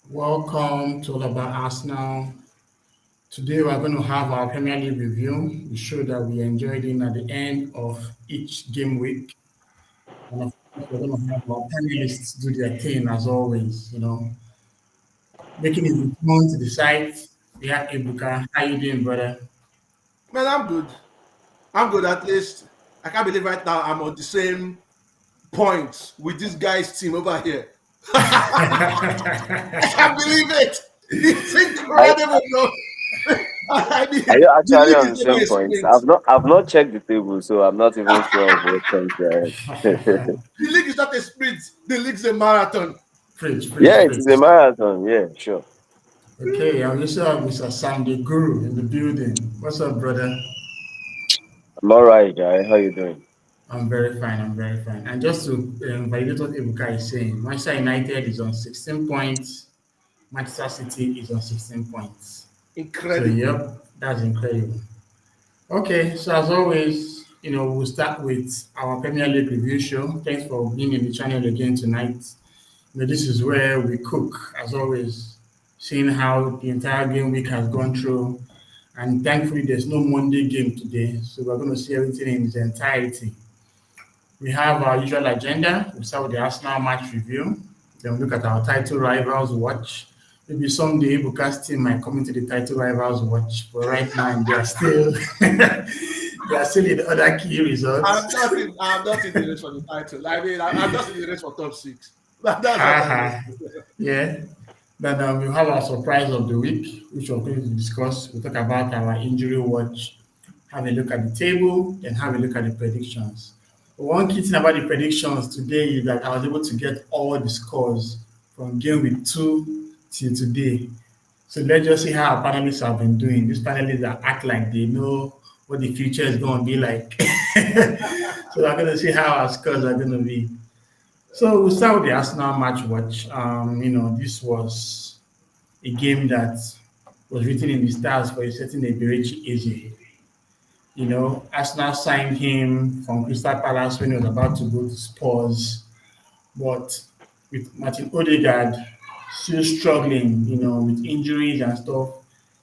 Welcome to All About Arsenal. Today we're going to have our Premier League review. We show that we enjoyed it at the end of each game week. And of course, we're going to have our panelists do their thing as always, making it return to the site. We have Ebuka. How you doing, brother? Man, I'm good. I'm good at least. I can't believe right now I'm on the same point with this guy's team over here. I can't believe it. It's I, incredible, no? I mean, are you the actually league on is the never same a point? sprint. I've not checked the table, so I'm not even sure of what points you're at. The league is not a sprint. The league's a marathon. Preach, preach, Yeah, it is a preach. marathon. Yeah, sure. Okay, I also have Mr. Sandy Guru in the building. What's up, brother? I'm all right, guy. How you doing? I'm very fine. I'm very fine. And just to validate what Ebuka is saying, Manchester United is on 16 points. Manchester City is on 16 points. So, Incredible. yep, that's incredible. Okay, so as always, we'll start with our Premier League review show. Thanks for being in the channel again tonight. This is where we cook, as always, seeing how the entire game week has gone through. And thankfully, there's no Monday game today, so we're going to see everything in its entirety. We have our usual agenda. We start with the Arsenal match review. Then we look at our title rivals watch. Maybe someday Buka's team might come into the title rivals watch, but right now they are still they are still in other key results. I'm not in the race for the title. I mean, I'm just in the race for top six. That's what I Haha. mean. Yeah. Then we have our surprise of the week, which we're going to discuss. We'll talk about our injury watch, have a look at the table, then have a look at the predictions. But one key thing about the predictions today is that I was able to get all the scores from game week 2 till today. So let's just see how our panelists have been doing. These panelists that act like they know what the future is going to be like. So we're going to see how our scores are going to be. So we'll start with the Arsenal match watch. This was a game that was written in the stars for a certain Eberechi Eze. Arsenal signed him from Crystal Palace when he was about to go to Spurs. But with Martin Odegaard still struggling, with injuries and stuff,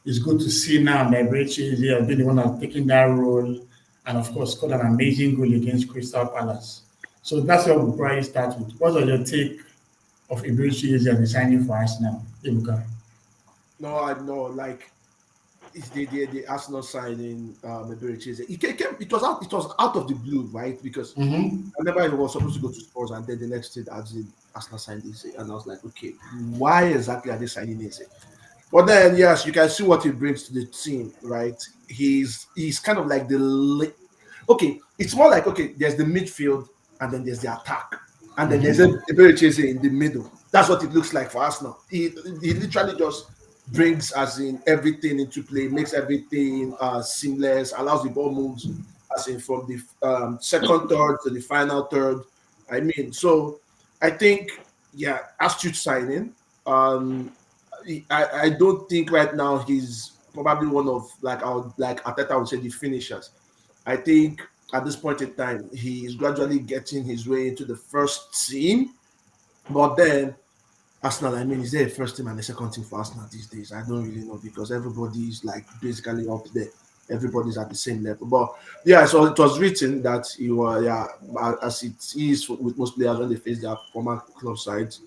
it's good to see now that Eberechi Eze has been the one that's taking that role and, of course, scored an amazing goal against Crystal Palace. So that's what we'll probably start with. What was your take of Eberechi Eze as a signing for Arsenal, Ebuka? No, I know. Like it's the Arsenal signing Eberechi. It was out of the blue, right? Because Mm-hmm. I remember he was supposed to go to Spurs, and then the next day as in Arsenal signed Eze, and I was like, okay, why exactly are they signing Eze? But then yes, you can see what he brings to the team, right? He's kind of like okay. It's more like okay, there's the midfield, and then there's the attack, and then there's a Mm-hmm. Eberechi Eze in the middle. That's what it looks like for Arsenal. He literally just brings as in everything into play, makes everything seamless, allows the ball moves as in from the second third to the final third. I mean, so I think yeah, astute signing. I don't think right now he's probably one of like our like Ateta would say the finishers. I think at this point in time he is gradually getting his way into the first team, but then Arsenal, I mean, is there a first team and a second team for Arsenal these days? I don't really know because everybody is like basically up there. Everybody's at the same level. But yeah, so it was written that you were, yeah, as it is with most players when they face their former club sides,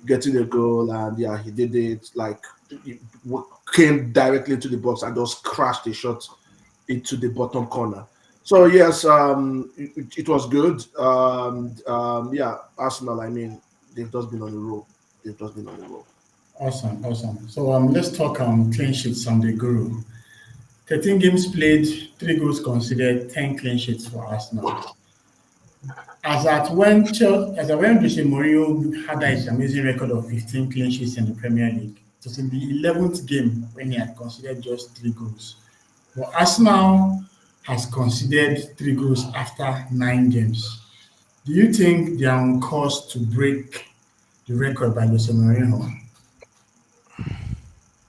getting a goal and yeah, he did it like he came directly into the box and just crashed a shot into the bottom corner. So yes, it was good. Yeah, Arsenal. I mean, they've just been on the roll. They've just been on the roll. Awesome, awesome. So let's talk clean sheets on the Guru. 13 games played, 3 goals considered, 10 clean sheets for Arsenal. As at when Jose Mourinho had his amazing record of 15 clean sheets in the Premier League, it was in the 11th game when he had considered just 3 goals. But Arsenal has considered 3 goals after 9 games. Do you think they are on course to break the record by Jose Mourinho?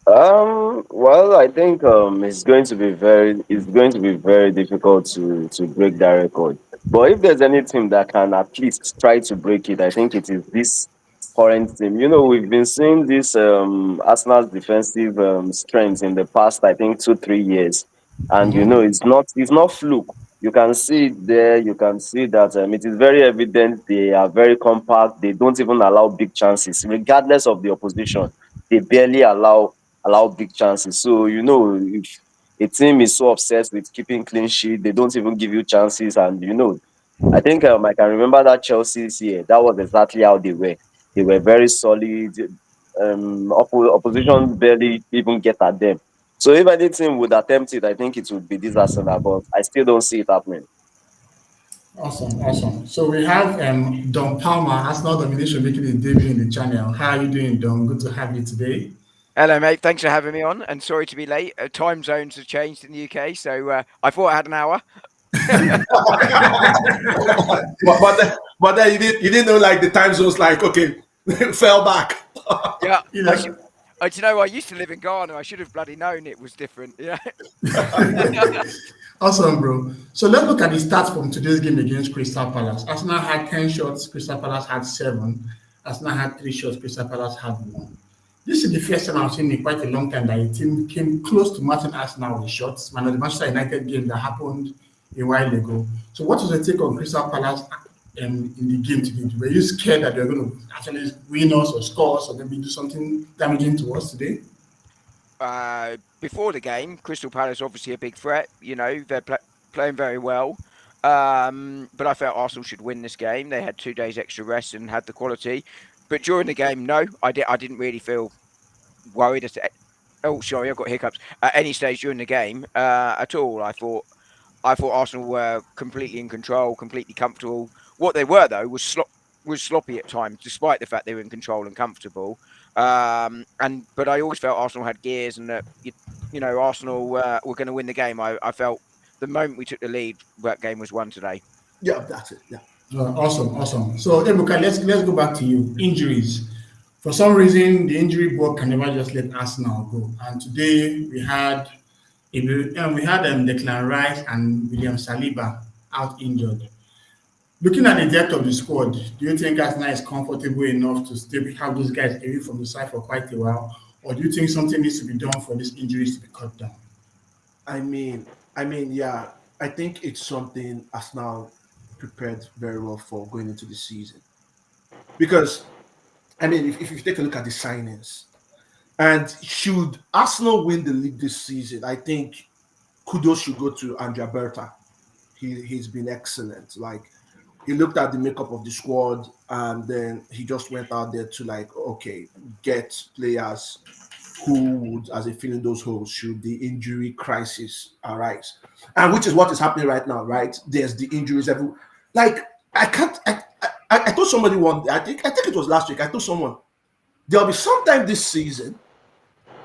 Well, I think it's going to be very difficult to break that record. But if there's any team that can at least try to break it, I think it is this current team. You know, we've been seeing this Arsenal's defensive strength in the past, I think 2 3 years, and you know, it's not fluke. You can see it there. You can see that it is very evident. They are very compact. They don't even allow big chances, regardless of the opposition. They barely allow big chances. So, you know, if a team is so obsessed with keeping clean sheet, they don't even give you chances. And, you know, I think I can remember that Chelsea's year. That was exactly how they were. They were very solid. Opposition barely even get at them. So if any team would attempt it, I think it would be this Arsenal, but I still don't see it happening. Awesome, awesome. So we have Don Palmer, Arsenal Domination, making his debut in the channel. How are you doing, Don? Good to have you today. Hello, mate. Thanks for having me on, and sorry to be late. Time zones have changed in the UK, so I thought I had an hour. But then you didn't know like the time zones like okay fell back. Yeah, You I should. know, Do you know, I used to live in Ghana. I should have bloody known it was different. Yeah. awesome, bro. So let's look at the stats from today's game against Crystal Palace. Arsenal had 10 shots, Crystal Palace had 7. Arsenal had 3 shots, Crystal Palace had 1. This is the first time I've seen in quite a long time that a team came close to matching Arsenal with shots. Man, the Manchester United game that happened a while ago. So, what was your take on Crystal Palace in the game today? Were you scared that they were going to actually win us or score us or maybe do something damaging to us today? Before the game, Crystal Palace obviously a big threat. You know, they're playing very well. But I felt Arsenal should win this game. They had 2 days extra rest and had the quality. But during the game, no, I didn't really feel worried oh, sorry, I've got hiccups. At any stage during the game, at all, I thought Arsenal were completely in control, completely comfortable. What they were though was sloppy at times, despite the fact they were in control and comfortable. And but I always felt Arsenal had gears, and that Arsenal were going to win the game. I felt the moment we took the lead, that game was won today. Yeah, that's it. Yeah. Awesome, awesome. So, Ebuka, let's go back to you. Injuries. For some reason, the injury bug can never just let Arsenal go. And today we had Declan Rice and William Saliba out injured. Looking at the depth of the squad, do you think Arsenal is comfortable enough to still have those guys away from the side for quite a while, or do you think something needs to be done for these injuries to be cut down? I mean, yeah. I think it's something Arsenal prepared very well for going into the season because I mean, if you take a look at the signings, and should Arsenal win the league this season, I think kudos should go to Andrea Berta. He's been excellent. Like he looked at the makeup of the squad and then he just went out there to like okay get players who would as they fill in those holes should the injury crisis arise, and which is what is happening right now. Right, there's the injuries every like I can't. I told somebody one day, I think it was last week. I told someone there'll be sometime this season,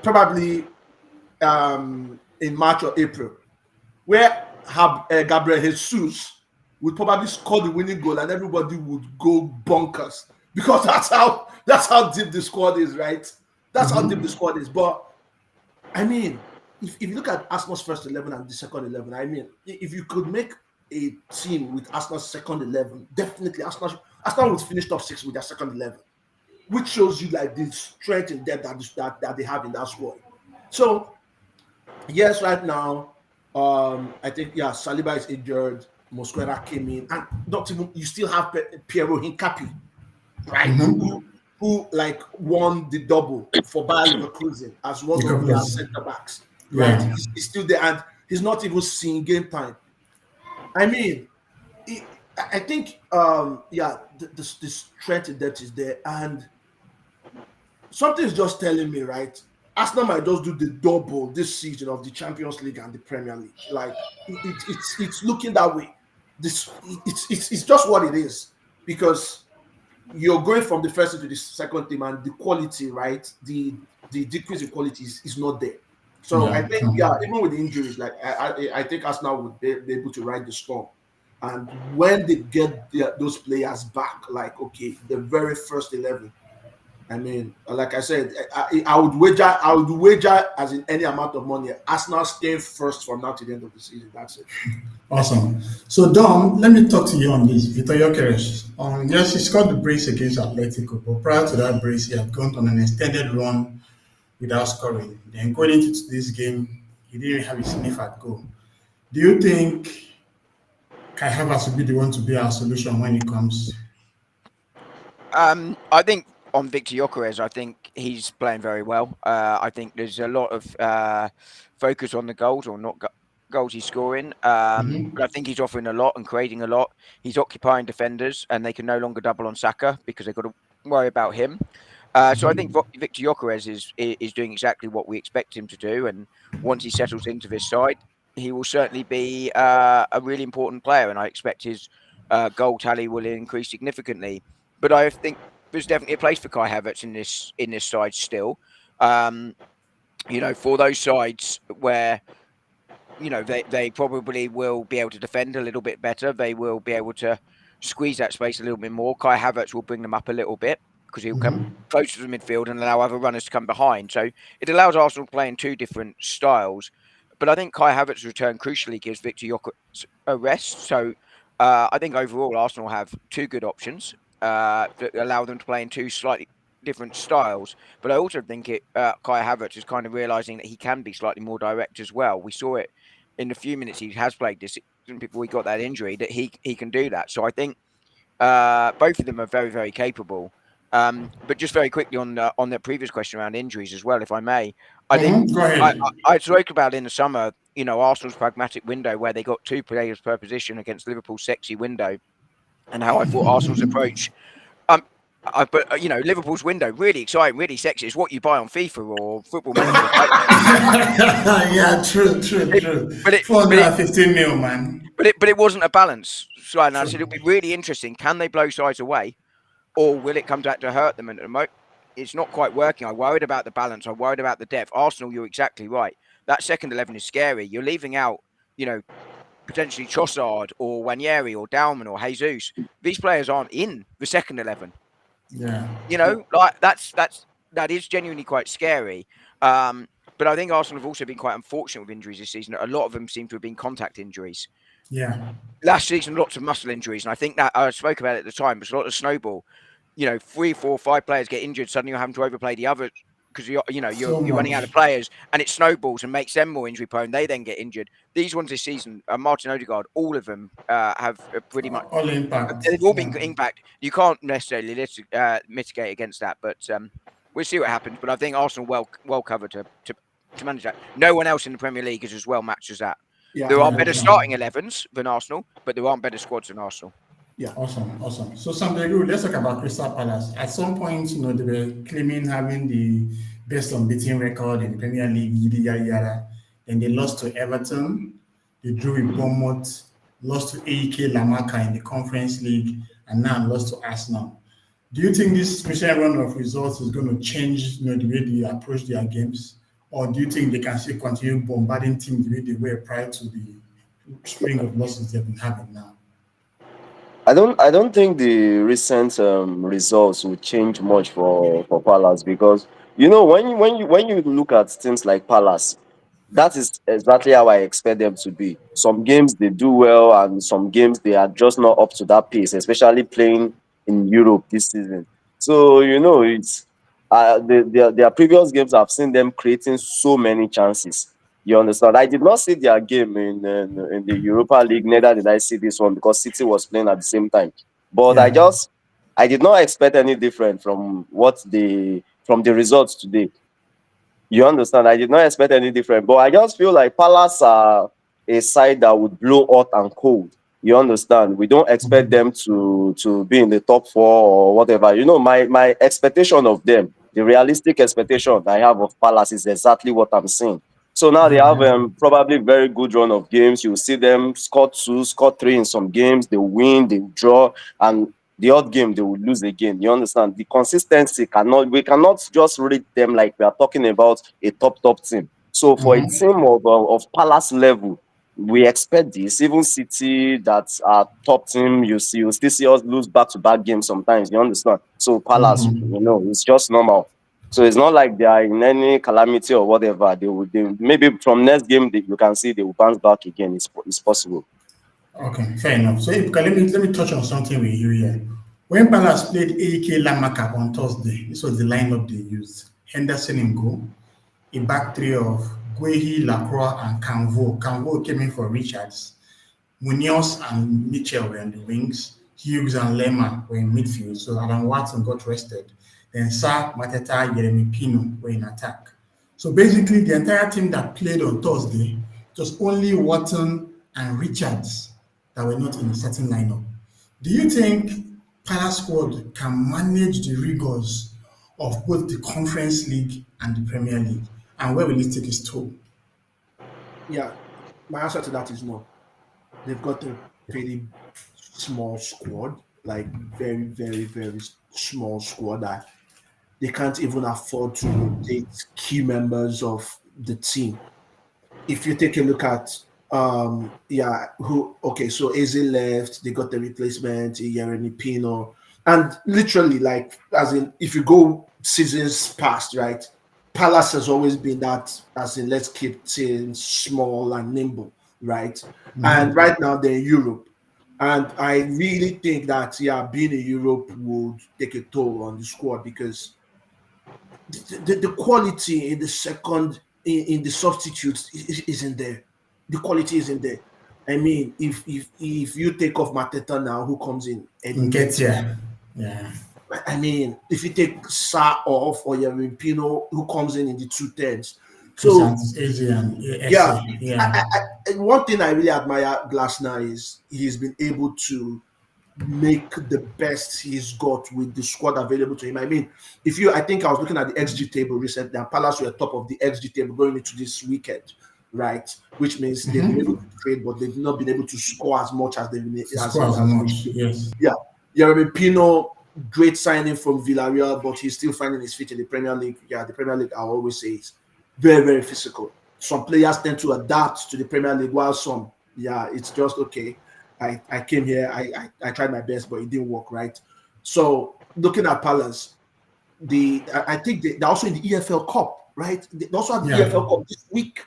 probably in March or April, where Gabriel Jesus would probably score the winning goal and everybody would go bonkers because that's how deep the squad is, right? That's how deep the squad is. But I mean, if you look at Arsenal's first 11 and the second 11, I mean, if you could make a team with Arsenal's second 11, definitely Arsenal would finish top six with their second 11, which shows you like the strength and depth that they have in that squad. So yes, right now, I think yeah, Saliba is injured. Mosquera came in, and not even you still have Piero Hincapi, right? Who like won the double for Bayer Leverkusen as one of their Because, centre backs, right? yeah. He's still there, and he's not even seeing game time. I mean, I think yeah, the strength and depth is there, and something's just telling me, right? Arsenal might just do the double this season of the Champions League and the Premier League. Like it's looking that way. It's just what it is because you're going from the first team to the second team, and the quality, right? The decrease in quality is not there. So I Yeah. think yeah, even with the injuries, like I think Arsenal would be able to ride the storm. And when they get those players back, like okay, the very first 11, I mean, like I said, I would wager as in any amount of money. Arsenal stay first from now to the end of the season. That's it. Awesome. So, Dom, let me talk to you on this. Vitor Gyökeres. Yes, he scored the brace against Atletico, but prior to that brace, he had gone on an extended run without scoring. Then going into this game, he didn't have a sniff at goal. Do you think Kai Havertz will be the one to be our solution when it comes? I think on Victor Gyökeres, I think he's playing very well. I think there's a lot of focus on the goals or not goals he's scoring. But I think he's offering a lot and creating a lot. He's occupying defenders, and they can no longer double on Saka because they've got to worry about him. So I think Victor Gyökeres is doing exactly what we expect him to do, and once he settles into this side, he will certainly be a really important player, and I expect his goal tally will increase significantly. But I think there's definitely a place for Kai Havertz in this side still. Um, for those sides where they probably will be able to defend a little bit better. They will be able to squeeze that space a little bit more. Kai Havertz will bring them up a little bit because he'll come closer to the midfield and allow other runners to come behind. So it allows Arsenal to play in two different styles. But I think Kai Havertz's return crucially gives Victor Gyökeres a rest. So I think overall Arsenal have two good options that allow them to play in two slightly different styles. But I also think Kai Havertz is kind of realising that he can be slightly more direct as well. We saw it in the few minutes he has played this season before he got that injury that he can do that. So I think both of them are very, very capable. But just very quickly on the previous question around injuries as well, if I may, I think Go I, ahead. I spoke about in the summer, Arsenal's pragmatic window where they got two players per position against Liverpool's sexy window, and how I thought Arsenal's approach. Um, but Liverpool's window really exciting, really sexy. It's what you buy on FIFA or Football Manager, right? Yeah, true, true, It, true. but it, but it, 415 mil, man. but it wasn't a balance. So and I said True. it'll be really interesting. Can they blow sides away, or will it come back to hurt them? And at the moment, it's not quite working. I worried about the balance. I worried about the depth. Arsenal, you're exactly right. That second 11 is scary. You're leaving out, potentially Trossard or Wanyeri or Dalman or Jesus. These players aren't in the second 11. Yeah. Like that is genuinely quite scary. But I think Arsenal have also been quite unfortunate with injuries this season. A lot of them seem to have been contact injuries. Yeah. Last season, lots of muscle injuries, and I think that I spoke about it at the time. But it's a lot of snowball. 3, 4, 5 players get injured. Suddenly, you're having to overplay the other because you're So running out of much. players, and it snowballs and makes them more injury prone. They then get injured. These ones this season, Martin Odegaard, all of them have pretty much. All impact. They've all been Yeah. impact. You can't necessarily mitigate against that, but we'll see what happens. But I think Arsenal well covered to manage that. No one else in the Premier League is as well matched as that. Yeah, There are Yeah, better true. starting 11s than Arsenal, but there aren't better squads than Arsenal. yeah. Awesome, awesome. So, Sandegu, let's talk about Crystal Palace. At some point, they were claiming having the best unbeaten record in the Premier League, yada yada yada. Then they lost to Everton. They drew with Bournemouth, lost to AEK Lamaka in the Conference League, and now lost to Arsenal. Do you think this recent run of results is going to change, the way they approach their games, or do you think they can still continue bombarding teams the way they were prior to the string of losses they've been having now? I don't think the recent results will change much for Palace because when you look at teams like Palace, that is exactly how I expect them to be. Some games they do well, and some games they are just not up to that pace, especially playing in Europe this season. So it's their previous games. I've seen them creating so many chances. You understand? I did not see their game in the Europa League. Neither did I see this one because City was playing at the same time. But Yeah. I did not expect any different from the results today. You understand? I did not expect any different, but I just feel like Palace are a side that would blow hot and cold. You understand? We don't expect Mhm. them to be in the top four or whatever. My expectation of them, the realistic expectation I have of Palace is exactly what I'm seeing. So now they Yeah, have yeah. probably very good run of games. You see them score 2, score 3 in some games. They win, they draw, and the odd game they will lose again. You understand? The consistency we cannot just rate them like we are talking about a top team. So for a Mhm. team of Palace level, we expect this. Even City, that are top team, you still see us lose back-to-back games sometimes. You understand? So Palace, it's just normal. So it's not like they are in any calamity or whatever. They maybe from next game you can see they will bounce back again. It's possible. Okay, fair enough. So Ebuka, let me touch on something with you here. When Palace played AK Lamaka on Thursday, this was the lineup they used. Henderson in goal, a back three of Guehi, Lacroix, and Canvo. Canvo came in for Richards. Munoz and Mitchell were on the wings. Hughes and Lemar were in midfield. So Adam Watson got rested. Then Sarr, Mateta, Jeremy Pino were in attack. So basically, the entire team that played on Thursday, it was only Watson and Richards that were not in a certain lineup. Do you think Palace squad can manage the rigors of both the Conference League and the Premier League? And where will it take its toll? Yeah, my answer to that is no. They've got a pretty small squad, like very, very, very small squad that they can't even afford to rotate key members of the team. If you take a look at yeah, who okay, so Eze left, they got the replacement, Yeremi Pino, and literally like as in if you go seasons past, right? Palace has always been that as in let's keep things small and nimble, right? And right now they're in Europe. And I really think that yeah, being in Europe would take a toll on the squad because the quality in the second in the substitutes isn't there. The quality isn't there. I mean, if you take off Mateta now, who comes in? Eddie Nketiah. Nketiah. Yeah. I mean, if you take Sa off or Yerin Pino, who comes in the 210s. So Christian Eze and yeah, Esse. Yeah. one thing I really admire Glasner is he's been able to make the best he's got with the squad available to him. I mean, I think I was looking at the XG table recently, and Palace were top of the XG table going into this weekend, right? Which means they've been able to trade, but they've not been able to score as much as they've been To score as as much. they should. Yes. Yeah, Jeremy Pino, great signing from Villarreal, but he's still finding his feet in the Premier League. Yeah, the Premier League, I always say, is very, very physical. Some players tend to adapt to the Premier League, while some, yeah, it's just okay. I came here, I tried my best, but it didn't work, right? So looking at Palace, I think they're also in the EFL Cup, right? They also have the Yeah. EFL Cup this week.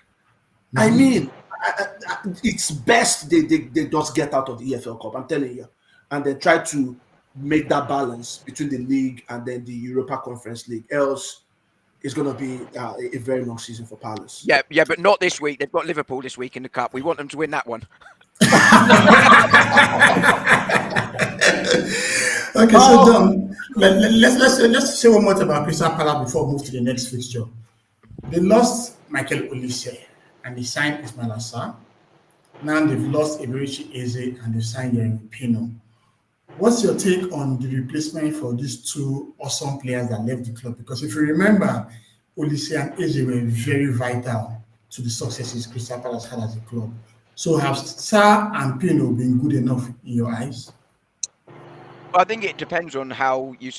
I mean, it's best they just get out of the EFL Cup. I'm telling you, and then try to make that balance between the league and then the Europa Conference League. Else, it's going to be a very long season for Palace. Yeah, but not this week. They've got Liverpool this week in the cup. We want them to win that one. Okay, so John, let's say one more thing about Crystal Palace before we move to the next fixture. They lost Michael Olise and they signed Ismail Assar. Now they've lost Eberichi Eze and they've signed Yeremy Pino. What's your take on the replacement for these two awesome players that left the club? Because if you remember, Olise and Eze were very vital to the successes Crystal Palace had as a club. So have Sarr and Pino been good enough in your eyes? I think it depends on how you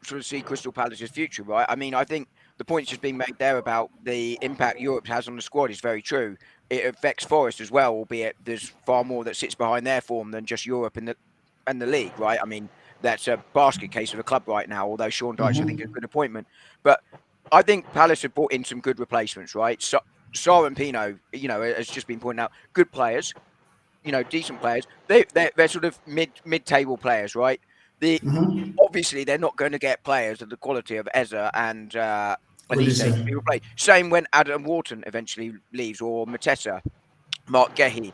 sort of see Crystal Palace's future, right? I mean, I think the points just being made there about the impact Europe has on the squad is very true. It affects Forest as well, albeit there's far more that sits behind their form than just Europe and the league, right? I mean, that's a basket case of a club right now, although Sean Dyche, I think, is a good appointment. But I think Palace have brought in some good replacements, right? So, Sar and Pino, has just been pointed out, good players, decent players. They're sort of mid table players, right? The Obviously they're not going to get players of the quality of Ezra and Elise Olise. to be replaced. Same when Adam Wharton eventually leaves, or Mateta, Mark Gehi.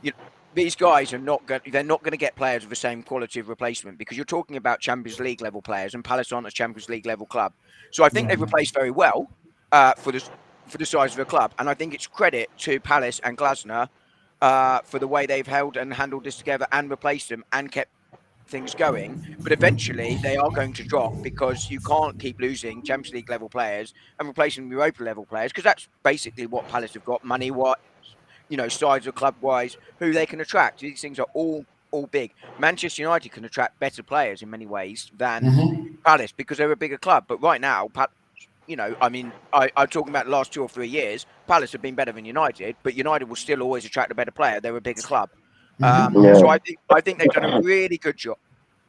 You These guys are not going. They're not going to get players of the same quality of replacement because you're talking about Champions League level players, and Palace aren't a Champions League level club. So I think Yeah. they've replaced very well for the size of the club, and I think it's credit to Palace and Glasner for the way they've held and handled this together and replaced them and kept things going. But eventually they are going to drop because you can't keep losing Champions League level players and replacing Europa level players because that's basically what Palace have got money wise, size of club wise, who they can attract. These things are all big. Manchester United can attract better players in many ways than Palace because they're a bigger club. But right now, I mean, I'm talking about the last 2 or 3 years. Palace have been better than United, but United will still always attract a better player. They're a bigger club. So Yeah. I think they've done a really good job.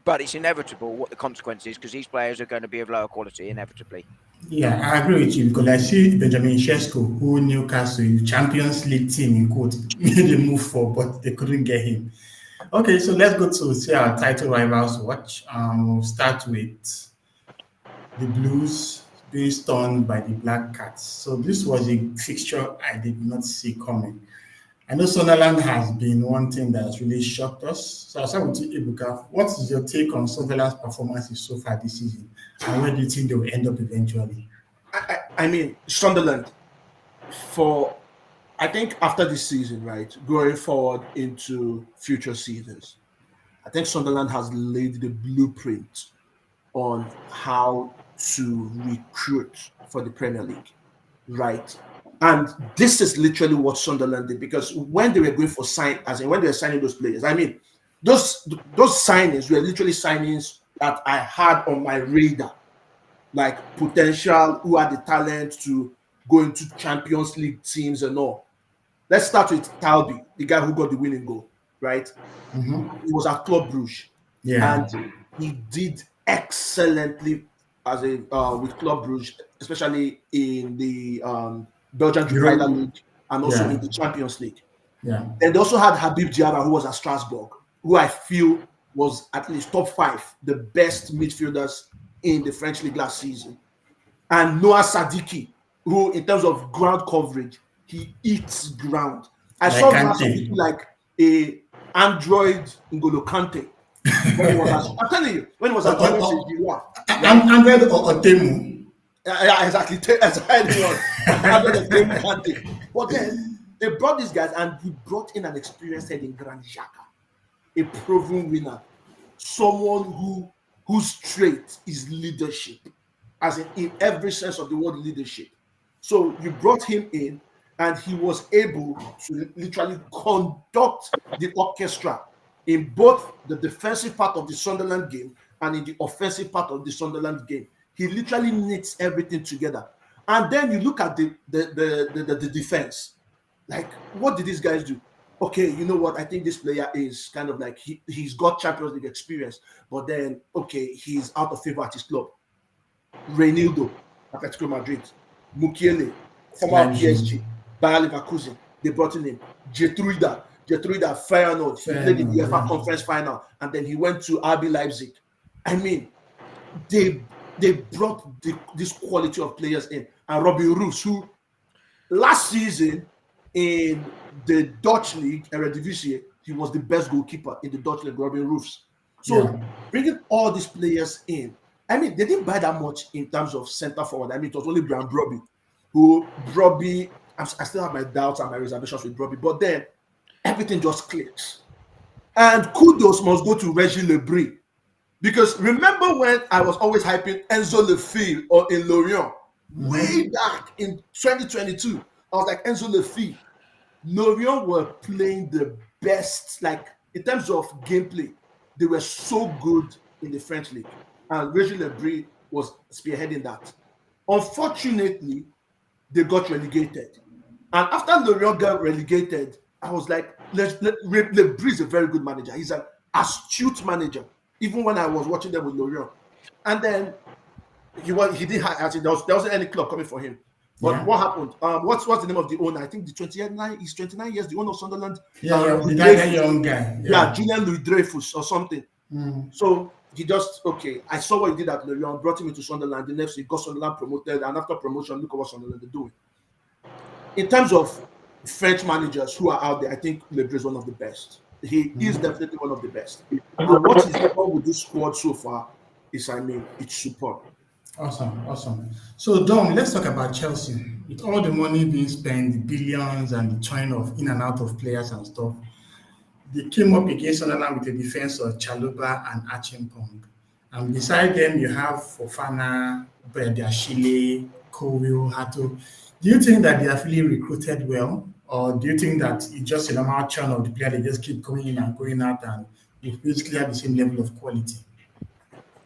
But it's inevitable what the consequence is because these players are going to be of lower quality inevitably. Yeah, I agree with you because I see Benjamin Sesko, who Newcastle Champions League team in quote made a move for, but they couldn't get him. Okay, so let's go to see our title rivals watch. We'll start with the Blues being stunned by the Black Cats. So this was a fixture I did not see coming. I know Sunderland has been one thing that has really shocked us. So I'll start with you, Ibuka. What is your take on Sunderland's performances so far this season? And where do you think they will end up eventually? I mean, Sunderland, for I think after this season, right, going forward into future seasons, I think Sunderland has laid the blueprint on how to recruit for the Premier League, right? And this is literally what Sunderland did because when they were going for sign, as in when they were signing those players, I mean, those signings were literally signings that I had on my radar, like potential who had the talent to go into Champions League teams and all. Let's start with Talbi, the guy who got the winning goal, right? He was at Club Brugge, Yeah, and he did excellently as a with Club Brugge, especially in the Belgian Jupiler Europe. League and also in Yeah, the Champions League. yeah. And they also had Habib Diarra, who was at Strasbourg, who I feel was at least top five, the best midfielders in the French league last season. And Noah Sadiki, who in terms of ground coverage, he eats ground. I Like saw Noah Kante. Sadiki like a Android N'Golo Kante when he was at, I'm telling you, when he was Or, at or, Juventus or, Sevilla, right? Android or Temu. Yeah, exactly. Exactly. Android of Temu Kante. But then they brought these guys and he brought in an experienced head in Grand Xhaka, a proven winner, someone whose trait is leadership, as in every sense of the word leadership. So you brought him in, and he was able to literally conduct the orchestra in both the defensive part of the Sunderland game and in the offensive part of the Sunderland game. He literally knits everything together. And then you look at the defense. Like, what did these guys do? Okay, you know what? I think this player is kind of like he's got Champions League experience, but then okay, he's out of favor at his club. Reinildo, Atletico Madrid, Mukiele, former Leipzig. PSG, Bayer Leverkusen, they brought in him. Getruida Feyenoord, he Fair played in the enough. FA Yeah. Conference Final, and then he went to RB Leipzig. I mean, they brought this quality of players in, and Robin Roos, who last season in the Dutch league, Eredivisie, he was the best goalkeeper in the Dutch league, Robin Roofs. Yeah. So bringing all these players in, I mean, they didn't buy that much in terms of centre forward. I mean, it was only Brian Brobby, who Brobby, I still have my doubts and my reservations with Brobby, but then everything just clicks. And kudos must go to Reggie Lebris. Because remember when I was always hyping Enzo Lefebvre or in Lorient way back in 2022? I was like, Enzo Lefebvre, Lorient were playing the best, like in terms of gameplay, they were so good in the French league. And Regis Lebris was spearheading that. Unfortunately, they got relegated. And after Lorient got relegated, I was like, Lebris is a very good manager. He's an astute manager, even when I was watching them with Lorient. And then he didn't have actually there wasn't any club coming for him. But Yeah. what happened? What's the name of the owner? I think the 29 he's 29 years, the owner of Sunderland, Yeah, yeah. Louis That Dreyfus. young guy. Yeah, Yeah. Julian Louis Dreyfus or something. So he just okay. I saw what he did at Lorient, brought him into Sunderland. The next he got Sunderland promoted, and after promotion, look at what Sunderland are doing. In terms of French managers who are out there, I think Lebre is one of the best. He is definitely one of the best. And what he's done with this squad so far is, I mean, it's superb. Awesome, awesome. So, Dom, let's talk about Chelsea. With all the money being spent, the billions and the churn of in and out of players and stuff, they came up against Sunderland with a defense of Chaluba and Achimpong. And beside them, you have Fofana, Bediashile, Kowill, Hato. Do you think that they have really recruited well? Or do you think that it's just a normal churn of the player, they just keep going in and going out and they basically have the same level of quality?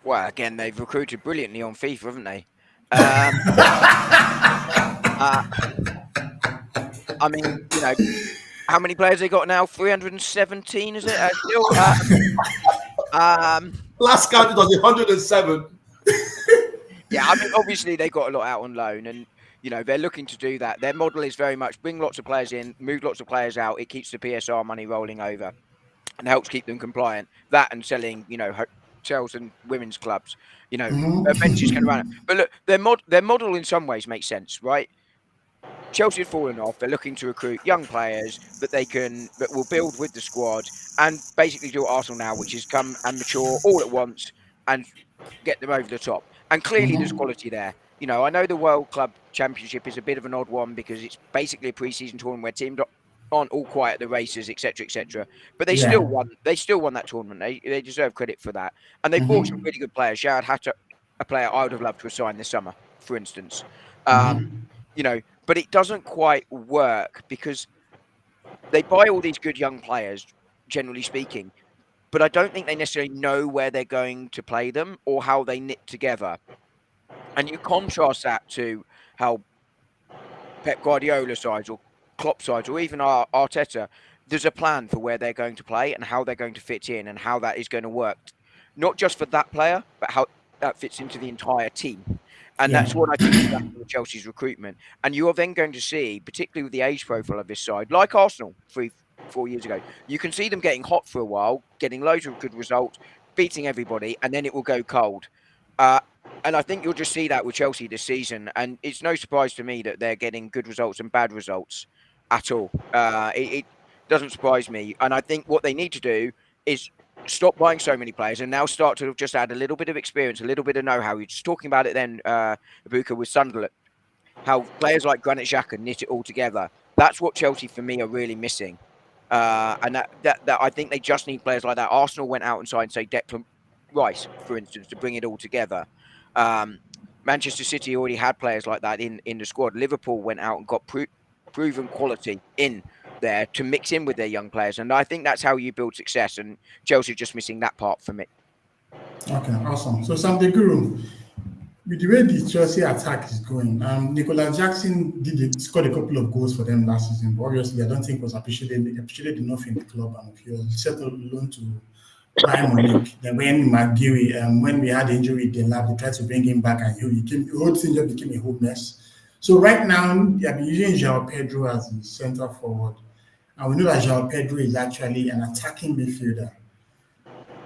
Well, again, they've recruited brilliantly on FIFA, haven't they? Um, uh, I mean, how many players they got now? 317, is it? Still, um, Last count it was 107. yeah, I mean, obviously they got a lot out on loan, and they're looking to do that. Their model is very much bring lots of players in, move lots of players out. It keeps the PSR money rolling over and helps keep them compliant. That and selling, hotels and women's clubs. Benches can run it. But look, their model in some ways makes sense, right? Chelsea have fallen off. They're looking to recruit young players that will build with the squad and basically do what Arsenal now, which is come and mature all at once and get them over the top. And clearly, there's quality there. I know the World Club Championship is a bit of an odd one because it's basically a pre-season tournament where teams aren't all quiet at the races, etc., etc. But they still Yeah. won. They still won that tournament. They deserve credit for that. And they bought some really good players. Jared Hatter, a player I would have loved to have signed this summer, for instance. Um, but it doesn't quite work because they buy all these good young players, generally speaking, but I don't think they necessarily know where they're going to play them or how they knit together. And you contrast that to how Pep Guardiola sides or Klopp sides or even Arteta, there's a plan for where they're going to play and how they're going to fit in and how that is going to work, not just for that player, but how that fits into the entire team. And Yeah. that's what I think is lacking with Chelsea's recruitment. And you are then going to see, particularly with the age profile of this side, like Arsenal 3-4 years ago, you can see them getting hot for a while, getting loads of good results, beating everybody, and then it will go cold. Uh, and I think you'll just see that with Chelsea this season. And it's no surprise to me that they're getting good results and bad results at all. It doesn't surprise me. And I think what they need to do is stop buying so many players and now start to just add a little bit of experience, a little bit of know-how. You're just talking about it then, Ibuka, with Sunderland, how players like Granit Xhaka knit it all together. That's what Chelsea, for me, are really missing. And that I think they just need players like that. Arsenal went out and signed, say, Declan Rice, for instance, to bring it all together. Um, Manchester City already had players like that in the squad. Liverpool went out and got proven quality in there to mix in with their young players. And I think that's how you build success. And Chelsea are just missing that part for me. Okay, awesome. So, Sam the Guru, with the way the Chelsea attack is going, Nicolas Jackson scored a couple of goals for them last season, but obviously I don't think was appreciated enough in the club, and he was set alone to Bayern Munich. Then when McGeary, when we had injury in the lab, they tried to bring him back, and the whole thing just became a whole mess. So right now, they are using João Pedro as the centre forward, and we know that João Pedro is actually an attacking midfielder.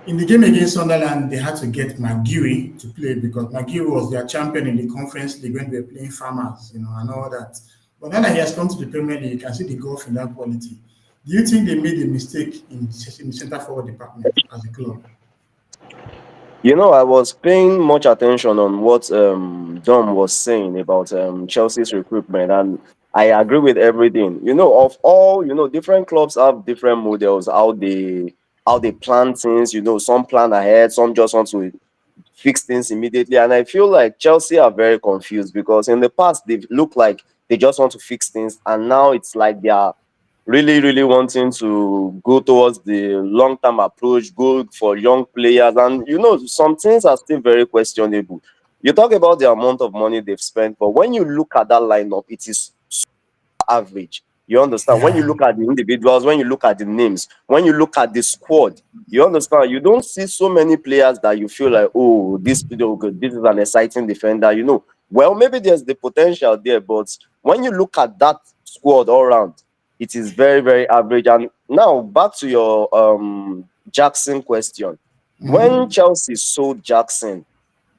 In the game against Sunderland, they had to get McGeary to play because McGeary was their champion in the Conference League when they were playing Farmers, and all that. But now that he has come to the Premier League, you can see the golf in that quality. Do you think they made a mistake in the centre forward department as a club? I was paying much attention on what Dom was saying about Chelsea's recruitment, and I agree with everything. Of all, different clubs have different models, how they plan things. Some plan ahead, some just want to fix things immediately. And I feel like Chelsea are very confused because in the past they've looked like they just want to fix things, and now it's like they are really, really wanting to go towards the long-term approach, go for young players. And some things are still very questionable. You talk about the amount of money they've spent, but when you look at that lineup, it is average. You understand? When you Yeah. look at the individuals, when you look at the names, when you look at the squad, you understand? You don't see so many players that you feel like, oh, this is an exciting defender. Well, maybe there's the potential there, but when you look at that squad all round, it is very, very average. And now back to your Jackson question. When Chelsea sold Jackson,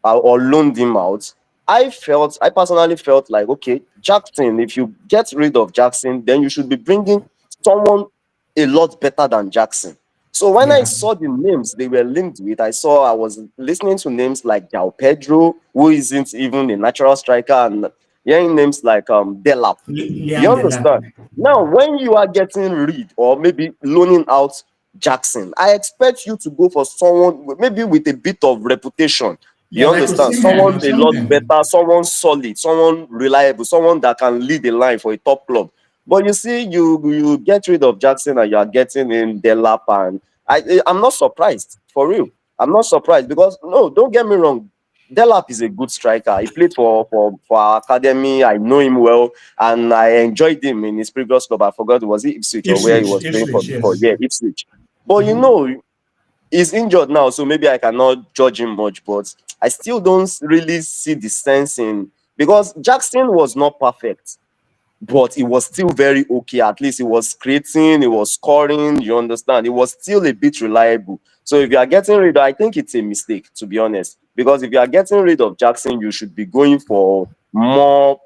or loaned him out, I personally felt like, okay, Jackson, if you get rid of Jackson, then you should be bringing someone a lot better than Jackson. So when I Yeah. saw the names they were linked with, I was listening to names like João Pedro, who isn't even a natural striker, and hearing names like Delap. You Liam Delap. understand? Now, when you are getting rid or maybe loaning out Jackson, I expect you to go for someone maybe with a bit of reputation. Yeah, You like understand? Osimhen Someone or a lot something. better, someone solid, someone reliable, someone that can lead the line for a top club. But you see, you get rid of Jackson and you are getting in Delap, and I'm not surprised for real. I'm not surprised because no, don't get me wrong. Delap is a good striker. He played for our academy. I know him well, and I enjoyed him in his previous club. I forgot, was it Ipswich or where he was playing for Ipswich, before? yes. Yeah, Ipswich. But Mm-hmm. he's injured now, so maybe I cannot judge him much. But I still don't really see the sense in, because Jackson was not perfect, but it was still very okay. At least he was creating, he was scoring. You understand? It was still a bit reliable. So if you are getting rid, I think it's a mistake, to be honest. Because if you are getting rid of Jackson, you should be going for more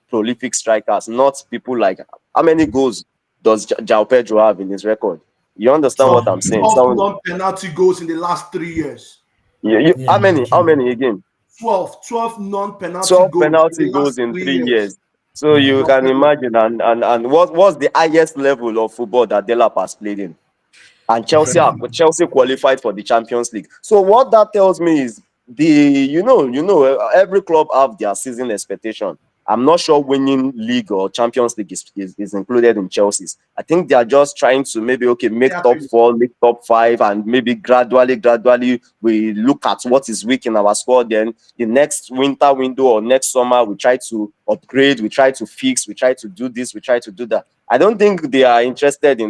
prolific strikers, not people like, how many goals does Jao Pedro have in his record? You understand what 12, I'm saying? 12 So non-penalty goals in the last 3 years. how Yeah, many? How true. many again? 12 non-penalty 12 goals in penalty the goals last in three three years. years. So you Yeah. can From Pedro. imagine, and what's the highest level of football that Delap has played in? And Chelsea qualified for the Champions League. So what that tells me is, every club have their season expectation. I'm not sure winning league or Champions League is included in Chelsea's. I think they are just trying to maybe, okay, They make have top to- four, make top five, and maybe gradually we look at what is weak in our squad. Then the next winter window or next summer, we try to upgrade, we try to fix, we try to do this, we try to do that. I don't think they are interested in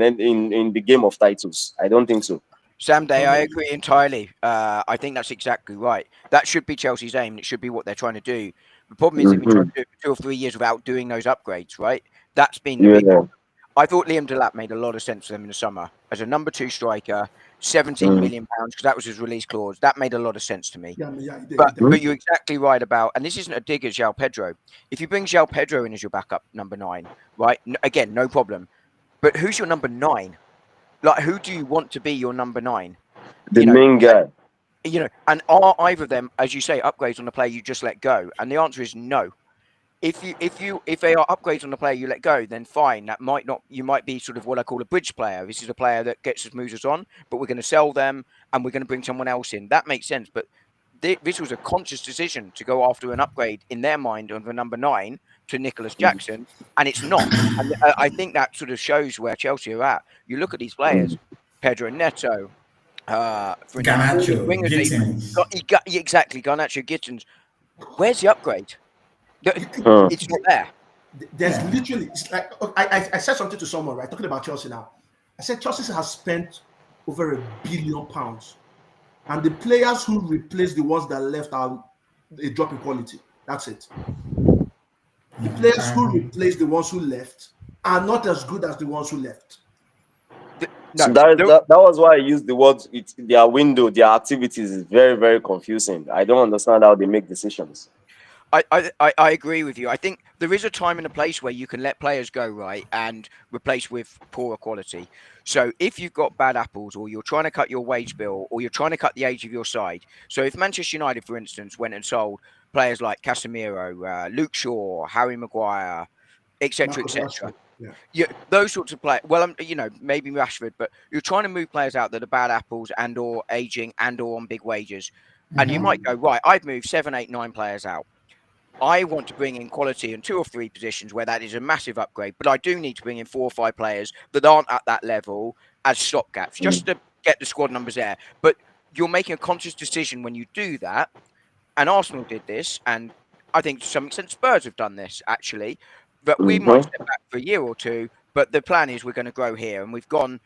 the game of titles. I don't think so. Sam Day, I Okay. agree entirely. I think that's exactly right. That should be Chelsea's aim. It should be what they're trying to do. The problem is they've been trying Hmm. to do it for 2 or 3 years without doing those upgrades, right? That's been the big Yeah. problem. I thought Liam Delap made a lot of sense to them in the summer as a number two striker, 17 Mm. million pounds because that was his release clause. That made a lot of sense to me. Yeah, yeah, he did. He But did. Mm. but you're exactly right about, and this isn't a dig at João Pedro. If you bring João Pedro in as your backup number nine, right? Again, no problem. But who's your number nine? Like, who do you want to be your number nine? The You know, main guy. and are either of them, as you say, upgrades on the player you just let go? And the answer is no. If they are upgrades on the player you let go, then fine. That might not. You might be sort of what I call a bridge player. This is a player that gets us, moves us on, but we're going to sell them and we're going to bring someone else in. That makes sense. But this was a conscious decision to go after an upgrade in their mind of a number nine to Nicholas Jackson, and it's not. And I think that sort of shows where Chelsea are at. You look at these players, Pedro Neto, for instance, all the Garnacho, wingers they've Gittins. got exactly Garnacho, Gittins. Where's the upgrade? Hmm. It's not there. There's Yeah. literally, it's like, I said something to someone, right? Talking about Chelsea now. I said Chelsea has spent over £1 billion, and the players who replace the ones that left are a drop in quality. That's it. The Yeah, players I who agree. replace the ones who left are not as good as the ones who left. So No, that was why I used the word, their window, their activities is very, very confusing. I don't understand how they make decisions. I agree with you. I think there is a time and a place where you can let players go, right, and replace with poorer quality. So if you've got bad apples, or you're trying to cut your wage bill, or you're trying to cut the age of your side. So if Manchester United, for instance, went and sold players like Casemiro, Luke Shaw, Harry Maguire, etc., Marcus etc., Rashford. Yeah. yeah, those sorts of players. Well, maybe Rashford, but you're trying to move players out that are bad apples and or aging and or on big wages, and you might go, right, I've moved 7, 8, 9 players out. I want to bring in quality in 2 or 3 positions where that is a massive upgrade, but I do need to bring in 4 or 5 players that aren't at that level as stopgaps, just to get the squad numbers there. But you're making a conscious decision when you do that, and Arsenal did this, and I think to some extent Spurs have done this actually. But we might Hmm. step back for a year or two, but the plan is we're going to grow here, and we've gone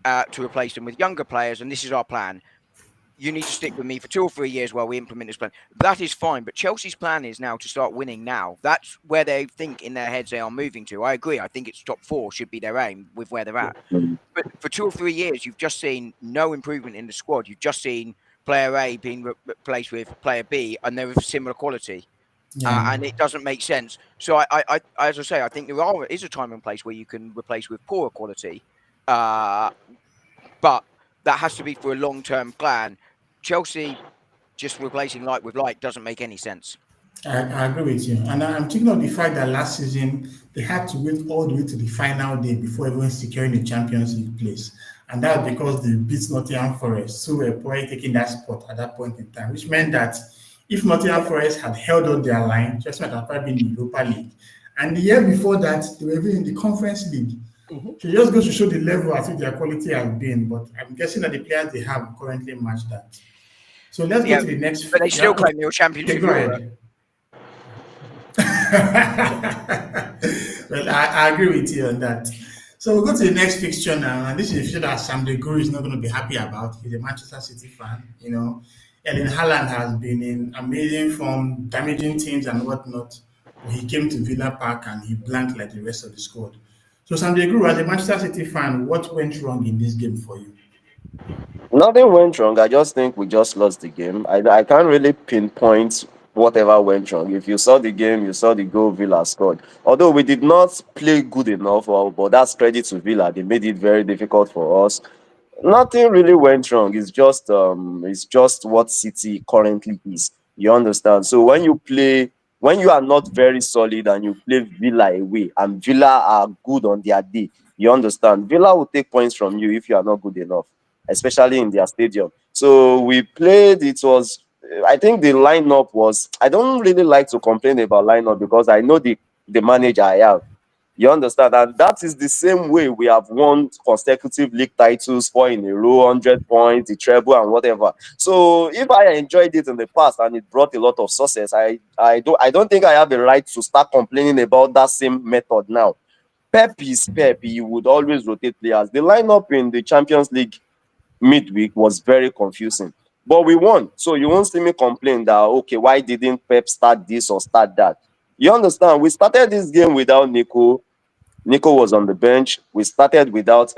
to replace them with younger players, and this is our plan. You need to stick with me for 2 or 3 years while we implement this plan. That is fine, but Chelsea's plan is now to start winning now. That's where they think in their heads they are moving to. I agree. I think it's top four should be their aim with where they're at. But for 2 or 3 years, you've just seen no improvement in the squad. You've just seen player A being replaced with player B, and they're of similar quality. Yeah. And it doesn't make sense. So as I say, I think is a time and place where you can replace with poorer quality, uh, but that has to be for a long-term plan. Chelsea just replacing light with light doesn't make any sense. I agree with you. And I'm thinking of the fact that last season they had to wait all the way to the final day before even securing the Champions League place. And that was because they beat Nottingham Forest, so were probably taking that spot at that point in time, which meant that if Nottingham Forest had held on their line, just might have probably been in the Europa League. And the year before that, they were even in the Conference League. Mhm. So it just goes to show the level at which their quality has been. But I'm guessing that the players they have currently match that. So let's go Yeah, to the next. but they still Yeah, okay. claim they were Okay, Championship go Europe. ahead. Well, I agree with you on that. So we'll go to the next fixture now, and this is a fixture that Sam De Guru is not going to be happy about. He's a Manchester City fan, you know. Erling Haaland has been in amazing form, damaging teams and whatnot. But he came to Villa Park and he blanked like the rest of the squad. So Sam De Guru, as a Manchester City fan, what went wrong in this game for you? Nothing went wrong. I just think we just lost the game. I can't really pinpoint whatever went wrong. If you saw the game, you saw the goal Villa scored. Although we did not play good enough, but that's credit to Villa. They made it very difficult for us. Nothing really went wrong. It's just what City currently is. You understand? So when you are not very solid and you play Villa away and Villa are good on their day, you understand? Villa will take points from you if you are not good enough, especially in their stadium. So we played, I think the lineup was, I don't really like to complain about lineup because I know the manager I have. You understand? And that is the same way we have won consecutive league titles, 4 in a row, 100 points, the treble, and whatever. So if I enjoyed it in the past and it brought a lot of success, I don't think I have a right to start complaining about that same method now. Pep is Pep. He would always rotate players. The lineup in the Champions League midweek was very confusing. But we won. So you won't see me complain that, okay, why didn't Pep start this or start that? You understand? We started this game without Nico. Nico was on the bench. We started without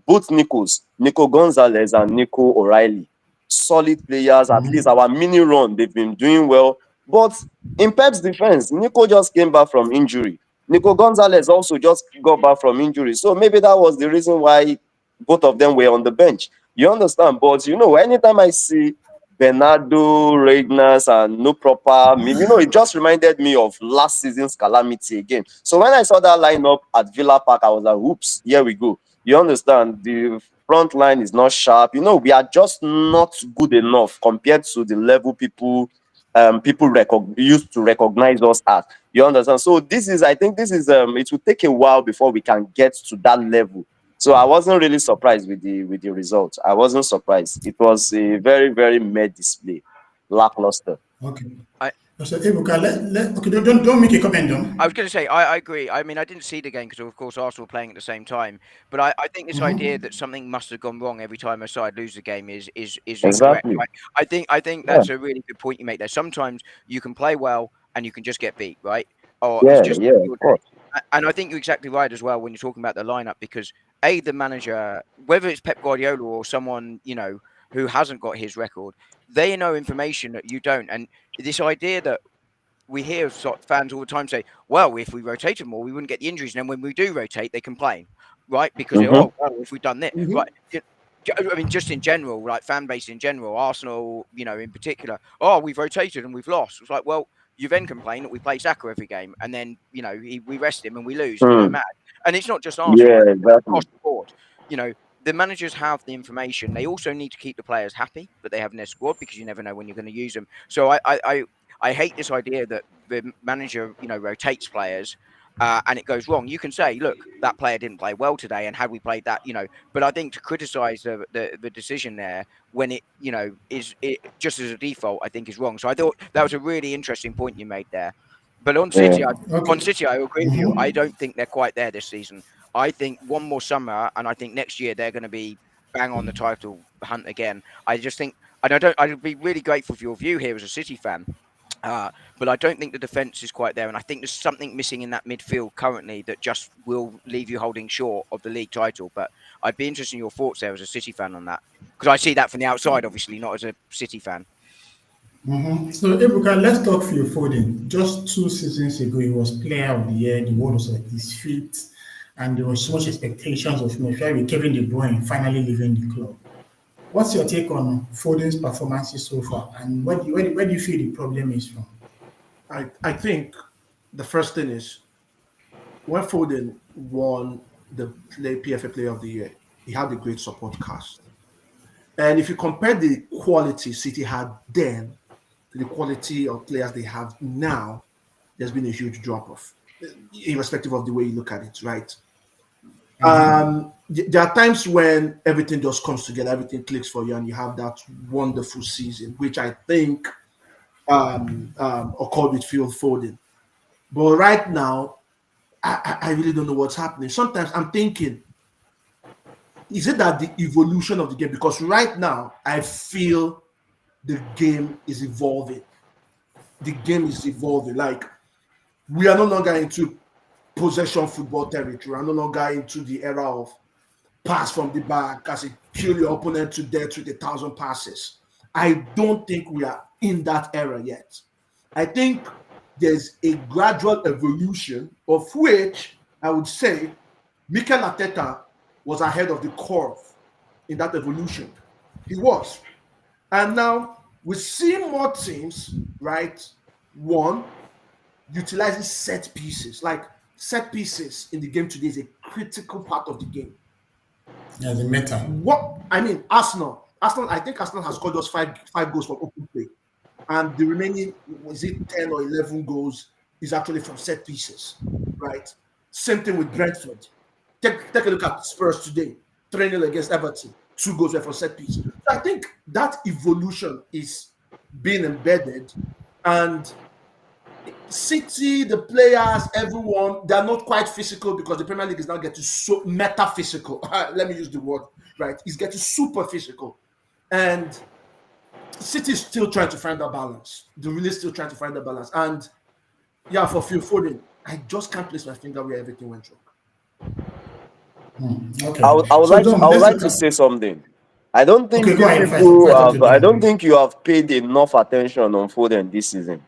both Nico Gonzalez and Nico O'Reilly. Solid players, at least our mini run, they've been doing well. But in Pep's defense, Nico just came back from injury. Nico Gonzalez also just got back from injury. So maybe that was the reason why both of them were on the bench. You understand? But anytime I see Bernardo, Reignas, and no proper. It just reminded me of last season's calamity again. So when I saw that lineup at Villa Park, I was like, "Oops, here we go." You understand? The front line is not sharp. We are just not good enough compared to the level people used to recognize us as. You understand? So I think this is it will take a while before we can get to that level. So I wasn't really surprised with the result. I wasn't surprised. It was a very, very mad display, lackluster. Okay. I, So Ebuka, okay, don't make a comment, though. I was going to say, I agree. I mean, I didn't see the game because, of course, Arsenal were playing at the same time. But I think this idea that something must have gone wrong every time a side loses a game is incorrect. Exactly. Right? I think Yeah. that's a really good point you make there. Sometimes you can play well and you can just get beat, right? Or it's Yeah. just Yeah. your Of day. course. And I think you're exactly right as well when you're talking about the lineup because the manager, whether it's Pep Guardiola or someone who hasn't got his record, they know information that you don't. And this idea that we hear fans all the time say, "Well, if we rotated more, we wouldn't get the injuries." And then when we do rotate, they complain, right? Because Mm-hmm. well, if we've done this, right? I mean, just in general, like fan base in general, Arsenal, in particular. Oh, we've rotated and we've lost. It's like, well, you then complain that we play Saka every game, and then we rest him and we lose, and you go Mm. mad. And it's not just Arsenal; Yeah. it's Exactly. across the board. You know, the managers have the information. They also need to keep the players happy that they have in their squad because you never know when you're going to use them. So I hate this idea that the manager, rotates players and it goes wrong. You can say, look, that player didn't play well today, and had we played that, but I think to criticise the decision there when is just as a default, I think is wrong. So I thought that was a really interesting point you made there. But on Yeah. City, Okay. I agree with you. I don't think they're quite there this season. I think one more summer, and I think next year they're going to be bang on the title hunt again. I just think, and I'd be really grateful for your view here as a City fan. But I don't think the defence is quite there, and I think there's something missing in that midfield currently that just will leave you holding short of the league title. But I'd be interested in your thoughts there as a City fan on that, because I see that from the outside, obviously, not as a City fan. So, Ebuka, let's talk Phil Foden. Just 2 seasons ago, he was Player of the Year. The world was at his feet, and there was so much expectations of him, especially with Kevin De Bruyne finally leaving the club. What's your take on Foden's performances so far, and where do you feel the problem is from? I think the first thing is when Foden won the PFA Player of the Year, he had a great support cast. And if you compare the quality City had then to the quality of players they have now, there's been a huge drop off, irrespective of the way you look at it, right? There are times when everything just comes together, everything clicks for you, and you have that wonderful season, which I think occurred with Phil Foden. But right now, I really don't know what's happening. Sometimes I'm thinking, is it that the evolution of the game? Because right now, I feel the game is evolving. The game is evolving. Like, we are no longer into possession football territory. We are no longer into the era of pass from the back as a kill your opponent to death with 1,000 passes. I don't think we are in that era yet. I think there's a gradual evolution of which I would say Mikel Arteta was ahead of the curve in that evolution. He was. And now we see more teams, right? One, utilizing set pieces. Like set pieces in the game today is a critical part of the game. Yeah, the meta. What I mean, Arsenal, I think Arsenal has scored just five goals from open play, and the remaining was it 10 or 11 goals is actually from set pieces, right? Same thing with Brentford. Take a look at Spurs today, 3-0 against Everton, 2 goals were from set piece. So I think that evolution is being embedded, and City, the players, everyone, they're not quite physical because the Premier League is now getting so metaphysical. Let me use the word, right? It's getting super physical. And City is still trying to find that balance. They're really still trying to find the balance. And yeah, for Phil Foden, I just can't place my finger where everything went wrong. I Okay. would, I would So like to I Dom, would let's like look to at. say something. I don't think Okay, go you ahead first people before I talk to have. I don't Dom. think you have paid enough attention on Foden this season.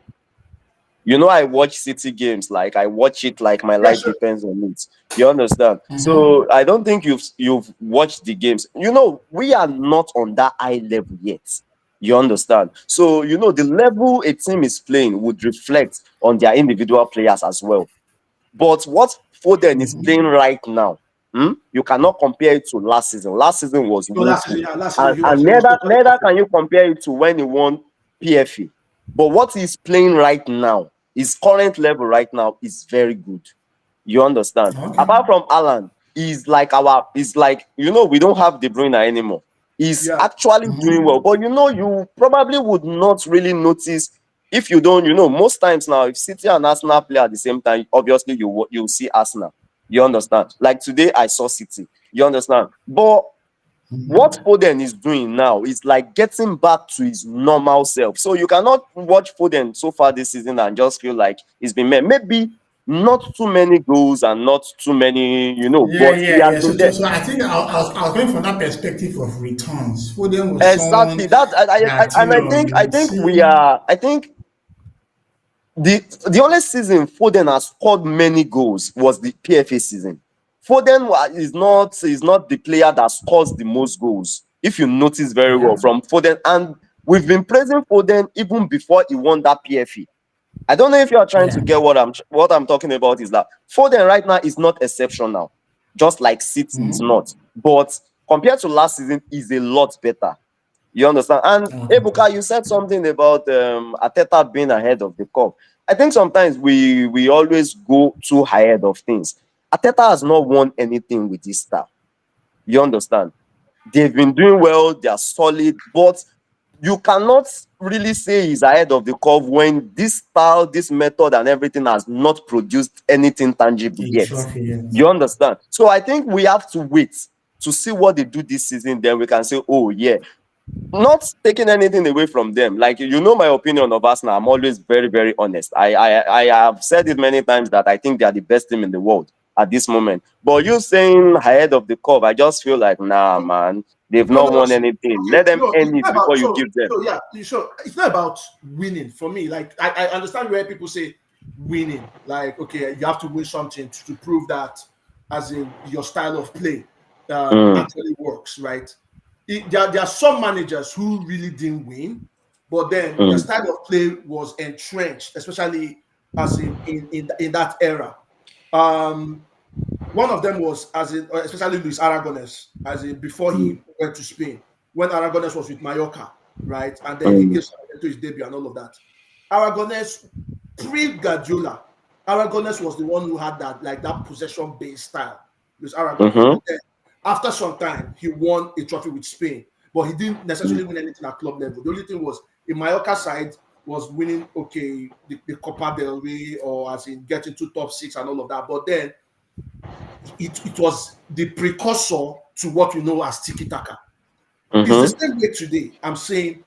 You know, I watch City games, like I watch it like my Yes, life sir. depends on it. You understand? Mm-hmm. So I don't think you've watched the games. You know, we are not on that high level yet. You understand? So you know the level a team is playing would reflect on their individual players as well. But what Foden is playing right now, you cannot compare it to last season. Last season was No, last season, woeful, yeah, last season and, he was and he was neither totally neither awful. can you compare it to when he won PFA. But what he's playing right now, his current level right now, is very good. You understand? Okay. Apart from Alan, he's like, we don't have De Bruyne anymore. He's Yeah. actually doing well. Mm-hmm. But you probably would not really notice if you don't, most times now, if City and Arsenal play at the same time, obviously you'll see Arsenal. You understand? Like today I saw City. You understand? But what Mm-hmm. Foden is doing now is like getting back to his normal self. So you cannot watch Foden so far this season and just feel like he's been made. Maybe not too many goals and not too many, Yeah, but he yeah, has yeah. been So, there. so I think I was coming from that perspective of returns. Foden was Exactly. someone That that and you I would think we see. are. I think the only season Foden has scored many goals was the PFA season. Foden is not the player that scores the most goals. If you notice very well Yeah. from Foden, and we've been praising Foden even before he won that PFA. I don't know if you are trying to Yeah. get what I'm talking about is that Foden right now is not exceptional, just like City is Mm-hmm. not. But compared to last season, is a lot better. You understand? And Okay. Ebuka, you said something about Ateta being ahead of the curve. I think sometimes we always go too ahead of things. Ateta has not won anything with this staff. You understand? They've been doing well, they are solid, but you cannot really say he's ahead of the curve when this style, this method, and everything has not produced anything tangible A yet. trophy yet. You understand? So I think we have to wait to see what they do this season. Then we can say, oh, yeah, not taking anything away from them. Like my opinion of Arsenal. I'm always very, very honest. I have said it many times that I think they are the best team in the world at this moment. But you saying ahead of the curve, I just feel like nah, man. They've No, not no, no. won anything. Okay, Let them no, it's end it not about before you give them. so yeah, so it's not about winning for me. Like I understand where people say winning. Like, okay, you have to win something to prove that as in your style of play Mm, actually works, right? There are some managers who really didn't win, but then their mm, style of play was entrenched, especially as in that era. Um, One of them was as in, especially Luis Aragonés, as in before mm, he went to Spain, when Aragonés was with Mallorca, right? And then he mm, gave to his debut and all of that. Aragonés, pre Guardiola, Aragonés was the one who had that, like that possession based style, Luis Aragonés. Mm-hmm. But then after some time, he won a trophy with Spain, but he didn't necessarily win anything at club level. The only thing was in Mallorca side was winning the Copa del Rey or as in getting to top six and all of that. But then it was the precursor to what we know as tiki taka. It's the Mm-hmm. same way today. I'm saying,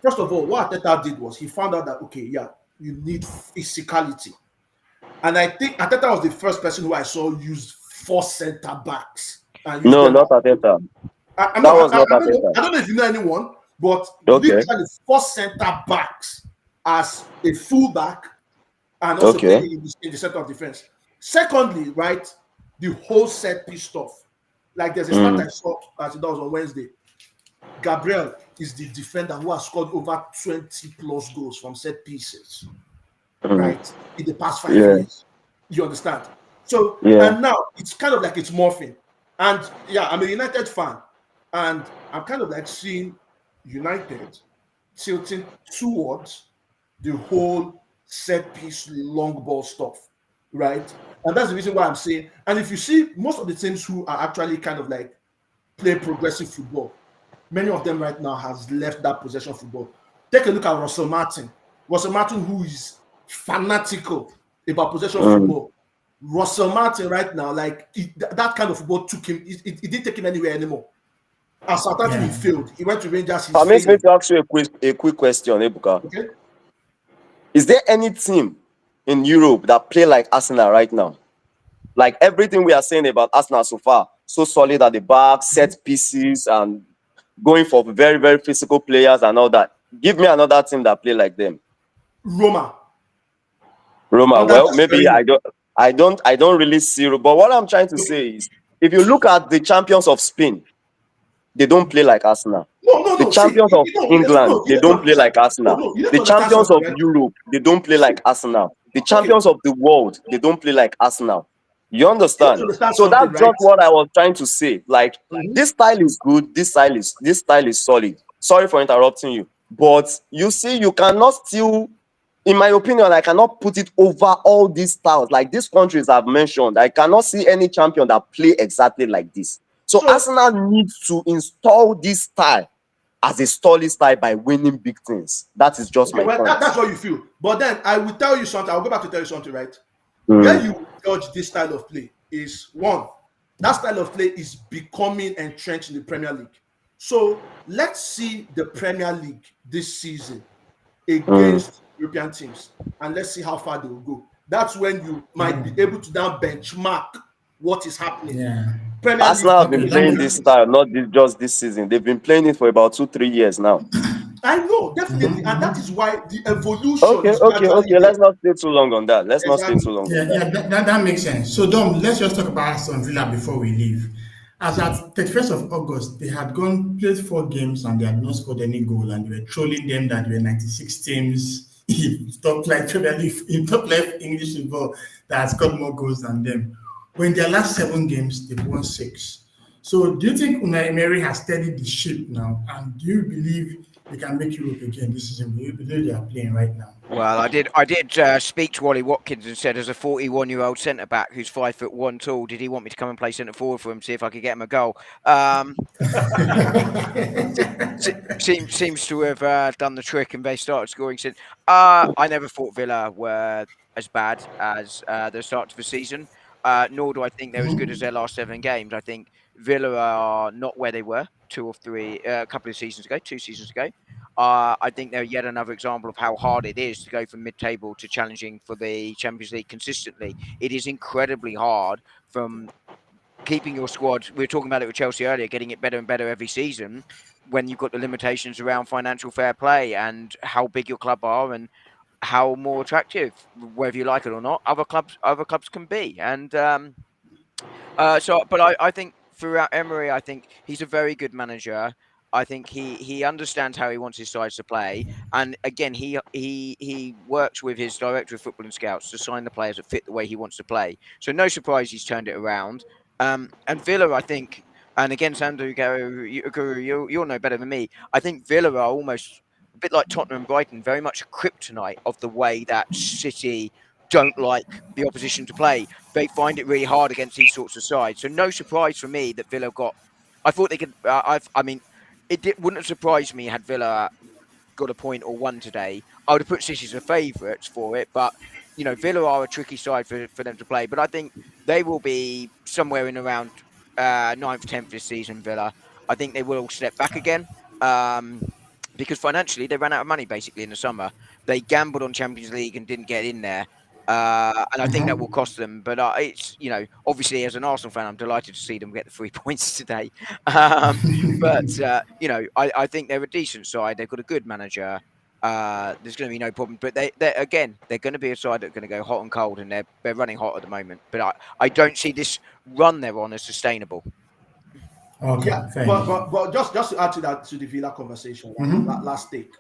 first of all, what Ateta did was he found out that okay, yeah, you need physicality. And I think Ateta was the first person who I saw use four center backs and use No, them. not Ateta. I That know. was not I don't know. Ateta. I don't know if you know anyone, but Okay. literally four center backs as a fullback and also Okay. playing in the center of defense. Secondly, right, the whole set piece stuff. Like there's a stat I Mm. saw as it was on Wednesday. Gabriel is the defender who has scored over 20 plus goals from set pieces, Mm. right, in the past five Yeah. years. You understand? So, Yeah. and now it's kind of like it's morphing. And yeah, I'm a United fan, and I'm kind of like seeing United tilting towards the whole set piece long ball stuff, right? And that's the reason why I'm saying, and if you see most of the teams who are actually kind of like play progressive football, many of them right now has left that possession football. Take a look at Russell Martin. Russell Martin, who is fanatical about possession Mm. football. Russell Martin right now, like that kind of football took him. It didn't take him anywhere anymore. At Southampton, he Yeah. failed. He went to Rangers, he's Permit me failing. to ask you a quick question, Ebuka. Okay, Is there any team in Europe that play like Arsenal right now? Like everything we are saying about Arsenal so far, so solid at the back, set pieces, and going for very, very physical players and all that. Give me another team that play like them. Roma Roma. under Well, maybe Gasperini. I don't really see. But what I'm trying to say is, if you look at the champions of Spain, they don't play like Arsenal. No, no, The no. See, champions of no. England, You they need to don't play understand. like No, Arsenal. no. You need to The understand champions something, of right? Europe, they don't play See, like Arsenal. The okay. champions of the world, they don't play like Arsenal. You You need to understand? understand So something, that's right? just what I was trying to say. Like Mhm. this style is good, this style is solid. Sorry for interrupting you. But you see, you cannot still, in my opinion, I cannot put it over all these styles. Like these countries I've mentioned, I cannot see any champion that play exactly like this. So So Arsenal needs to install this style as a solid style by winning big things. That is just okay, my well, point. that's what you feel. But then I will tell you something. I'll go back to tell you something, right? Where Mm, you judge this style of play is one, that style of play is becoming entrenched in the Premier League. So let's see the Premier League this season mm. against European teams, and let's see how far they will go. That's when you might Yeah. be able to now benchmark what is happening. Yeah. Premier League Arsenal have Okay. been versus Let playing European this me. teams. style, not just this season. They've been playing it for about 2, 3 years now. I know, definitely, and that is why the evolution is gradually Okay. there. Let's not stay too long on that. Let's not stay too Exactly. long on Yeah, that. yeah, that makes sense. So, Dom, let's just talk about Aston Villa before we leave. As at 31st of August, they had gone played 4 games and they had not scored any goal, and they were trolling them that there were 96 teams in top flight Premier League, in top left English football that had scored more goals than them. But in their last 7 games, they've won 6. So, do you think Unai Emery has steadied the ship now? And do you believe they can make Europe again this season? Do you believe they are playing right now? Well, I did speak to Ollie Watkins and said, as a 41-year-old centre back who's 5'1" tall, did he want me to come and play centre forward for him, see if I could get him a goal? Seems to have done the trick, and they started scoring since. I never thought Villa were as bad as the start of the season. Nor do I think they're as good as their last 7 games. I think Villa are not where they were 2 or 3, a couple of seasons ago, 2 seasons ago. I think they're yet another example of how hard it is to go from mid-table to challenging for the Champions League consistently. It is incredibly hard from keeping your squad. We were talking about it with Chelsea earlier, getting it better and better every season when you've got the limitations around financial fair play and how big your club are and how more attractive, whether you like it or not, other clubs can be. And but I think throughout Emery, I think he's a very good manager. I think he understands how he wants his sides to play, and again, he works with his director of football and scouts to sign the players that fit the way he wants to play. So no surprise he's turned it around. And Villa, I think, and again, Sandro Guru, you'll know better than me. I think Villa are almost a bit like Tottenham and Brighton, very much a kryptonite of the way that City don't like the opposition to play. They find it really hard against these sorts of sides. So no surprise for me that Villa got. I thought they could. I mean, wouldn't have surprised me had Villa got a point or won today. I would have put City as a favourites for it, but Villa are a tricky side for them to play. But I think they will be somewhere in around 9th, 10th this season. Villa, I think they will all step back again. Um, because financially they ran out of money basically in the summer. They gambled on Champions League and didn't get in there. And I think that will Mhm. cost them. But it's obviously as an Arsenal fan, I'm delighted to see them get the 3 points today. Um, but I think they're a decent side. They've got a good manager. There's going to be no problem. But they're going to be a side that are going to go hot and cold, and they're running hot at the moment. But I don't see this run they're on as sustainable. Yeah, Okay, fair but enough. but just to add to that, to the Villa conversation, right? Hmm. Last take.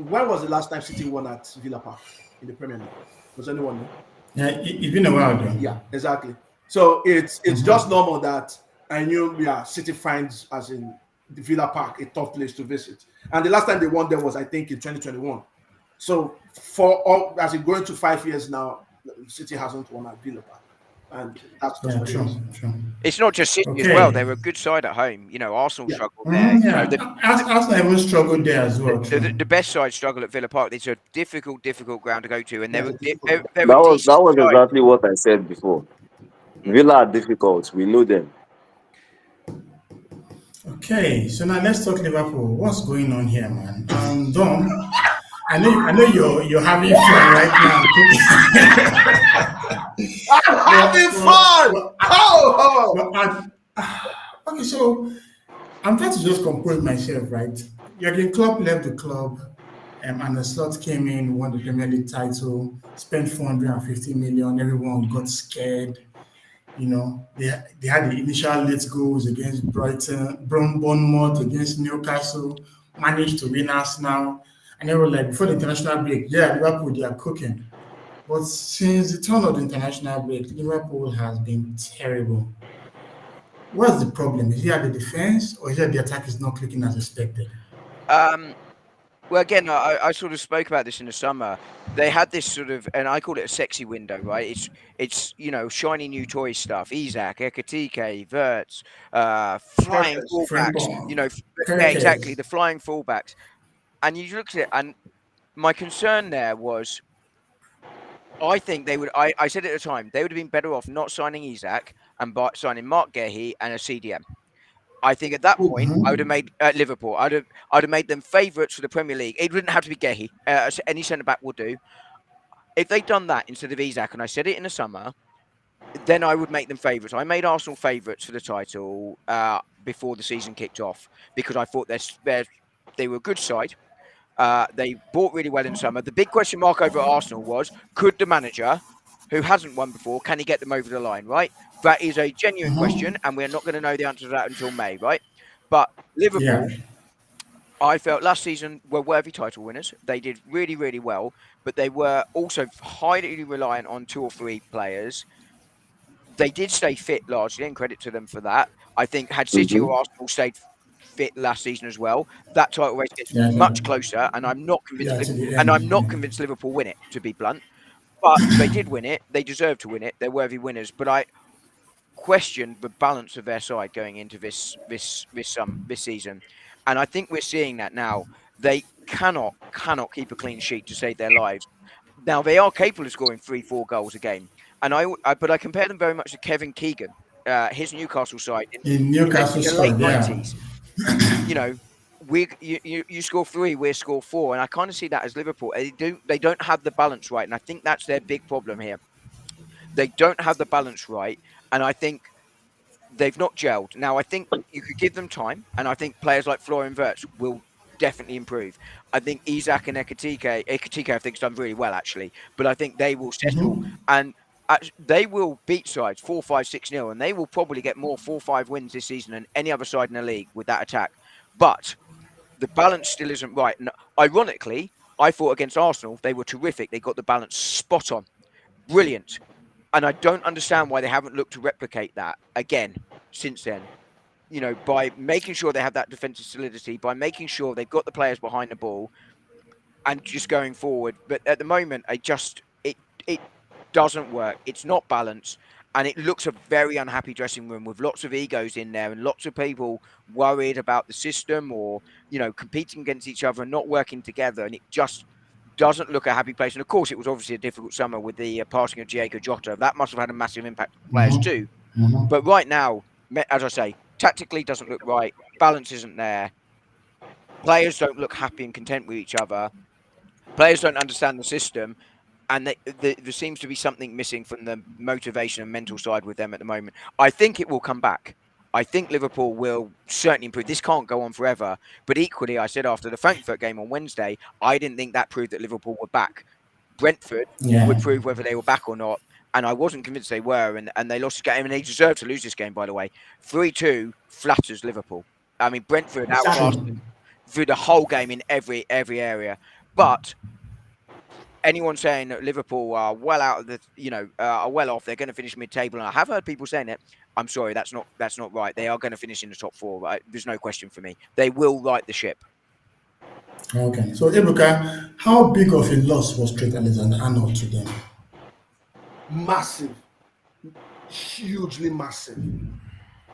When was the last time City won at Villa Park in the Premier League? Does anyone know? Yeah, it's been a while though. Yeah, exactly. So it's just Hmm. normal that I knew, yeah, City finds, as in the Villa Park, a tough place to visit. And the last time they won there was, I think, in 2021. So for all, as it going to 5 years now, City hasn't won at Villa Park, and that's just Yeah, what it true, is. true. It's not just City as well. Okay. They're a good side at home. Arsenal Yeah, struggle there. Yeah, Arsenal even struggled there as well. True. The best side struggle at Villa Park. It's a difficult ground to go to, and yeah, they're it's a, a difficult one. they're a That decent was side. exactly what I said before. Mm. Villa are difficult. We know them. Okay, so now let's talk Liverpool. What's going on here, man? Dom, I know you're having fun right now. I'm well, having well, fun. well, Oh, well, okay, so I'm trying to just compose myself, right? Jurgen Klopp left the club, and the slot came in, won the Premier League title, spent 450 million. Everyone got scared. They had the initial late goals against Brighton, Bournemouth, against Newcastle, managed to win Arsenal. And they were like, before the international break, yeah, Liverpool, they are cooking. But since the turn of the international break, Liverpool has been terrible. What's the problem? Is it at the defense or is it the attack is not clicking as expected? Um, well, again, I sort of spoke about this in the summer. They had this sort of, and I call it a sexy window, right? It's shiny new toy stuff. Isaac, Ekatike, Verts, flying Kirkers. fullbacks. Frimpong, Yeah, exactly, Kirkes. the flying fullbacks. And you looked at it, and my concern there was, I think they would. I said at the time they would have been better off not signing Isaac and signing Mark Gehi and a CDM. I think at that Who? point, I would have made Liverpool. I'd have made them favourites for the Premier League. It wouldn't have to be Gehi. Any centre back will do. If they'd done that instead of Isak, and I said it in the summer, then I would make them favourites. I made Arsenal favourites for the title before the season kicked off because I thought they were a good side. They bought really well in summer. The big question mark over at Arsenal was: could the manager, who hasn't won before, can he get them over the line? Right, that is a genuine question, Mhm. and we're not going to know the answer to that until May. Right, but Yeah. Liverpool, I felt last season were worthy title winners. They did really, really well, but they were also highly reliant on 2 or 3 players. They did stay fit largely, and credit to them for that. I think had City or Hmm. Arsenal stayed fit last season as well, that title race gets Yeah. much closer. And I'm not convinced. Yeah. To the And end. I'm not Yeah. convinced Liverpool win it. To be blunt, but they did win it. They deserve to win it. They're worthy winners. But I questioned the balance of their side going into this season, and I think we're seeing that now. They cannot keep a clean sheet to save their lives. Now they are capable of scoring 3, 4 goals a game, and but I compare them very much to Kevin Keegan, his Newcastle side In in Newcastle the late side, yeah. '90s. You know, you score 3, we score 4, and I kind of see that as Liverpool. They don't have the balance right, and I think that's their big problem here. They don't have the balance right, and I think they've not gelled. Now, I think you could give them time, and I think players like Florian Wirtz will definitely improve. I think Isak and Ekatike, I think, has done really well actually, but I think they will settle Hmm. and they will beat sides 4-5-6-0, and they will probably get more 4-5 wins this season than any other side in the league with that attack. But the balance still isn't right. And ironically, I thought against Arsenal they were terrific. They got the balance spot on, brilliant. And I don't understand why they haven't looked to replicate that again since then. By making sure they have that defensive solidity, by making sure they've got the players behind the ball, and just going forward. But at the moment, It doesn't work. It's not balanced. And it looks a very unhappy dressing room with lots of egos in there and lots of people worried about the system or, competing against each other and not working together. And it just doesn't look a happy place. And of course, it was obviously a difficult summer with the passing of Diego Jota. That must have had a massive impact on players Mm-hmm. too. Mm-hmm. But right now, as I say, tactically doesn't look right. Balance isn't there. Players don't look happy and content with each other. Players don't understand the system, and there seems to be something missing from the motivation and mental side with them at the moment. I think it will come back. I think Liverpool will certainly improve. This can't go on forever. But equally, I said after the Frankfurt game on Wednesday, I didn't think that proved that Liverpool were back. Brentford Yeah. would prove whether they were back or not. And I wasn't convinced they were. And they lost the game, and they deserved to lose this game, by the way. 3-2 flatters Liverpool. I mean, Brentford outclassed True. them through the whole game in every area. But anyone saying that Liverpool are well out of the, are well off, they're going to finish mid-table, and I have heard people saying it. I'm sorry, that's not right. They are going to finish in the top four. Right? There's no question for me. They will right the ship. Okay. So, Ebuka, how big of a loss was Trent Alexander-Arnold to them? Massive, hugely massive.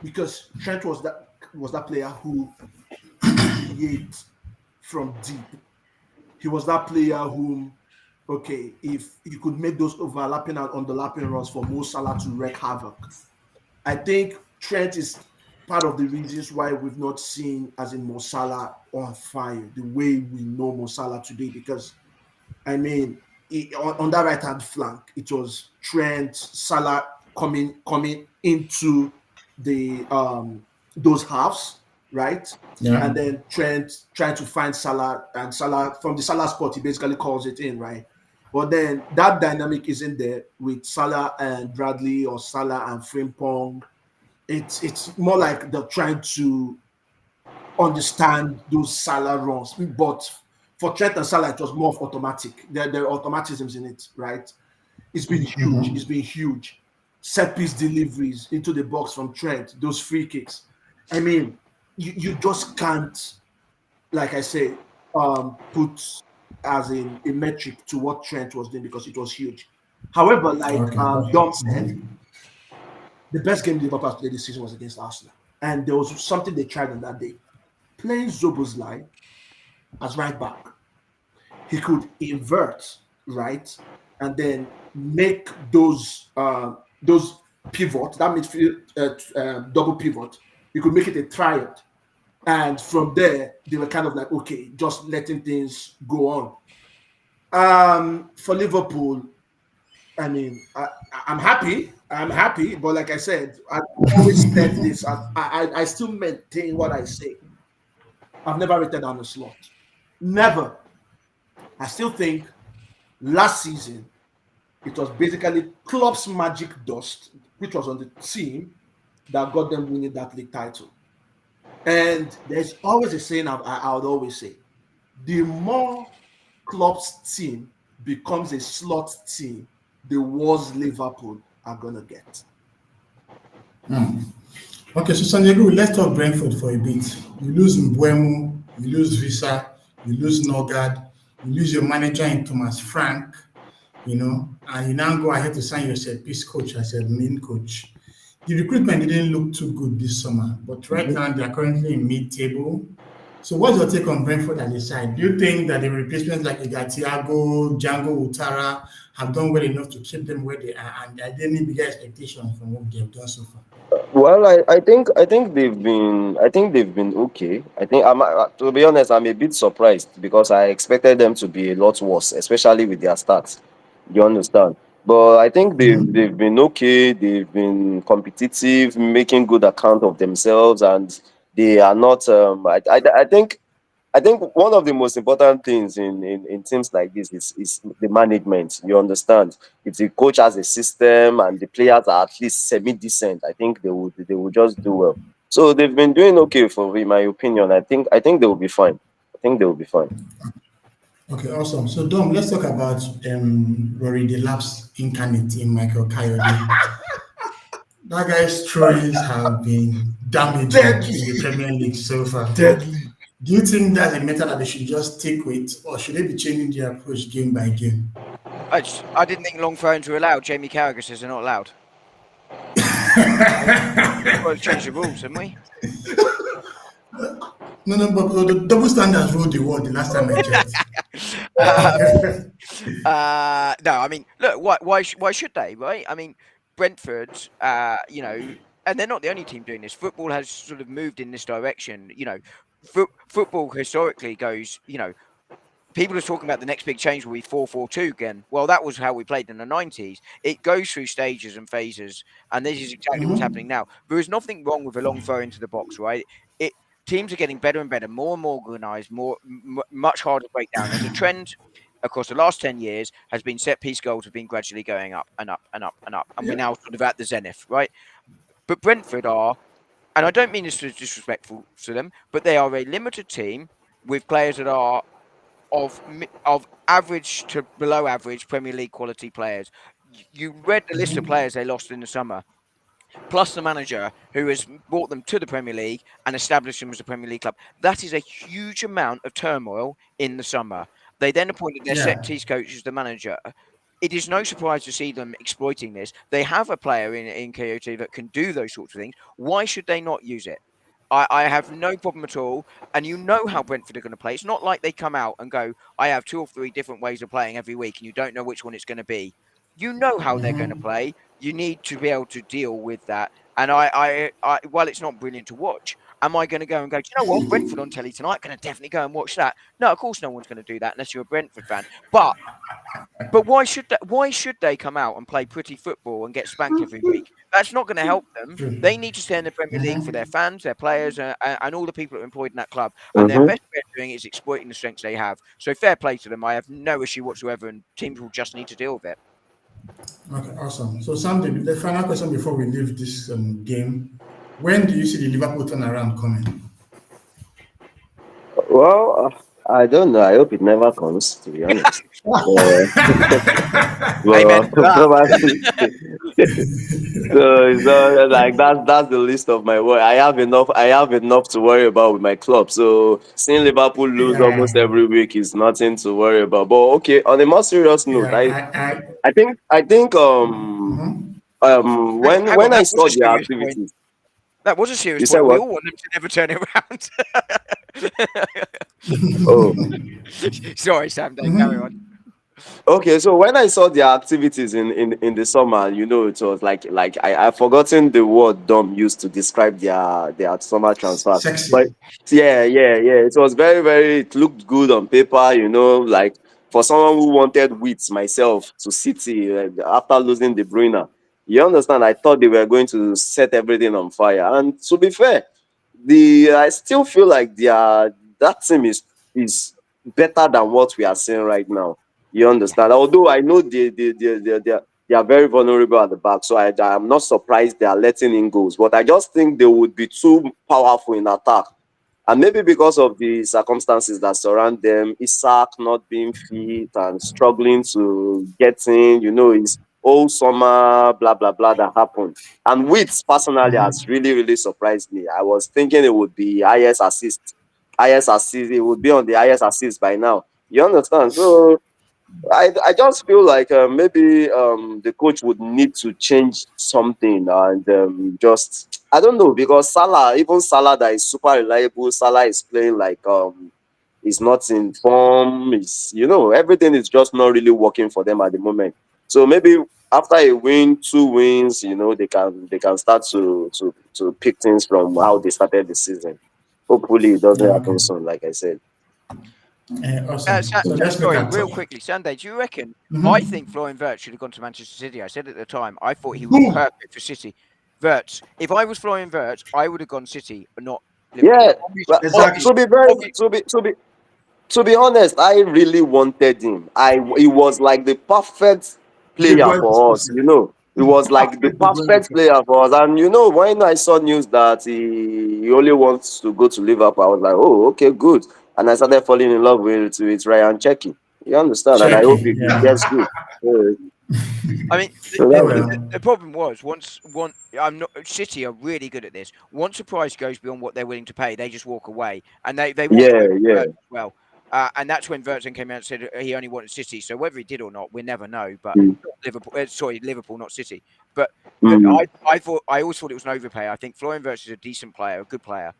Because Trent was that player who create from deep. He was that player whom, okay, if you could make those overlapping and underlapping runs for Mo Salah to wreak havoc. I think Trent is part of the reasons why we've not seen, as in Mo Salah, on fire the way we know Mo Salah today. Because I mean, on that right hand flank, it was Trent, Salah coming into the those halves, right? Yeah. And then Trent trying to find Salah, and Salah from the Salah spot, he basically calls it in, right? But then that dynamic isn't there with Salah and Bradley or Salah and Frimpong. It's more like they're trying to understand those Salah runs. But for Trent and Salah, it was more of automatic. There are automatisms in it, right? It's been huge. It's been huge. Set piece deliveries into the box from Trent, those free kicks. I mean, you just can't, like I say, put as in a metric to what Trent was doing because it was huge. However, like Okay. Dom said, the best game Liverpool played this season was against Arsenal. And there was something they tried on that day. Playing Zobo's as right back, he could invert, right, and then make those pivot, that midfield double pivot. He could make it a triad, and from there they were kind of like, okay, just letting things go on. For Liverpool, I mean, I'm happy. I'm happy, but like I said, I always said this. I still maintain what I say. I've never rated down a slot. Never. I still think last season it was basically Klopp's magic dust, which was on the team that got them winning that league title. And there's always a saying I would always say: the more Klopp's team becomes a slot team, the worse Liverpool are gonna get. Okay, so Sanjay, let's talk Brentford for a bit. You lose Mbuemo, you lose Visa, you lose Norgard, you lose your manager in Thomas Frank, and you now go ahead to sign your set piece coach as a main coach. The recruitment didn't look too good this summer, but right now they are currently in mid-table. So what's your take on Brentford at the side? Do you think that the replacements like Igatiago, Django Utara have done well enough to keep them where they are, and are there any bigger expectations from what they've done so far? Well, I think they've been okay. I think to be honest, I'm a bit surprised because I expected them to be a lot worse, especially with their stats. You understand? But I think they've been okay. They've been competitive, making good account of themselves, and they are not. I think one of the most important things in teams like this is the management. You understand? If the coach has a system and the players are at least semi-decent, I think they would just do well. So they've been doing okay in my opinion. I think they will be fine. I think they will be fine. Okay, awesome. So Dom, let's talk about Rory the Labs incarnate in Michael Coyote. That guy's throws have been damaging in the Deadly, Premier League so far. deadly. Do you think that's a method that they should just stick with, or should they be changing their approach game by game? I didn't think long throws were allowed. Jamie Carragher says they're not allowed. Well, change the rules, haven't we? No, no, but the double standards ruled the world the last time I checked. um, no, I mean, look, why should they, right? I mean, Brentford, and they're not the only team doing this. Football has sort of moved in this direction. Football historically goes, people are talking about the next big change will be 4-4-2 again. Well, that was how we played in the 90s. It goes through stages and phases, and this is exactly what's happening now. There is nothing wrong with a long throw into the box, right? It Teams are getting better and better, more and more organised, much harder to break down. And the trend across the last 10 years has been set piece goals have been gradually going up and up and up and up, and we're Yeah. now sort of at the zenith, right? But Brentford are, and I don't mean this as disrespectful to them, but they are a limited team with players that are of average to below average Premier League quality players. You read the list of players they lost in the summer, plus the manager who has brought them to the Premier League and established them as a Premier League club. That is a huge amount of turmoil in the summer. They then appointed their set Yeah. piece coach as the manager. It is no surprise to see them exploiting this. They have a player in Coyote that can do those sorts of things. Why should they not use it? I have no problem at all. And you know how Brentford are going to play. It's not like they come out and go, I have 2 or 3 different ways of playing every week, and you don't know which one it's going to be. You know how they're going to play. You need to be able to deal with that. And while it's not brilliant to watch, am I going to go and go, do you know what? Brentford on telly tonight, going to definitely go and watch that. No, of course no one's going to do that unless you're a Brentford fan. But why should they come out and play pretty football and get spanked every week? That's not going to help them. True. They need to stay in the Premier League for their fans, their players, and all the people that are employed in that club. And their Mm-hmm. best way of doing it is exploiting the strengths they have. So fair play to them. I have no issue whatsoever, and teams will just need to deal with it. Okay, awesome. So, Sandy, the final question before we leave this game: when do you see the Liverpool turnaround coming? Well, I don't know. I hope it never comes, to be honest. Uh, Amen well, to that. probably. So it's not like that's the list of my worry. I have enough to worry about with my club. So seeing Liverpool lose almost Yeah, every week is nothing to worry about. But okay, on a more serious note, yeah. I think Mhm. when Hang on, I that was saw a the serious point. activities, That was a serious you said point. We what? all want them to never turn it around. Oh, Sorry, Sam. Don't carry on. okay, so when I saw their activities in the summer, it was like I've forgotten the word Dom used to describe their summer transfer. But Sexy. yeah. It was it looked good on paper, like for someone who wanted wits myself to City after losing De Bruyne. You understand? I thought they were going to set everything on fire. And to be fair, the I still feel like that team is better than what we are seeing right now. You understand? Although I know they are very vulnerable at the back, so I am not surprised they are letting in goals. But I just think they would be too powerful in attack, and maybe because of the circumstances that surround them, Isaac not being fit and struggling to get in, his whole summer blah blah blah that happened. And Wits personally has really surprised me. I was thinking it would be highest assist. It would be on the highest assist by now. You understand? So I just feel like maybe the coach would need to change something and just I don't know because even Salah that is super reliable, Salah is playing like is not in form. Is everything is just not really working for them at the moment. So maybe after a win, 2 wins, they can start to pick things from how they started the season. Hopefully it doesn't Yeah, happen okay. soon, like I said. Awesome. So let's look Sorry, at real quickly, Sunday. Do you reckon? I Mhm. think Florian Wirtz should have gone to Manchester City. I said at the time, I thought he was Boom. perfect for City. Wirtz. If I was Florian Wirtz, I would have gone City, but not Liverpool. Yeah, but Obvious, Exactly. obvious. to be honest, I really wanted him. He was like the perfect De player Bruyne was for us. perfect. He was like the Perfect De Bruyne was perfect perfect. player for us. And when I saw news that he only wants to go to Liverpool, I was like, oh, okay, good. And I started falling in love with Ryan Checky. You understand? And I hope Checking. he Yeah. gets good. So, I mean, so Oh that's it. well. the problem was I'm not City are really good at this. Once the price goes beyond what they're willing to pay, they just walk away, and they walked Yeah, away with yeah. Wirtz as well. And that's when Vertonghen came out and said he only wanted City. So whether he did or not, we'll never know. But Mm. Liverpool, sorry, Liverpool, not City. But Mm. I always thought it was an overpay. I think Florian Wirtz is a decent player, a good player.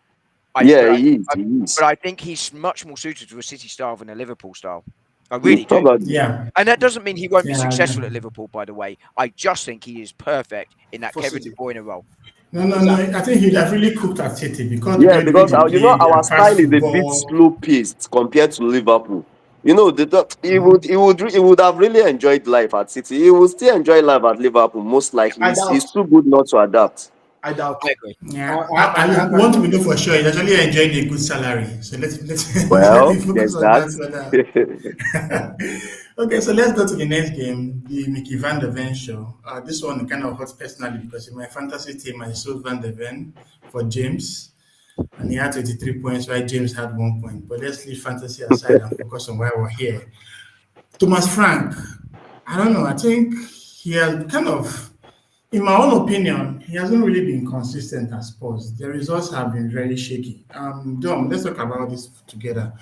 Yeah, he is. He is. But I think he's much more suited to a City style than a Liverpool style. I Mm, really do. probably. Yeah, And that doesn't mean he won't be yeah. successful at Liverpool, by the way. I just think he is perfect in that for Kevin De City. Bruyne role. No, no, no. Exactly. I think he'd have really cooked at City because Yeah, the way because they play, our their style fast is a bit football. slow paced compared to Liverpool. Mhm. He would have really enjoyed life at City. He would still enjoy life at Liverpool, most likely. I doubt. He's too good not to adapt. I doubt. I agree. Yeah, I have and that. one thing we know for sure, he's actually enjoying a good salary. So let's let me Well, focus there's on that. that for now. Okay, so let's go to the next game, the Mickey Van de Ven show. This one kind of hurts personally because in my fantasy team, I sold Van de Ven for James, and he had 23 points, while James had 1 point. But let's leave fantasy aside and focus on why we're here. Thomas Frank, I don't know. I think he has kind of, in my own opinion, he hasn't really been consistent at Spurs. The results have been very shaky. Dom, let's talk about this together.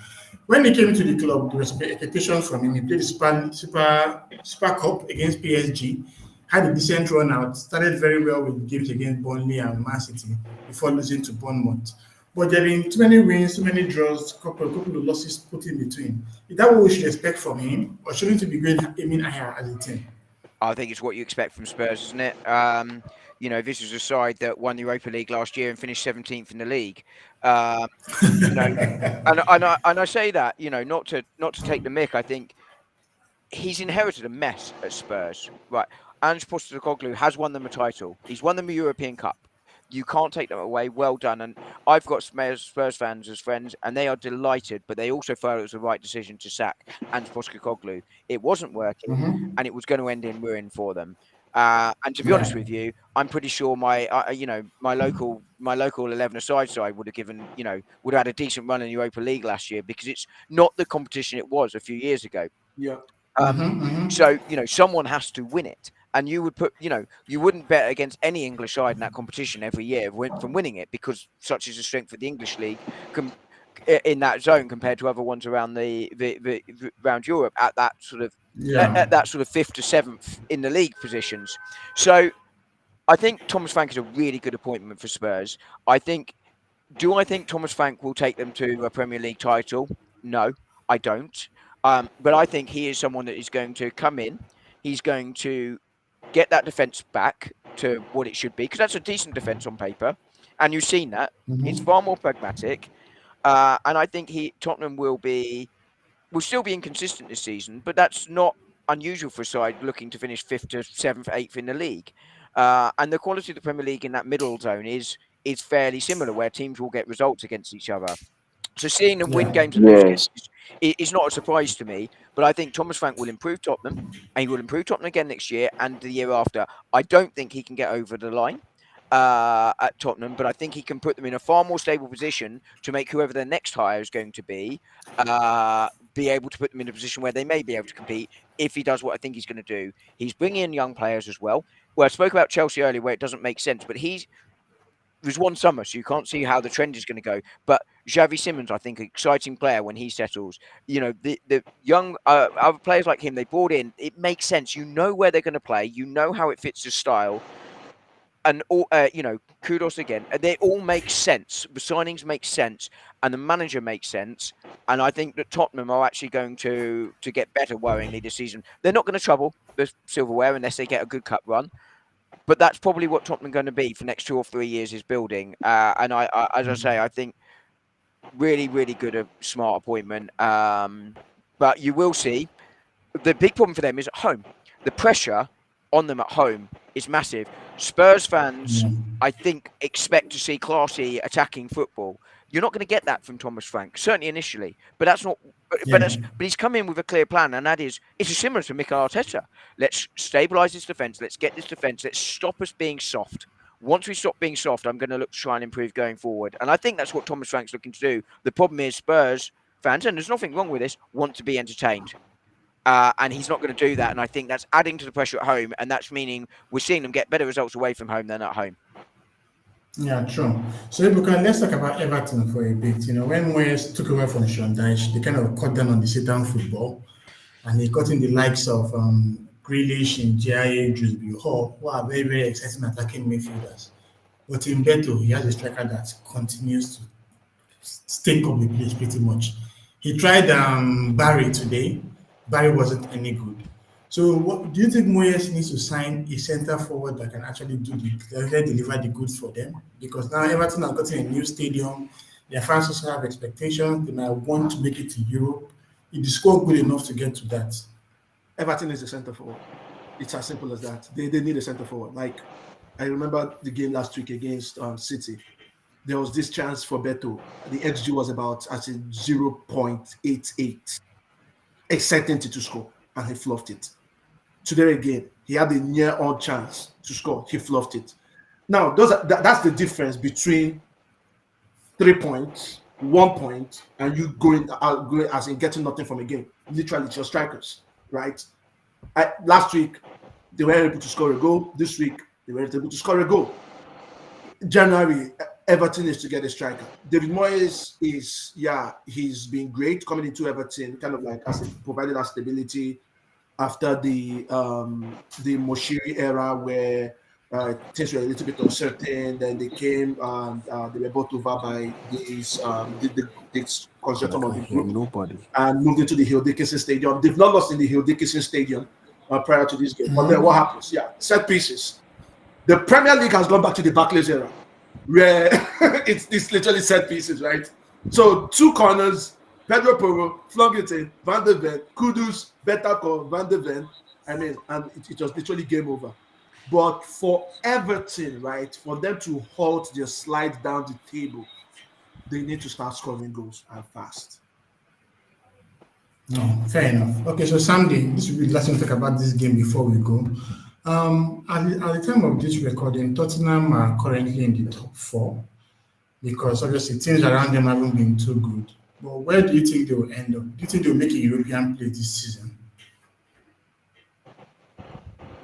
When he came to the club, there was expectations from him. He played the Super Cup against PSG, had a decent run out, started very well with games against Burnley and Man City before losing to Bournemouth. But there have been too many wins, too many draws, couple of losses put in between. Is that what we should expect from him, or shouldn't he be going aiming higher as a team? I think it's what you expect from Spurs, isn't it? This was a side that won the Europa League last year and finished 17th in the league. Um, you know, and I say that, not to take the mick. I think he's inherited a mess at Spurs. Right. Ange Postecoglou has won them a title. He's won them a European Cup. You can't take them away. Well done. And I've got Spurs fans as friends, and they are delighted, but they also felt it was the right decision to sack Ange Postecoglou. It wasn't working, Mm-hmm. and it was going to end in ruin for them. And to be honest Yeah. with you, I'm pretty sure my local 11 side would have would have had a decent run in Europa League last year because it's not the competition it was a few years ago. Yeah. Um, Mm-hmm. Mm-hmm. so someone has to win it, and you wouldn't bet against any English side in that competition every year from winning it because such is the strength of the English league in that zone compared to other ones around around Europe Yeah. at that sort of fifth to seventh in the league positions. So I think Thomas Frank is a really good appointment for Spurs. I think Do I think Thomas Frank will take them to a Premier League title? No, I don't. But I think he is someone that is going to come in. He's going to get that defence back to what it should be because that's a decent defence on paper, and you've seen that. It's Mm-hmm. far more pragmatic, and I think Tottenham will still be inconsistent this season, but that's not unusual for a side looking to finish fifth to seventh, eighth in the league. And the quality of the Premier League in that middle zone is fairly similar, where teams will get results against each other. So seeing them win Yeah. games and lose games Yes. is not a surprise to me. But I think Thomas Frank will improve Tottenham, and he will improve Tottenham again next year and the year after. I don't think he can get over the line at Tottenham, but I think he can put them in a far more stable position to make whoever their next hire is going to be able to put them in a position where they may be able to compete if he does what I think he's going to do. He's bringing in young players as well. Well, I spoke about Chelsea earlier where it doesn't make sense, but there's one summer, so you can't see how the trend is going to go. But Xavi Simons, I think, an exciting player when he settles. The young other players like him, they brought in. It makes sense. You know where they're going to play. You know how it fits the style. And all, kudos again. They all make sense. The signings make sense, and the manager makes sense. And I think that Tottenham are actually going to get better worryingly this season. They're not going to trouble the silverware unless they get a good cup run. But that's probably what Tottenham are going to be for the next 2 or 3 years is building. And as I say, I think really, really good, smart appointment. But you will see the big problem for them is at home. The pressure on them at home is massive. Spurs fans, Yeah. I think, expect to see classy attacking football. You're not going to get that from Thomas Frank, certainly initially. But that's not. Yeah. But he's come in with a clear plan, and that is it's similar to Mikel Arteta. Let's stabilise this defence. Let's get this defence. Let's stop us being soft. Once we stop being soft, I'm going to look to try and improve going forward. And I think that's what Thomas Frank's looking to do. The problem is Spurs fans, and there's nothing wrong with this, want to be entertained. And he's not going to do that. And I think that's adding to the pressure at home. And that's meaning we're seeing them get better results away from home than at home. Yeah, true. So if we can, let's talk about Everton for a bit. When Moyes took over from Sean Dyche, they kind of cut down on the sit-down football, and he got in the likes of Grealish and Jaya Drewsbury Hall, who are very, very exciting attacking midfielders. But in Beto, he has a striker that continues to stink up the place pretty much. He tried Barry today. Barry wasn't any good. So, what do you think Moyes needs to sign a centre forward that can actually deliver the goods for them? Because now Everton have gotten a new stadium. Their fans also have expectations. They might want to make it to Europe. If the score good enough to get to that, Everton is a centre forward. It's as simple as that. They need a centre forward. Like I remember the game last week against City. There was this chance for Beto. The XG was about as in 0.88, a certainty to score, and he fluffed it. Today again, he had a near on chance to score. He fluffed it. Now, that's the difference between 3 points, 1 point, and you going as in getting nothing from a game. Literally, it's your strikers, right? Last week, they were able to score a goal. This week, they were able to score a goal. January, Everton is to get a striker. David Moyes is, yeah, he's been great coming into Everton, kind of like provided us stability after the Moshiri era where things were a little bit uncertain. Then they came and they were bought over by this God, I consortium of can't the hear group nobody. and moved into the Hill Dickinson Stadium. They've not lost in the Hill Dickinson Stadium prior to this game. But then what happens? Yeah, set pieces. The Premier League has gone back to the Barclays era, where it's literally set pieces, right? So two corners, Pedro Porro, flung it in, Van de Ven, Kudus, Betancourt, Van de Ven. I mean, and it was literally game over. But for Everton, right, for them to halt their slide down the table, they need to start scoring goals and fast. no, fair enough. Okay, so Sandy, this will be the last thing to talk about this game before we go. At the time of this recording, Tottenham are currently in the top four because obviously teams around them haven't been too good. But where do you think they will end up? Do you think they'll make a European play this season?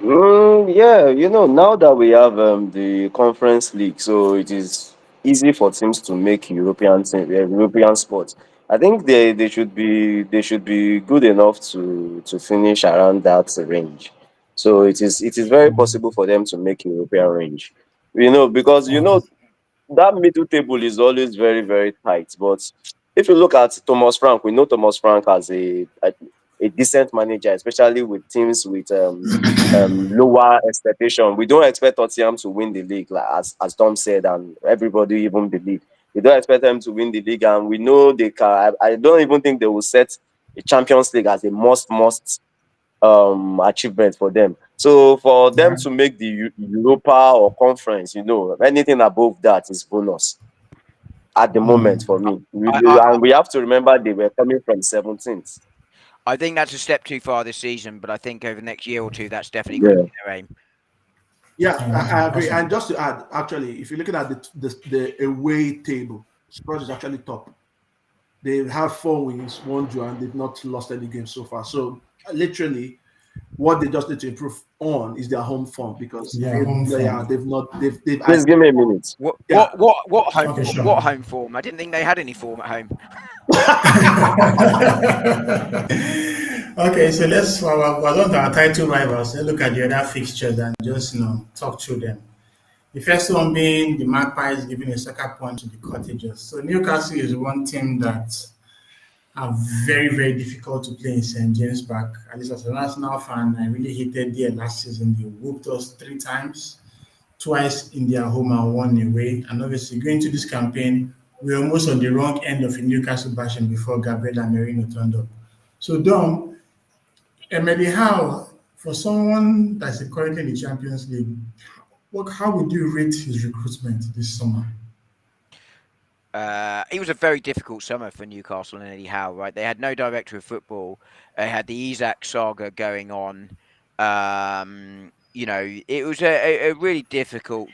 Yeah, now that we have the Conference League, so it is easy for teams to make European spots. I think they should be good enough to finish around that range. So it is very possible for them to make European range. Because Okay. that middle table is always very, very tight. But if you look at Thomas Frank, we know Thomas Frank as a decent manager, especially with teams with lower expectation. We don't expect Tottenham to win the league, like as Tom said, and everybody even believe. We don't expect them to win the league, and we know they can. I don't even think they will set a Champions League as a must achievement for them. So for them Yeah. to make the Europa or conference, anything above that is bonus at the moment for me. I, I, And we have to remember they were coming from 17th. I think that's a step too far this season, but I think over the next year or two, that's definitely going to Yeah. be their aim. Yeah, Yeah, I agree. And awesome. just to add, actually, if you're looking at the away table, Spurs is actually top. They have 4 wins, one draw, and they've not lost any games so far. So literally, what they just need to improve on is their home form because Yeah, home yeah, form. they've not they've I Please give me a minute. What yeah. what what what home Okay, sure. what home form? I didn't think they had any form at home. Okay, so we're on to our title rivals. Let's look at the other fixtures and just talk through them. The first one being the Magpies giving a second point to the Cottagers. So Newcastle is one team that are very, very difficult to play in St. James Park. At least as an Arsenal fan, I really hated there last season. They whooped us three times, twice in their home and one away. And obviously, going to this campaign, we were almost on the wrong end of a Newcastle bashing before Gabriel and Merino turned up. So, Dom, Emily, how, for someone that's currently in the Champions League, how would you rate his recruitment this summer? It was a very difficult summer for Newcastle and Eddie Howe, right? They had no director of football. They had the Isak saga going on. It was a really difficult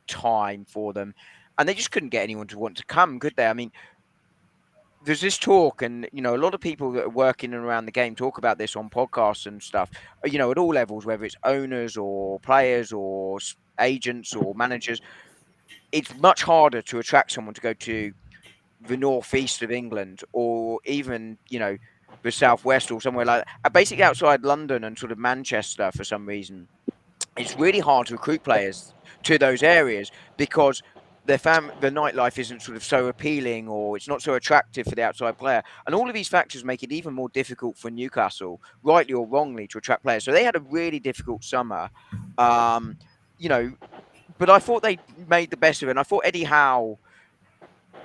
time for them. And they just couldn't get anyone to want to come, could they? I mean, there's this talk, and a lot of people that are working around the game talk about this on podcasts and stuff. At all levels, whether it's owners or players or agents or managers, it's much harder to attract someone to go to the northeast of England, or even the southwest or somewhere like that. Basically outside London and sort of Manchester for some reason. It's really hard to recruit players to those areas because the nightlife isn't sort of so appealing, or it's not so attractive for the outside player. And all of these factors make it even more difficult for Newcastle, rightly or wrongly, to attract players. So they had a really difficult summer. Um, you know, but I thought they made the best of it. And I thought Eddie Howe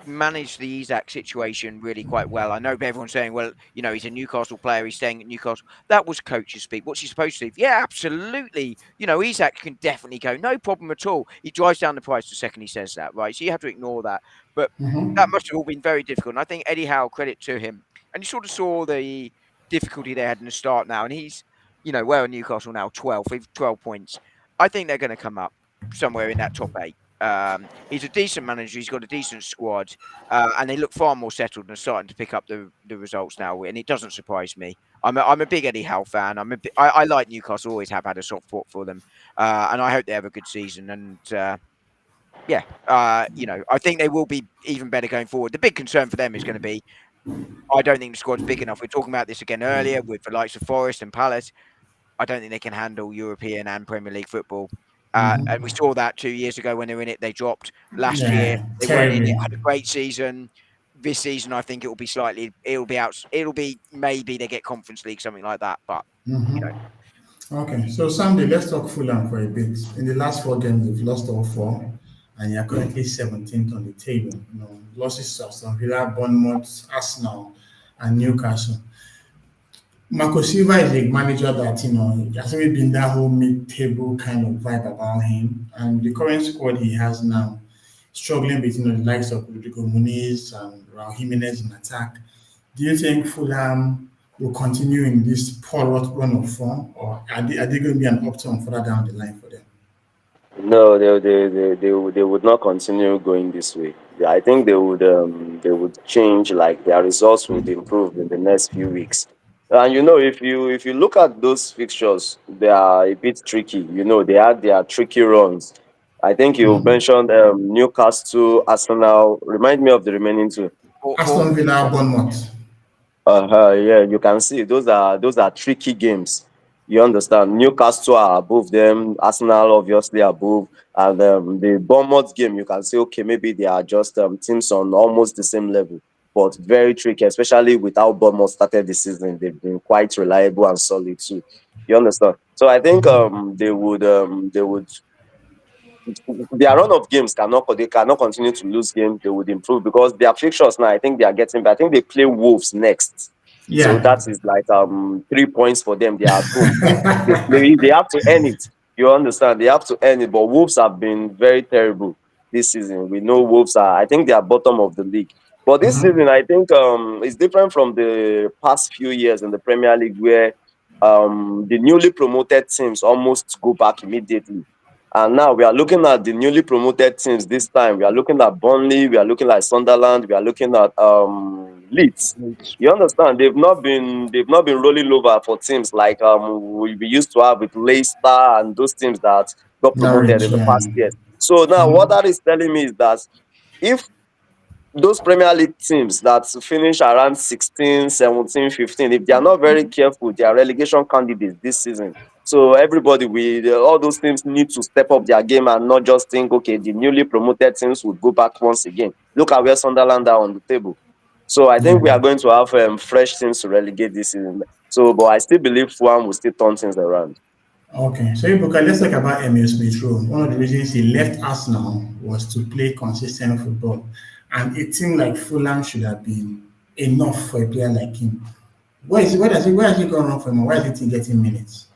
managed the Isak situation really quite well. I know everyone's saying, well, he's a Newcastle player, he's staying at Newcastle. That was coach's speak. What's he supposed to do? Yeah, absolutely. Isak can definitely go, no problem at all. He drives down the price the second he says that, right? So you have to ignore that. But that Mm-hmm. must have all been very difficult. And I think Eddie Howe, credit to him. And you sort of saw the difficulty they had in the start now. And he's, where are Newcastle now? 12. They've 12 points. I think they're going to come up somewhere in that top eight. He's a decent manager. He's got a decent squad, and they look far more settled and starting to pick up the results now. And it doesn't surprise me. I'm a big Eddie Howe fan. I like Newcastle. Always have had a soft spot for them, and I hope they have a good season. And yeah, I think they will be even better going forward. The big concern for them is going to be, I don't think the squad's big enough. We are talking about this again earlier with the likes of Forest and Palace. I don't think they can handle European and Premier League football. And we Mm-hmm. saw that 2 years ago when they were in it. They dropped last year. Yeah, They weren't in it. terribly. Had a great season. This season, I think it will be slightly. It'll be out. It'll be maybe they get Conference League, something like that. But you know, Mm-hmm. Okay, so Sunday, let's talk Fulham for a bit. In the last four games, they've lost all four, and you're currently 17th on the table. Losses to Aston Villa, Bournemouth, Arsenal, and Newcastle. Marco Silva is a manager that, has always been that whole mid-table kind of vibe about him. And the current squad he has now, struggling with, the likes of Rodrigo Muniz and Raul Jimenez in attack. Do you think Fulham will continue in this poor run of form, or are they going to be an upturn further down the line for them? No, they would not continue going this way. Yeah, I think they would change, like their results would improve in the next few weeks. And if you look at those fixtures, they are a bit tricky. They had their tricky runs. I think you Mhm. mentioned Newcastle, Arsenal. Remind me of the remaining two. Watford. Aston Villa, Bournemouth. Yeah, you can see those are tricky games. You understand? Newcastle are above them, Arsenal obviously above, and the Bournemouth game you can say okay maybe they are just teams on almost the same level, but very tricky, especially with how Bournemouth started the season. They've been quite reliable and solid too. You understand? So I think they would their run of games they cannot continue to lose games. They would improve because their fixtures now, I think they are getting better. I think they play Wolves next. So Yeah. that is like 3 points for them. They are at home. They have to earn it. You understand? They have to earn it. But Wolves have been very terrible this season. We know Wolves are, I think they are bottom of the league. But this Mhm. season, I think it's different from the past few years in the Premier League where the newly promoted teams almost go back immediately. And now we are looking at the newly promoted teams this time. We are looking at Burnley, we are looking at Sunderland, we are looking at Leeds. You understand? They've not been rolling over for teams like we used to have with Leicester and those teams that got promoted Norwich, in the yeah. past years. So now what Mhm. that is telling me is that if those Premier League teams that finish around 16, 17, 15, if they are not very careful, they are relegation candidates this season. So everybody, all those teams need to step up their game and not just think, okay, the newly promoted teams would go back once again. Look at where Sunderland are on the table. So I think Yeah. we are going to have fresh teams to relegate this season. So, but I still believe Fulham will still turn things around. Okay. So, Ibuka, let's talk about Emil Smith Rowe. One of the reasons he left Arsenal was to play consistent football. And it seemed like Fulham should have been enough for a player like him. Where has he gone wrong for him? Why is he getting minutes?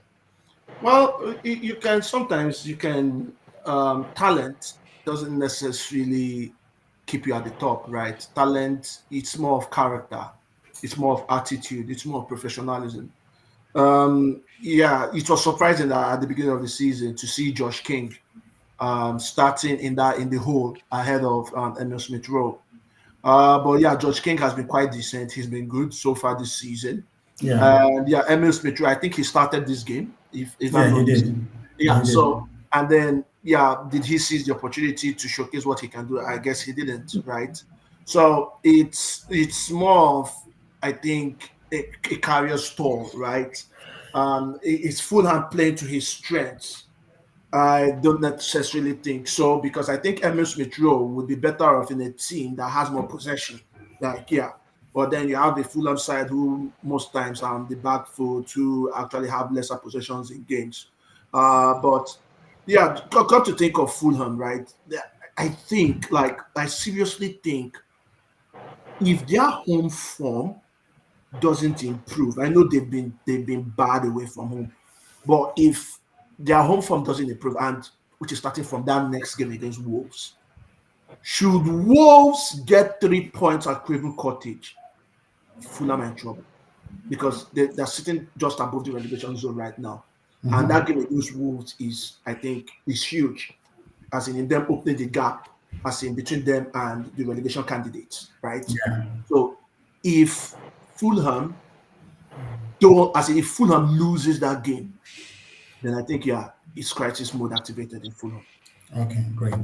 Well, you can sometimes you can talent doesn't necessarily keep you at the top, right? Talent, it's more of character, it's more of attitude, it's more of professionalism. Yeah, it was surprising that at the beginning of the season to see Josh King starting in the hole ahead of Emil Smith Rowe. But yeah, George King has been quite decent. He's been good so far this season. Yeah. And Emil Smith, I think he started this game, if Yeah, I'm he not did. mistaken. Yeah, Yeah, he did. so and then yeah, did he seize the opportunity to showcase what he can do? I guess he didn't, right? So it's more of, I think, a career stall, right? It's Fulham playing to his strengths. I don't necessarily think so, because I think Emil Smith Rowe would be better off in a team that has more possession. Like, yeah. But then you have the Fulham side who most times are on the back foot, who actually have lesser possessions in games. But yeah, come to think of Fulham, right? I think, like, I seriously think if their home form doesn't improve, I know they've been bad away from home, but if their home form doesn't improve, and which is starting from that next game against Wolves, should Wolves get 3 points at Craven Cottage, Fulham are in trouble, because they're sitting just above the relegation zone right now. And that game against Wolves is, I think, is huge, as in them opening the gap, as in between them and the relegation candidates, right? Yeah. So if Fulham don't, as in if Fulham loses that game, then I think, yeah, it's crisis mode activated in Fulham. Okay, great.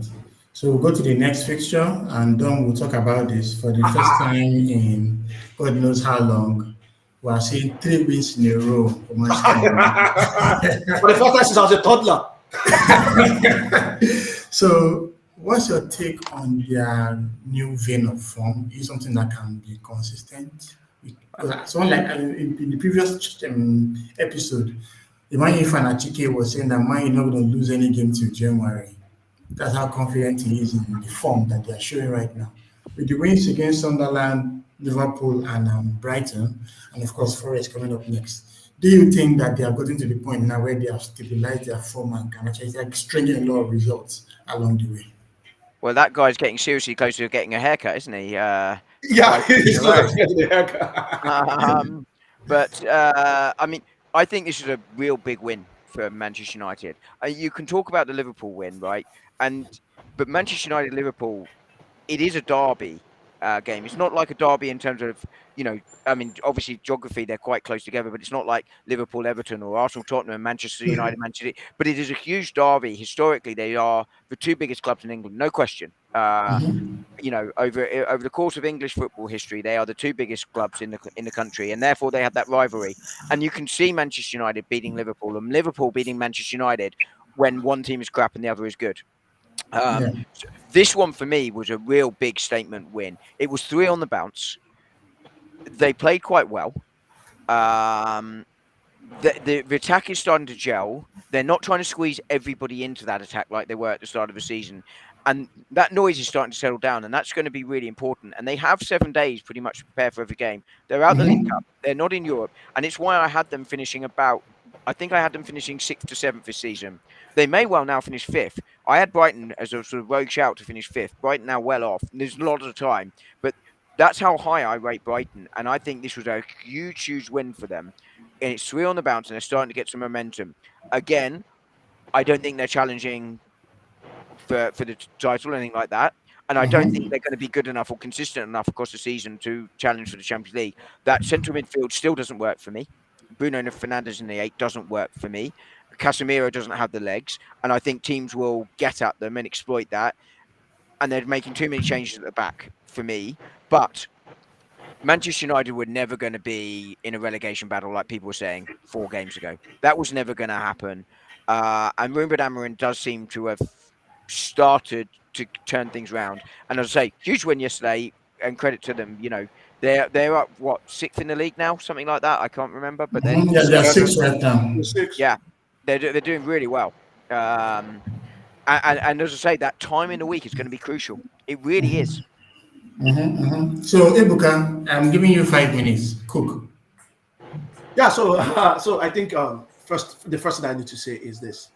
So we'll go to the next fixture, and then we'll talk about this for the first time in God knows how long. We are seeing 3 wins in a row for Manchester For the first time since I was a toddler. United. So, what's your take on their new vein of form? Is it something that can be consistent? Because someone like in the previous episode, the Man U fan Chike was saying that Man U not going to lose any game till January. That's how confident he is in the form that they are showing right now. With the wins against Sunderland, Liverpool, and Brighton, and of course Forest coming up next. Do you think that they have gotten to the point now where they have stabilized their form and can actually like stringing a lot of results along the way? Well, that guy's getting seriously close to getting a haircut, isn't he? Yeah, 5 weeks in he's a close row. to getting the haircut. But I mean, I think this is a real big win for Manchester United. You can talk about the Liverpool win, right? And but Manchester United Liverpool, it is a derby game. It's not like a derby in terms of, I mean, obviously geography they're quite close together, but it's not like Liverpool Everton or Arsenal Tottenham, Manchester United Manchester City. But it is a huge derby. Historically, they are the two biggest clubs in England, no question. Over the course of English football history, they are the two biggest clubs in the country, and therefore they have that rivalry. And you can see Manchester United beating Liverpool and Liverpool beating Manchester United when one team is crap and the other is good. Yeah. This one for me was a real big statement win. It was 3 on the bounce. They played quite well. Um, the attack is starting to gel. They're not trying to squeeze everybody into that attack like they were at the start of the season. And that noise is starting to settle down, and that's going to be really important. And they have 7 days pretty much to prepare for every game. They're out the League Cup. They're not in Europe. And it's why I had them finishing I think I had them finishing 6th to 7th this season. They may well now finish 5th. I had Brighton as a sort of rogue shout to finish 5th. Brighton now well off. There's a lot of time. But that's how high I rate Brighton. And I think this was a huge, huge win for them. And it's 3 on the bounce, and they're starting to get some momentum. Again, I don't think they're challenging for the title or anything like that. And I don't think they're going to be good enough or consistent enough across the season to challenge for the Champions League. That central midfield still doesn't work for me. Bruno Fernandes in the 8 doesn't work for me. Casemiro doesn't have the legs. And I think teams will get at them and exploit that. And they're making too many changes at the back for me. But Manchester United were never going to be in a relegation battle like people were saying 4 games ago. That was never going to happen. And Ruben Amorim does seem to have started to turn things around. And as I say, huge win yesterday, and credit to them. They're up what 6th in the league now, something like that. I can't remember, but they're Yeah, they are 6 right now. Six. yeah, they're doing really well. And as I say, that time in the week is going to be crucial. It really is. So, Ebuka, I'm giving you 5 minutes. Cook. Yeah, so I think the first thing I need to say is this.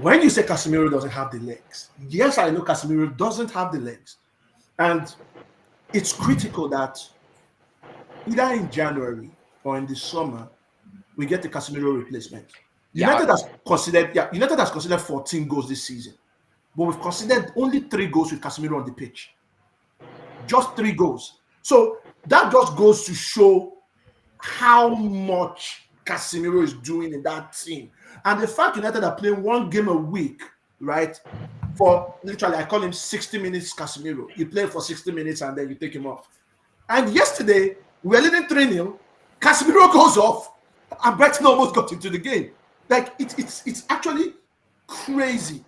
When you say Casemiro doesn't have the legs, yes, I know Casemiro doesn't have the legs. And it's critical that either in January or in the summer, we get the Casemiro replacement. Yeah, United has considered 14 goals this season, but we've considered only 3 goals with Casemiro on the pitch. Just 3 goals. So that just goes to show how much Casemiro is doing in that team. And the fact United are playing 1 game a week right? For literally, I call him 60 minutes Casemiro. You play for 60 minutes and then you take him off. And yesterday, we were leading 3-0. Casemiro goes off, and Brighton almost got into the game. Like, it's actually crazy.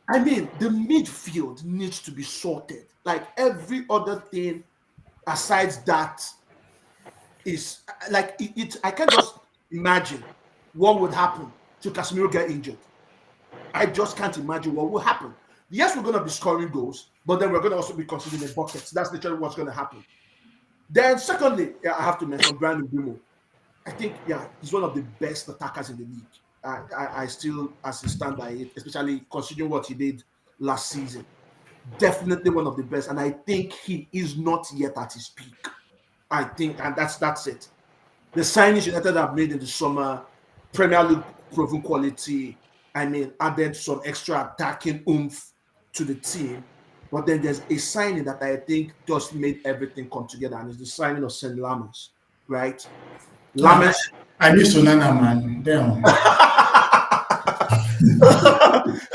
I mean, the midfield needs to be sorted. Like, every other thing aside that is like I can't just imagine what would happen to Casemiro get injured. I just can't imagine what will happen. Yes, we're going to be scoring goals, but then we're going to also be considering buckets. That's literally what's going to happen. Then, secondly, yeah, I have to mention Brandon Bruno. I think, yeah, he's one of the best attackers in the league. I still, as a stand by it, especially considering what he did last season. Definitely one of the best, and I think he is not yet at his peak. I think, and that's it. The signings United have made in the summer, Premier League proven quality. I mean, added some extra attacking oomph to the team. But then there's a signing that I think just made everything come together, and it's the signing of St. Lammers, right? Ah, Lammers. I miss Onana, man. Damn.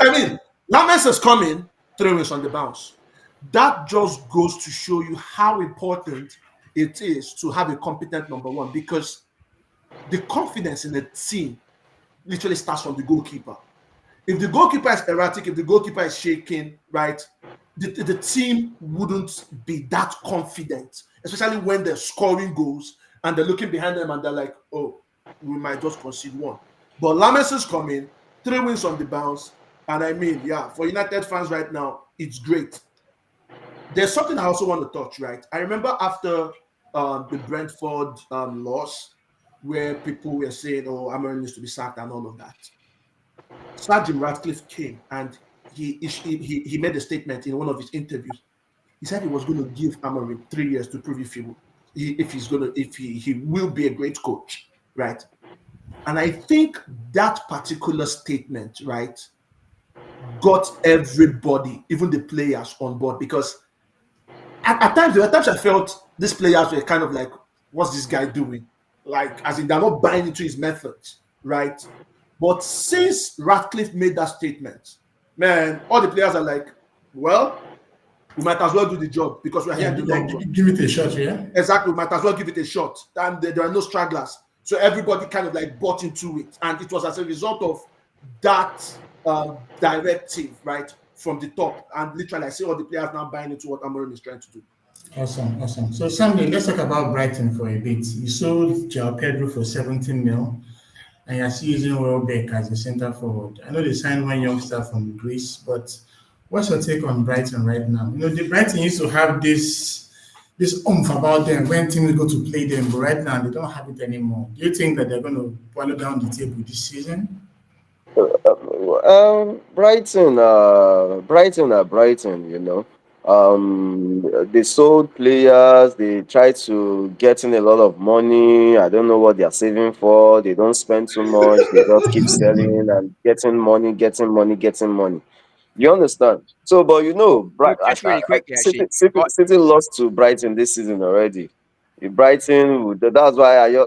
I mean, Lammers has come in 3 wins on the bounce. That just goes to show you how important it is to have a competent number one, because the confidence in the team literally starts from the goalkeeper. If the goalkeeper is erratic, if the goalkeeper is shaking, right, the team wouldn't be that confident, especially when they're scoring goals and they're looking behind them and they're like, oh, we might just concede one. But Lames is coming, 3 wins on the bounce. And I mean, yeah, for United fans right now, it's great. There's something I also want to touch, right? I remember after the Brentford loss, where people were saying, oh, Amorim needs to be sacked and all of that. Sir Jim Ratcliffe came and he made a statement in one of his interviews. He said he was going to give Amorim 3 years to prove if he's going to, if he will be a great coach, right? And I think that particular statement, right, got everybody, even the players, on board, because at times there were times I felt these players were kind of like, what's this guy doing? Like, as in they're not buying into his methods, right? But since Ratcliffe made that statement, man, all the players are like, well, we might as well do the job because we're here Yeah, in the yeah, long run. give it a shot, yeah. Exactly, we might as well give it a shot. And there are no stragglers. So everybody kind of like bought into it. And it was as a result of that directive, right, from the top. And literally, I see all the players now buying into what Amorim is trying to do. Awesome, awesome. So, Sunday, let's talk about Brighton for a bit. You sold Joao Pedro for 17 mil, and you're still using Welbeck as a centre forward. I know they signed one youngster from Greece, but what's your take on Brighton right now? You know, the Brighton used to have this oomph about them when teams go to play them, but right now they don't have it anymore. Do you think that they're going to follow down the table this season? Brighton. They sold players. They try to get in a lot of money. I don't know what they are saving for. They don't spend too much. They just keep selling and getting money, getting money, getting money. You understand? So, but Well, just really quickly, City, actually, City, City lost to Brighton this season already. That's why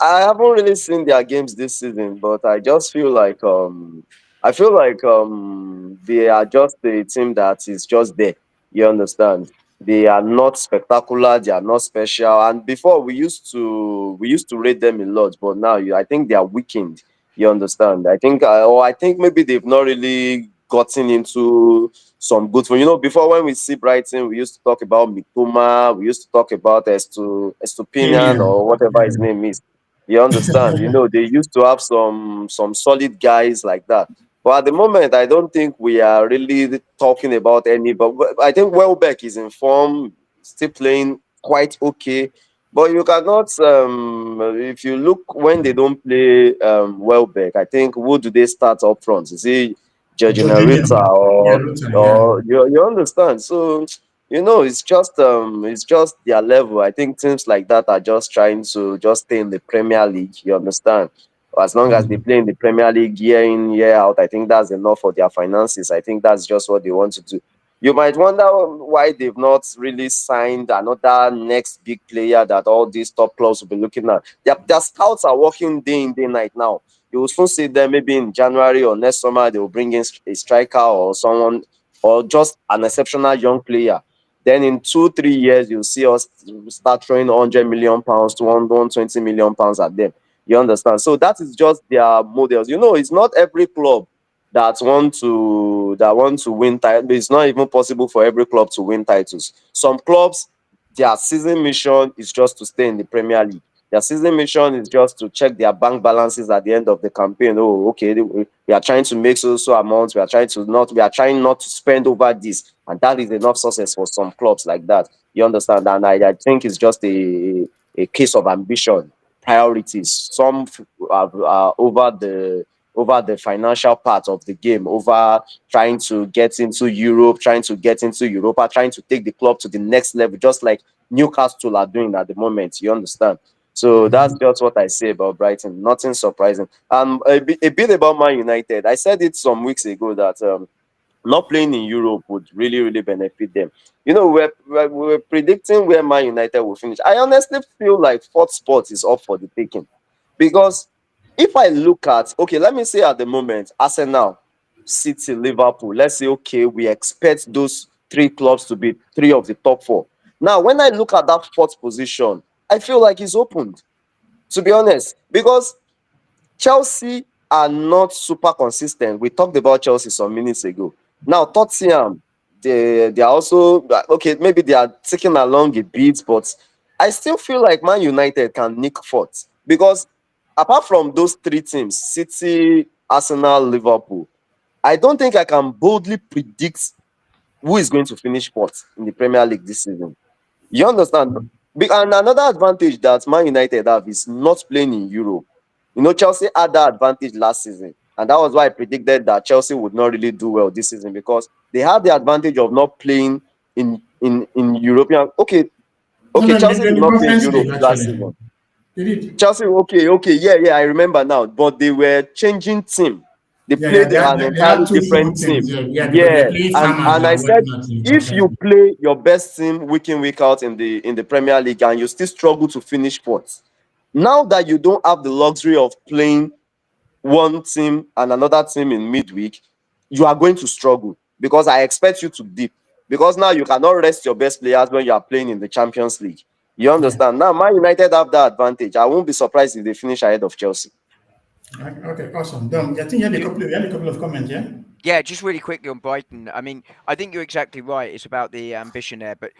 I haven't really seen their games this season, but I feel like they are just a team that is just there. You understand? They are not spectacular, they are not special. And before we used to rate them a lot, but now I think they are weakened. You understand? I think maybe they've not really gotten into some good form. Before when we see Brighton, we used to talk about Mitoma, we used to talk about Estupinian Opinion. or whatever his Yeah. name is. You understand? They used to have some solid guys like that. But at the moment, I don't think we are really talking about any. But I think Welbeck is in form, still playing quite okay. But you cannot, if you look when they don't play Welbeck, I think who do they start up front? Is it Georgina Jorginho. Rita Yeah, or Ruta, yeah. or you understand? So it's just their level. I think teams like that are just trying to just stay in the Premier League. You understand? As long as they Mm. play in the Premier League year in, year out, I think that's enough for their finances. I think that's just what they want to do. You might wonder why they've not really signed another next big player that all these top clubs will be looking at. Their scouts are working day in, day night now. You will soon see them maybe in January or next summer, they will bring in a striker or someone or just an exceptional young player. Then in 2, 3 years, you'll see us start throwing £100 million to 120 million pounds at them. You understand? So that is just their models. It's not every club that want to win titles. It's not even possible for every club to win titles. Some clubs, their season mission is just to stay in the Premier League. Their season mission is just to check their bank balances at the end of the campaign. Oh, okay, we are trying to make so amounts. We are trying not to spend over this, and that is enough success for some clubs like that. You understand? And I think it's just a case of ambition, priorities. Some are over the financial part of the game, over trying to get into Europe, trying to get into Europa, trying to take the club to the next level, just like Newcastle are doing at the moment. You understand? So that's Mhm. just what I say about Brighton. Nothing surprising. A bit about Man United. I said it some weeks ago that not playing in Europe would really, really benefit them. We're predicting where Man United will finish. I honestly feel like fourth spot is up for the taking. Because if I look at, okay, let me say at the moment, Arsenal, City, Liverpool, let's say, okay, we expect those three clubs to be three of the top four. Now, when I look at that fourth position, I feel like it's opened, to be honest, because Chelsea are not super consistent. We talked about Chelsea some minutes ago. Now, Tottenham, they are also okay. Maybe they are taking along a bit, but I still feel like Man United can nick fourth because apart from those three teams, City, Arsenal, Liverpool, I don't think I can boldly predict who is going to finish fourth in the Premier League this season. You understand? And another advantage that Man United have is not playing in Europe. Chelsea had that advantage last season, and that was why I predicted that Chelsea would not really do well this season because they had the advantage of not playing in European. Okay, No, okay, no, Chelsea they're did in the not play in conference Europe league last actually. season. They did. Chelsea, okay, okay, yeah, yeah, I remember now. But they were changing team. They Yeah, yeah, played an they had entirely two full different teams. team. Yeah, yeah, because they're Yeah, playing and farmers I and said whatnot in the if conference you league. play your best team week in week out in the Premier League and you still struggle to finish fourth, now that you don't have the luxury of playing one team and another team in midweek, you are going to struggle because I expect you to dip because now you cannot rest your best players when you are playing in the Champions League. You Yeah. understand? Now, Man United have that advantage. I won't be surprised if they finish ahead of Chelsea. Okay, awesome. Dom, I think you had a couple of comments, yeah? Yeah, just really quickly on Brighton. I mean, I think you're exactly right. It's about the ambition there, but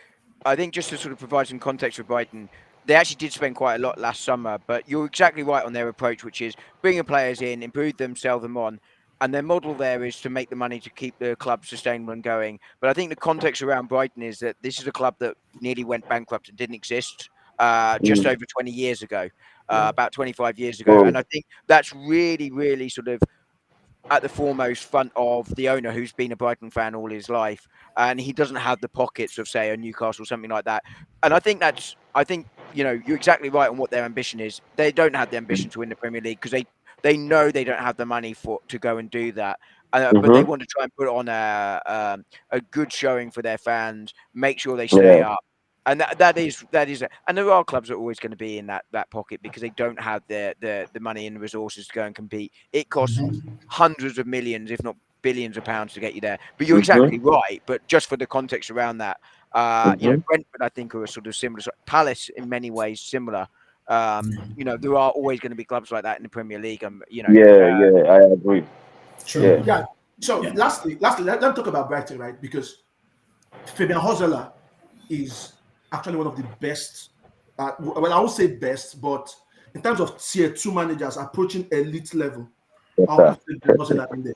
I think just to sort of provide some context for Brighton, they actually did spend quite a lot last summer. But you're exactly right on their approach, which is bringing players in, improve them, sell them on, and their model there is to make the money to keep the club sustainable and going. But I think the context around Brighton is that this is a club that nearly went bankrupt and didn't exist just Mm. over 20 years ago, Yeah. about 25 years ago, Oh. and I think that's really, really sort of at the foremost front of the owner who's been a Brighton fan all his life, and he doesn't have the pockets of, say, a Newcastle, something like that. And I think, you're exactly right on what their ambition is. They don't have the ambition to win the Premier League because they know they don't have the money to go and do that. But they Mm-hmm. want to try and put on a good showing for their fans, make sure they stay Yeah. up. And that is, and there are clubs that are always going to be in that pocket because they don't have the money and the resources to go and compete. It costs Mhm. hundreds of millions, if not billions of pounds to get you there. But you're Mm-hmm. exactly right. But just for the context around that, Mm-hmm. Brentford, I think, are a sort of similar. Palace, in many ways, similar. There are always going to be clubs like that in the Premier League. Yeah, yeah, I agree. True. Yeah. Yeah. So Yeah. lastly, let me talk about Brighton, right? Because Fabian Hozeler is actually one of the best. Well, I won't say best, but in terms of tier two managers approaching elite level, Yes, I'll sir. put Fabian Hozeler in there.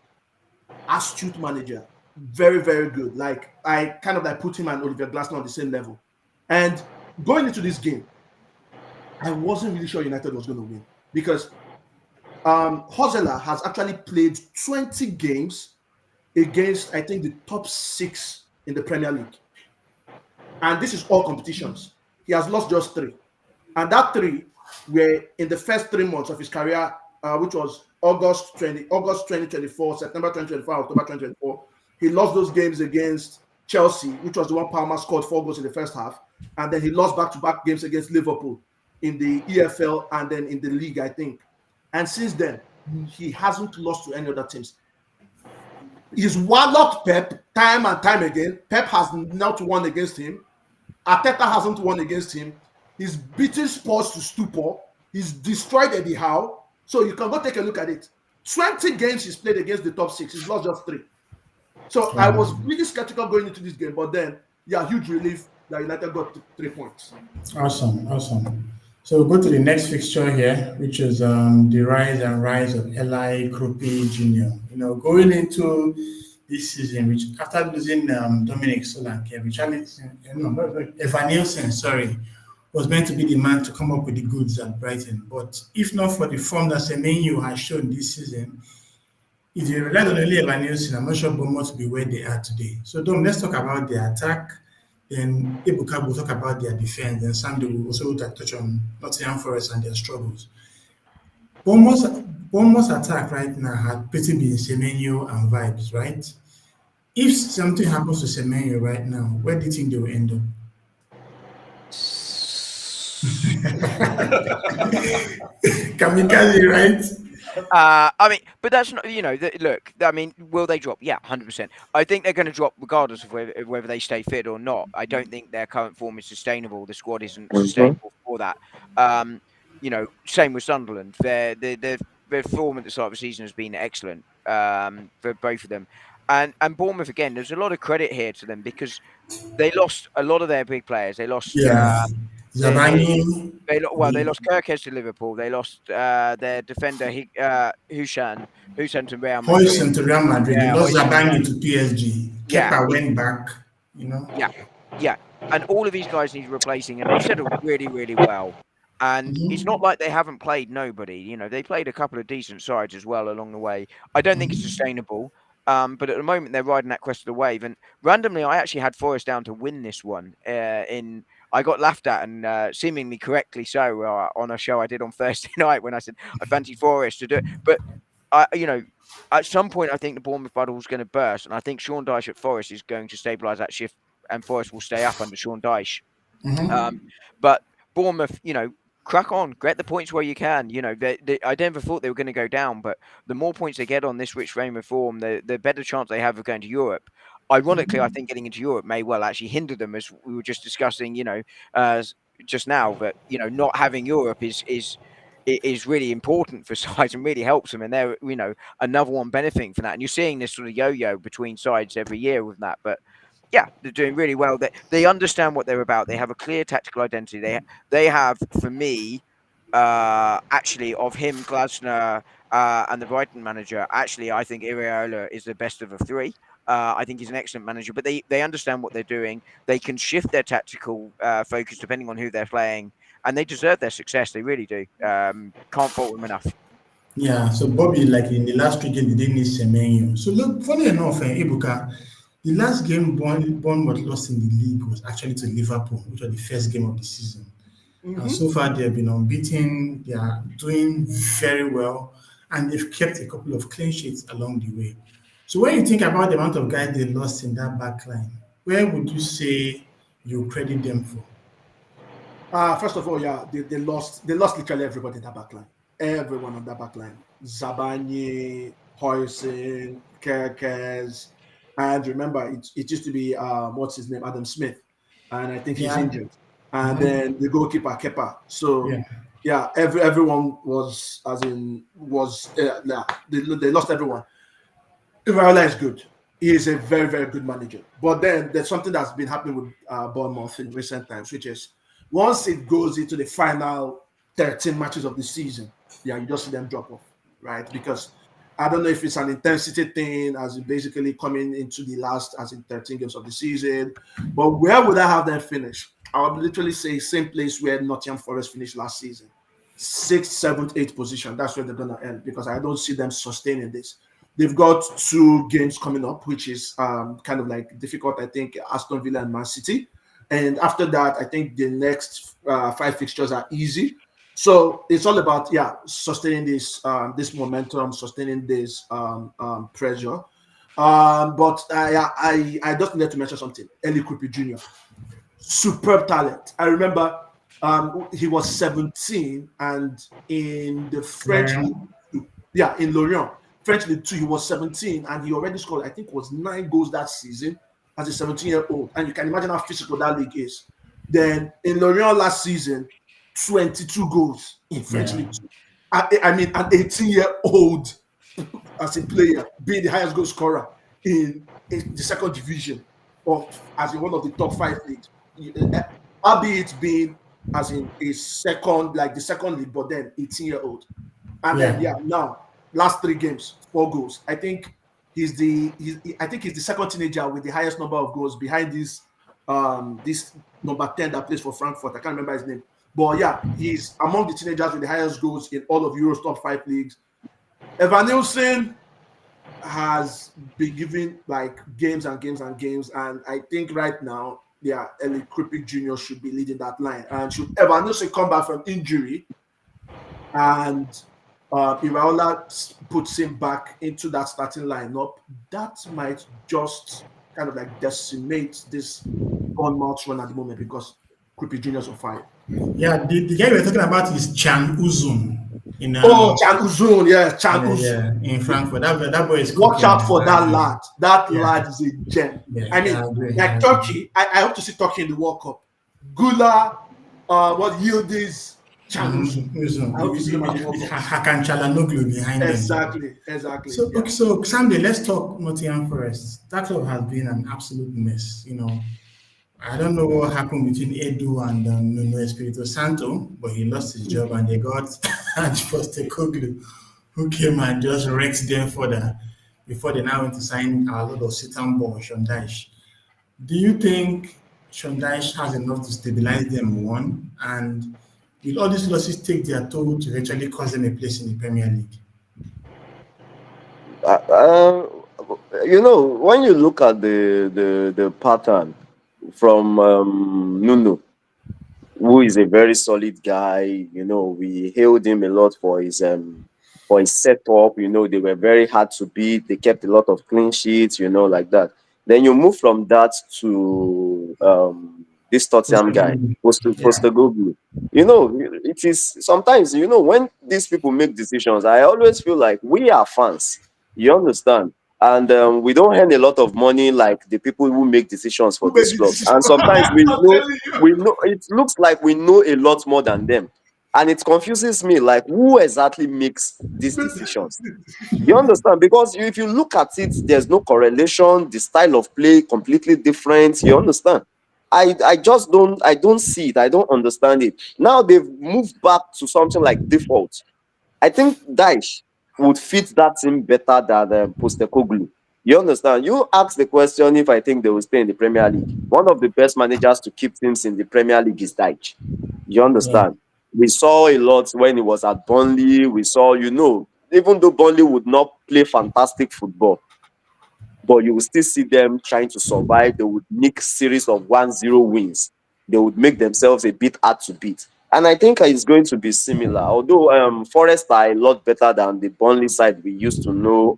Astute manager, very very good. Like I kind of like put him and Oliver Glasner on the same level. And going into this game, I wasn't really sure United was going to win because Hozeler has actually played 20 games against I think the top six in the Premier League. And this is all competitions. He has lost just three, and that three were in the first 3 months of his career, which was August 2024, September 2024, October 2024. He lost those games against Chelsea, which was the one Palmer scored 4 goals in the first half, and then he lost back-to-back games against Liverpool in the EFL and then in the league, I think. And since then, he hasn't lost to any other teams. He's walloped Pep time and time again. Pep has not won against him. Arteta hasn't won against him. He's beaten Spurs to stupor. He's destroyed Eddie Howe. So you can go take a look at it. 20 games he's played against the top six. He's lost just 3. So I was really skeptical going into this game, but then, yeah, huge relief that United got 3 points. Awesome, awesome. So we'll go to the next fixture here, which is the rise of Eli Krupi Jr. Going into this season, which after losing Dominic Solanke, Evan Nielsen, sorry, was meant to be the man to come up with the goods at Brighton. But if not for the form that Semenyo has shown this season, if you rely on only Evan Nielsen, I'm not sure Bournemouth will be where they are today. So Dom, let's talk about the attack. Then Ebuka will talk about their defense. Then Sandy will also touch on Nottingham Forest and their struggles. Bournemouth's attack right now had pretty been Semenyo and vibes, right? If something happens to Semenyo right now, where do you think they will end up? Kamikaze, right? I mean, but that's not, look, I mean, will they drop? Yeah, 100%. I think they're going to drop regardless of whether they stay fit or not. I don't think their current form is sustainable. The squad isn't sustainable for that. Same with Sunderland. Their form at the start of the season has been excellent for both of them. And Bournemouth, again, there's a lot of credit here to them because they lost a lot of their big players. They lost Zabani. They lost Kirkes to Liverpool. They lost their defender Hushan to Real Madrid. Hoyson to Real Madrid. They lost Zabani to PSG. Yeah. Kepa went back. Yeah. And all of these guys need replacing, and they settled really, really well. And it's not like they haven't played nobody. They played a couple of decent sides as well along the way. I don't think it's sustainable. But at the moment, they're riding that crest of the wave. And randomly, I actually had Forest down to win this one. I got laughed at, and seemingly correctly so, on a show I did on Thursday night when I said I fancied Forest to do it. But at some point, I think the Bournemouth bubble is going to burst, and I think Sean Dyche at Forest is going to stabilise that shift, and Forest will stay up under Sean Dyche. But Bournemouth, crack on, get the points where you can. I never thought they were going to go down, but the more points they get on this rich frame of form, the better chance they have of going to Europe. Ironically, I think getting into Europe may well actually hinder them, as we were just discussing, just now. That not having Europe is really important for sides and really helps them, and they're another one benefiting from that. And you're seeing this sort of yo-yo between sides every year with that, but. Yeah, they're doing really well. They understand what they're about. They have a clear tactical identity. They have, for me, actually, of him, Glasner, and the Brighton manager, actually, I think Iraola is the best of the three. I think he's an excellent manager, but they understand what they're doing. They can shift their tactical focus depending on who they're playing, and they deserve their success. They really do. Can't fault them enough. Yeah, so Bobby, like in the last 3 games, they didn't need Semenyo. So look, funny enough, Ibuka, the last game Bournemouth lost in the league was actually to Liverpool, which was the first game of the season. And so far, they've been unbeaten. They are doing very well, and they've kept a couple of clean sheets along the way. So when you think about the amount of guys they lost in that back line, where would you say you credit them for? First of all, yeah, they lost literally everybody in that back line. Everyone on that back line. Zabani, Hoyson, Kirkes. And remember, it used to be what's his name, Adam Smith, and I think he's injured. And then the goalkeeper Kepa. So everyone was they lost everyone. Iraola is good. He is a very, very good manager. But then there's something that's been happening with Bournemouth in recent times, which is once it goes into the final 13 matches of the season, you just see them drop off, right? Because I don't know if it's an intensity thing, as in basically coming into the last, as in 13 games of the season. But where would I have them finish? I would literally say same place where Nottingham Forest finished last season. 6th, 7th, 8th position. That's where they're going to end, because I don't see them sustaining this. They've got 2 games coming up, which is kind of like difficult, I think, Aston Villa and Man City. And after that, I think the next 5 fixtures are easy. So it's all about sustaining this momentum, sustaining this pressure. But I just needed to mention something. Eli Kripi Jr. Superb talent. I remember he was 17 and in the French League Lorient. 2, yeah, in Lorient, French League 2, he was 17 and he already scored, I think, it was 9 goals that season as a 17-year-old. And you can imagine how physical that league is. Then in Lorient last season, 22 goals in French Yeah. League 2. I mean, an 18-year-old as a player, being the highest goal scorer in the second division of as in one of the top 5 leagues, albeit being as in a second, like the second league, but then 18-year-old. And then Yeah. yeah, now last 3 games, 4 goals. I think he's the second teenager with the highest number of goals behind this number 10 that plays for Frankfurt. I can't remember his name. But yeah, he's among the teenagers with the highest goals in all of Euro's top 5 leagues. Evan Nielsen has been given like games and games and games, and I think right now, yeah, Eli Kripic Jr. should be leading that line. And should Evan Nielsen come back from injury and Iraola puts him back into that starting lineup, that might just kind of like decimate this Bournemouth run at the moment because Kripic Jr. is on fire. Yeah, the guy we're talking about is Chan Uzun in Oh, Chan Uzun, yeah, Chan yeah, Uzun. yeah, in Frankfurt. That boy is Watch cooking, out man. for that lad. That Yeah, lad is a gem. yeah, I yeah, mean, I agree. I like agree. Turkey, I hope to see Turkey in the World Cup. Gula, what Yildiz, Chanuzu. Uzun. I hope to see them at the World Cup. Hakan Çalhanoğlu behind them. Exactly, exactly. So, Yeah. okay, so Sunday, let's talk Nottingham Forest. That club has been an absolute mess. I don't know what happened between Edu and Nuno Espirito Santo, but he lost his job and they got Ange Postecoglou, who came and just wrecked them further before they now went to sign a lot of Sitan Ball, Sean Dyche. Do you think Sean Dyche has enough to stabilize them, one? And will all these losses take their toll to eventually cost them a place in the Premier League? Uh, uh, when you look at the pattern from Nuno, who is a very solid guy. We hailed him a lot for his setup. They were very hard to beat. They kept a lot of clean sheets. Like that. Then you move from that to this Tottenham guy, Yeah, Postecoglou. It is sometimes when these people make decisions, I always feel like we are fans. You understand? And we don't earn a lot of money like the people who make decisions for Who made these this clubs. decision? And sometimes I'm telling you. we know it looks like we know a lot more than them, and it confuses me, like who exactly makes these decisions. You understand? Because if you look at it, there's no correlation. The style of play completely different. You understand? I just don't see it. I don't understand it. Now they've moved back to something like default. I think Daesh would fit that team better than Postecoglou. You understand? You ask the question if I think they will stay in the Premier League. One of the best managers to keep teams in the Premier League is Daesh. You yeah, understand? We saw a lot when he was at Burnley. We saw, even though Burnley would not play fantastic football, but you will still see them trying to survive. They would nick series of 1-0 wins. They would make themselves a bit hard to beat. And I think it's going to be similar. Although Forest are a lot better than the Burnley side we used to know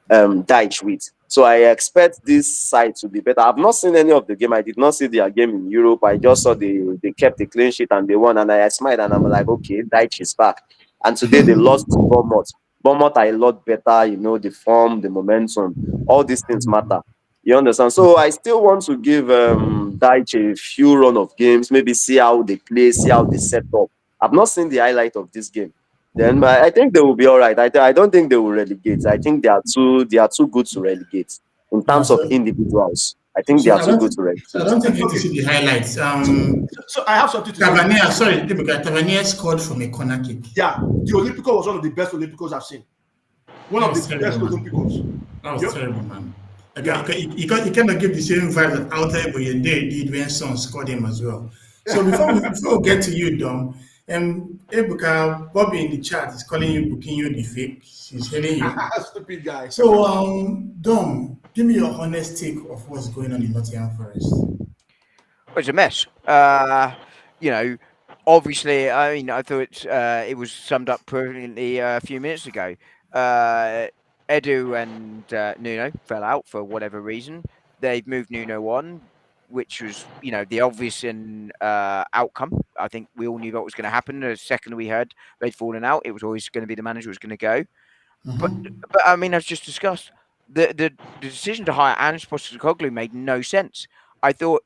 Dyche with. So I expect this side to be better. I've not seen any of the game. I did not see their game in Europe. I just saw they kept a clean sheet and they won. And I smiled and I'm like, okay, Dyche is back. And today they lost to Bournemouth. Bournemouth are a lot better, the form, the momentum, all these things matter. You understand? So I still want to give Dyche a few run of games, maybe see how they play, see how they set up. I've not seen the highlight of this game. Then I think they will be all right. I don't think they will relegate. I think they are too good to relegate in yeah. terms of individuals. I think they So are too good to I relegate. don't think you need to Okay, see the highlights. so I have something to say. Tavernier, sorry, Tavernier scored from a corner kick. Yeah, the Olympico was one of the best Olympicos I've seen. One That of the was terrible, best man. Olympicos. That was Yep. terrible, man. Okay, Yeah. okay, he kind of give the same vibe that Altai Boyende did when Son scored him as well. So before we get to you, Dom, Ebuka, Bobby in the chat is calling you, booking you the fake. She's hearing you. Stupid guy. So, Dom, give me your honest take of what's going on in Nottingham Forest. Well, it's a mess. You know, obviously, I mean, I thought it was summed up brilliantly a few minutes ago. Edu and Nuno fell out for whatever reason. They've moved Nuno on, which was, the obvious outcome. I think we all knew that was going to happen. The second we heard they'd fallen out, it was always going to be the manager who was going to go. But, Mhm. but I mean, as just discussed, the decision to hire Ange Postecoglou made no sense. I thought,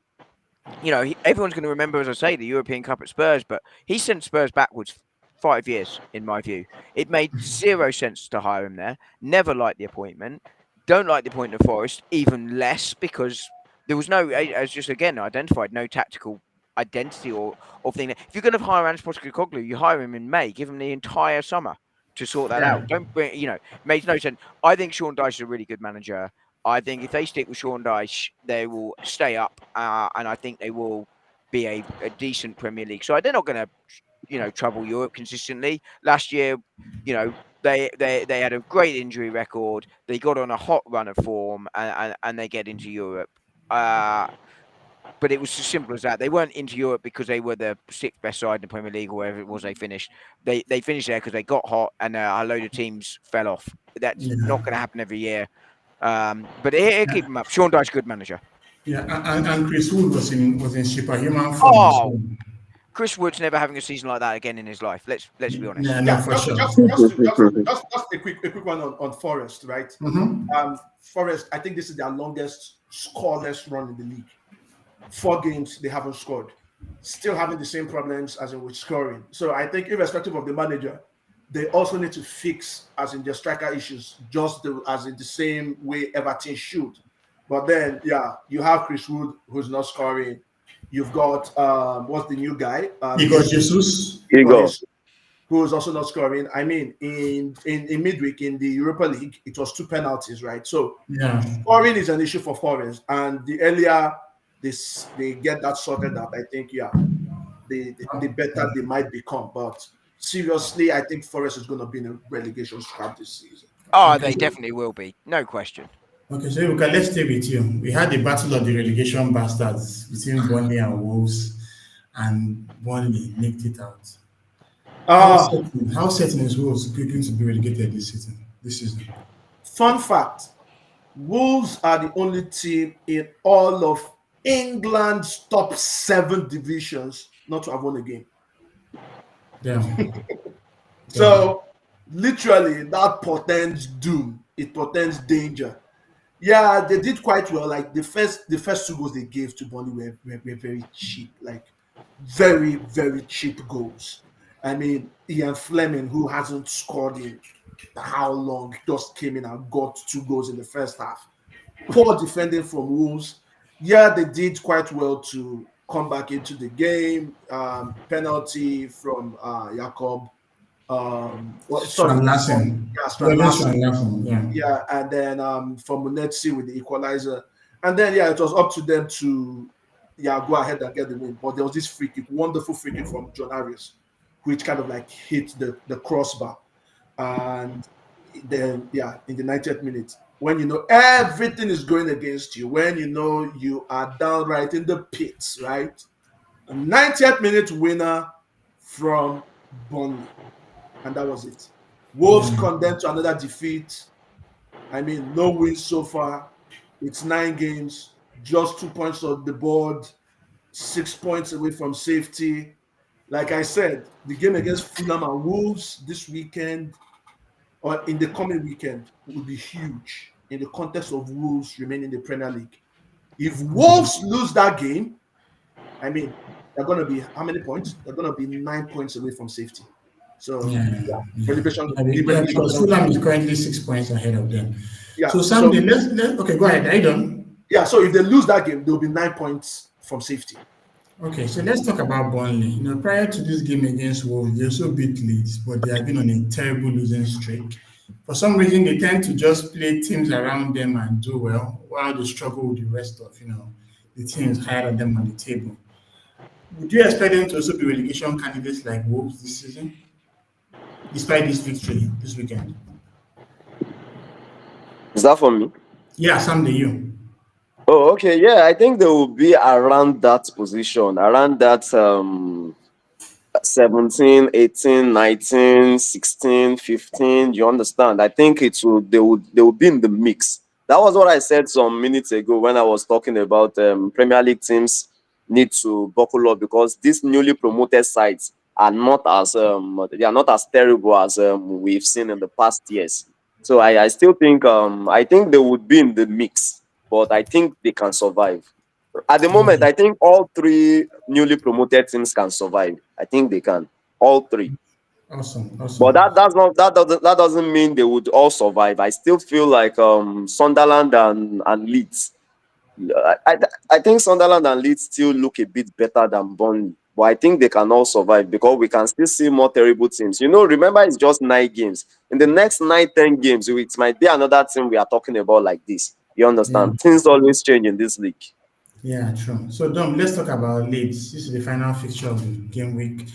everyone's going to remember, as I say, the European Cup at Spurs, but he sent Spurs backwards 5 years, in my view. It made zero sense to hire him there. Never liked the appointment. Don't like the appointment of Forest, even less because there was no, as just again identified, no tactical identity or thing. If you're going to hire Ange Postecoglou, you hire him in May. Give him the entire summer to sort that Yeah. out. Don't bring, makes no sense. I think Sean Dyche is a really good manager. I think if they stick with Sean Dyche, they will stay up, and I think they will be a decent Premier League side. They're not going to, trouble Europe consistently. Last year, they had a great injury record. They got on a hot run of form, and they get into Europe. Uh, but it was as simple as that. They weren't into Europe because they were the sixth best side in the Premier League or wherever it was they finished. They finished there because they got hot and a load of teams fell off. That's Yeah. not going to happen every year. But he'll keep him up. Sean Dyche, good manager. Yeah. And Chris Wood was in superhuman form as Oh, well. Chris Wood's never having a season like that again in his life. Let's be honest. Yeah, no, Yeah, for sure. just a quick one on Forest, right? Mm-hmm. Forest, I think this is their longest scoreless run in the league. 4 games they haven't scored, still having the same problems as in with scoring. So I think, irrespective of the manager, they also need to fix as in their striker issues, as in the same way Everton should. But then, yeah, you have Chris Wood who's not scoring. You've got what's the new guy? Igor Jesus. Igor Igor. Jesus, who is also not scoring. I mean, in midweek in the Europa League, it was 2 penalties, right? So Yeah. scoring is an issue for Forest, and the earlier they get that sorted out, I think, yeah, the better they might become. But seriously, I think Forest is going to be in a relegation scrap this season. Oh, Okay. they definitely will be. No question. Okay, so okay, let's stay with you. We had the battle of the relegation bastards between Burnley and Wolves, and Burnley nicked it out. Uh, How certain is Wolves going to be relegated this season? This season? Fun fact: Wolves are the only team in all of England's top 7 divisions not to have won a game. Damn. Damn. So literally, that portends doom. It portends danger. Yeah, they did quite well. Like the first 2 goals they gave to Burnley were very cheap. Like very cheap goals. I mean, Ian Fleming, who hasn't scored in how long, just came in and got 2 goals in the first half. Poor defending from Wolves. Yeah, they did quite well to come back into the game. Penalty from Jakob. Sorry, Strand from Larsen. Strand Jordan Larsen. Strand Larsen, yeah. Yeah, and then from Munetsi with the equalizer. And then, yeah, it was up to them to, yeah, go ahead and get the win. But there was this free kick, wonderful free kick from John Arias, which kind of like hit the crossbar. And then, yeah, in the 90th minute, when you know everything is going against you, when you know you are downright in the pits, right? A 90th minute winner from Burnley. And that was it. Wolves Yeah. condemned to another defeat. I mean, no wins so far. It's 9 games, just 2 points on the board, 6 points away from safety. Like I said, the game against Fulham and Wolves this weekend, or in the coming weekend, will be huge in the context of Wolves remaining in the Premier League. If Wolves lose that game, I mean, they're going to be how many points? They're going to be 9 points away from safety. So, Yeah, yeah, yeah, relegation, the yeah, relegation. because Fulham is currently 6 points ahead of them. Yeah, So so Sunday, okay, go ahead. Are you done? yeah, so if they lose that game, they'll be 9 points from safety. Okay, so let's talk about Burnley. Prior to this game against Wolves, they also beat Leeds, but they have been on a terrible losing streak. For some reason, they tend to just play teams around them and do well, while they struggle with the rest of, the teams higher than them on the table. Would you expect them to also be relegation candidates like Wolves this season, despite this victory this weekend? Is that for me? Yeah, Sunday, you. Oh, okay. Yeah, I think they will be around that position, around that 17, 18, 19, 16, 15. You understand? I think they will be in the mix. That was what I said some minutes ago when I was talking about Premier League teams need to buckle up because these newly promoted sides are not as terrible as we've seen in the past years. So I still think I think they would be in the mix, but I think they can survive. At the moment, Okay. I think all three newly promoted teams can survive. I think they can, all three. Awesome. But Awesome. that doesn't mean they would all survive. I still feel like Sunderland and Leeds. I, I I think Sunderland and Leeds still look a bit better than Burnley. But I think they can all survive because we can still see more terrible teams. Remember it's just 9 games. In the next 9, 10 games, it might be another team we are talking about like this. You Yeah. understand? Things always change in this league. Yeah, true. So, Dom, let's talk about Leeds. This is the final fixture of the game week.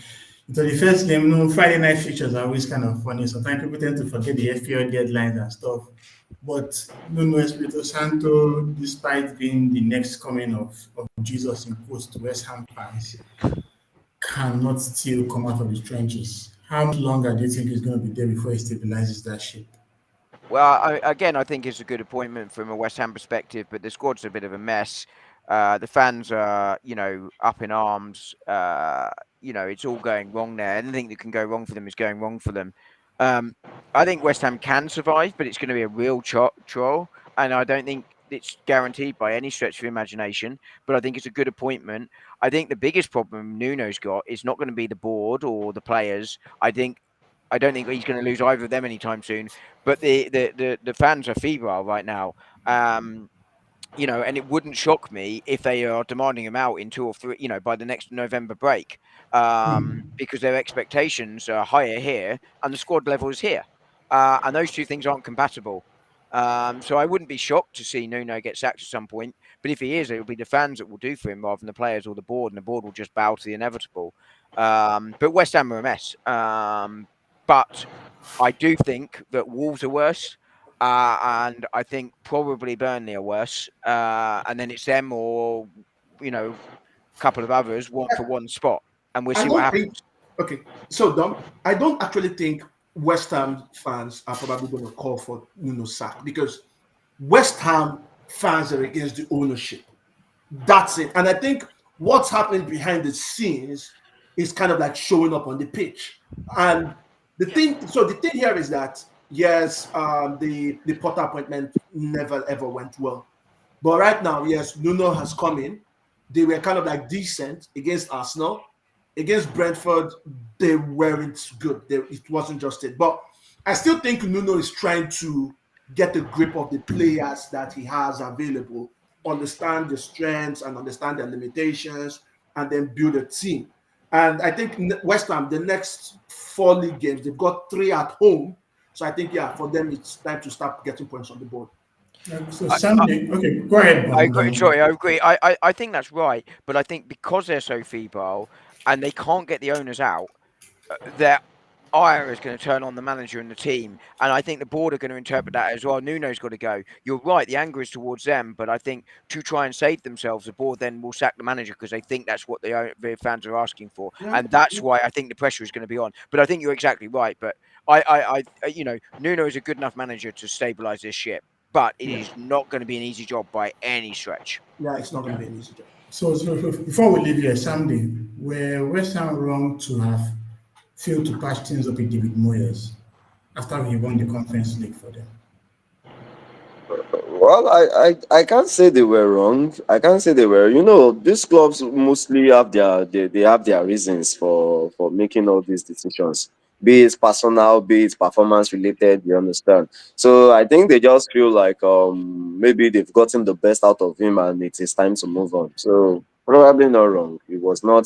So the first game, Friday night fixtures are always kind of funny. Sometimes people tend to forget the FPL deadlines and stuff. But Nuno Espirito Santo, despite being the next coming of Jesus in quotes to West Ham fans, cannot still come out of the trenches. How much longer do you think he's going to be there before he stabilizes that ship? Well, again, I think it's a good appointment from a West Ham perspective, but the squad's a bit of a mess. The fans are, up in arms. It's all going wrong there. Anything that can go wrong for them is going wrong for them. Um, I think West Ham can survive, but it's going to be a real trial, and I don't think it's guaranteed by any stretch of imagination. But I think it's a good appointment. I think the biggest problem Nuno's got is not going to be the board or the players. I don't think he's going to lose either of them anytime soon. But the fans are febrile right now. Um, and it wouldn't shock me if they are demanding him out in 2 or 3, by the next November break, because their expectations are higher here and the squad level is here, and those two things aren't compatible. So I wouldn't be shocked to see Nuno get sacked at some point, but if he is, it will be the fans that will do for him rather than the players or the board, and the board will just bow to the inevitable. But West Ham are a mess. But I do think that Wolves are worse. And I think probably Burnley are worse. And then it's them or, a couple of others want for one spot. And we'll I see what don't think. happens. Okay, so Dom, I don't actually think West Ham fans are probably going to call for Nuno sack because West Ham fans are against the ownership. That's it. And I think what's happening behind the scenes is kind of like showing up on the pitch. And the thing here is that yes, the Potter appointment never ever went well. But right now, yes, Nuno has come in. They were kind of like decent against Arsenal. Against Brentford, they weren't good. It wasn't just it. But I still think Nuno is trying to get a grip of the players that he has available, understand the strengths and understand their limitations, and then build a team. And I think West Ham, the next 4 league games, they've got 3 at home. So I think, yeah, for them, it's time to start getting points on the board. So I, I, Sunday, okay, go ahead, I Dom. agree. Dom. Sorry, I agree. I think that's right. But I think because they're so febrile and they can't get the owners out, their ire is going to turn on the manager and the team. And I think the board are going to interpret that as well. Nuno's got to go. You're right. The anger is towards them. But I think to try and save themselves, the board then will sack the manager because they think that's what the fans are asking for. Yeah. And that's why I think the pressure is going to be on. But I think you're exactly right. But Nuno is a good enough manager to stabilize this ship. But it Yeah. is not going to be an easy job by any stretch. Yeah, it's not going to Yeah. be an easy job. So before we leave here, Sunday, were West Ham wrong to have failed to patch things up with David Moyes after he won the Conference League for them? Well, I can't say they were wrong. I can't say they were. These clubs mostly they have their reasons for making all these decisions. Be it personal, be it performance related. You understand? So I think they just feel like maybe they've gotten the best out of him and it is time to move on. So probably not wrong. It was not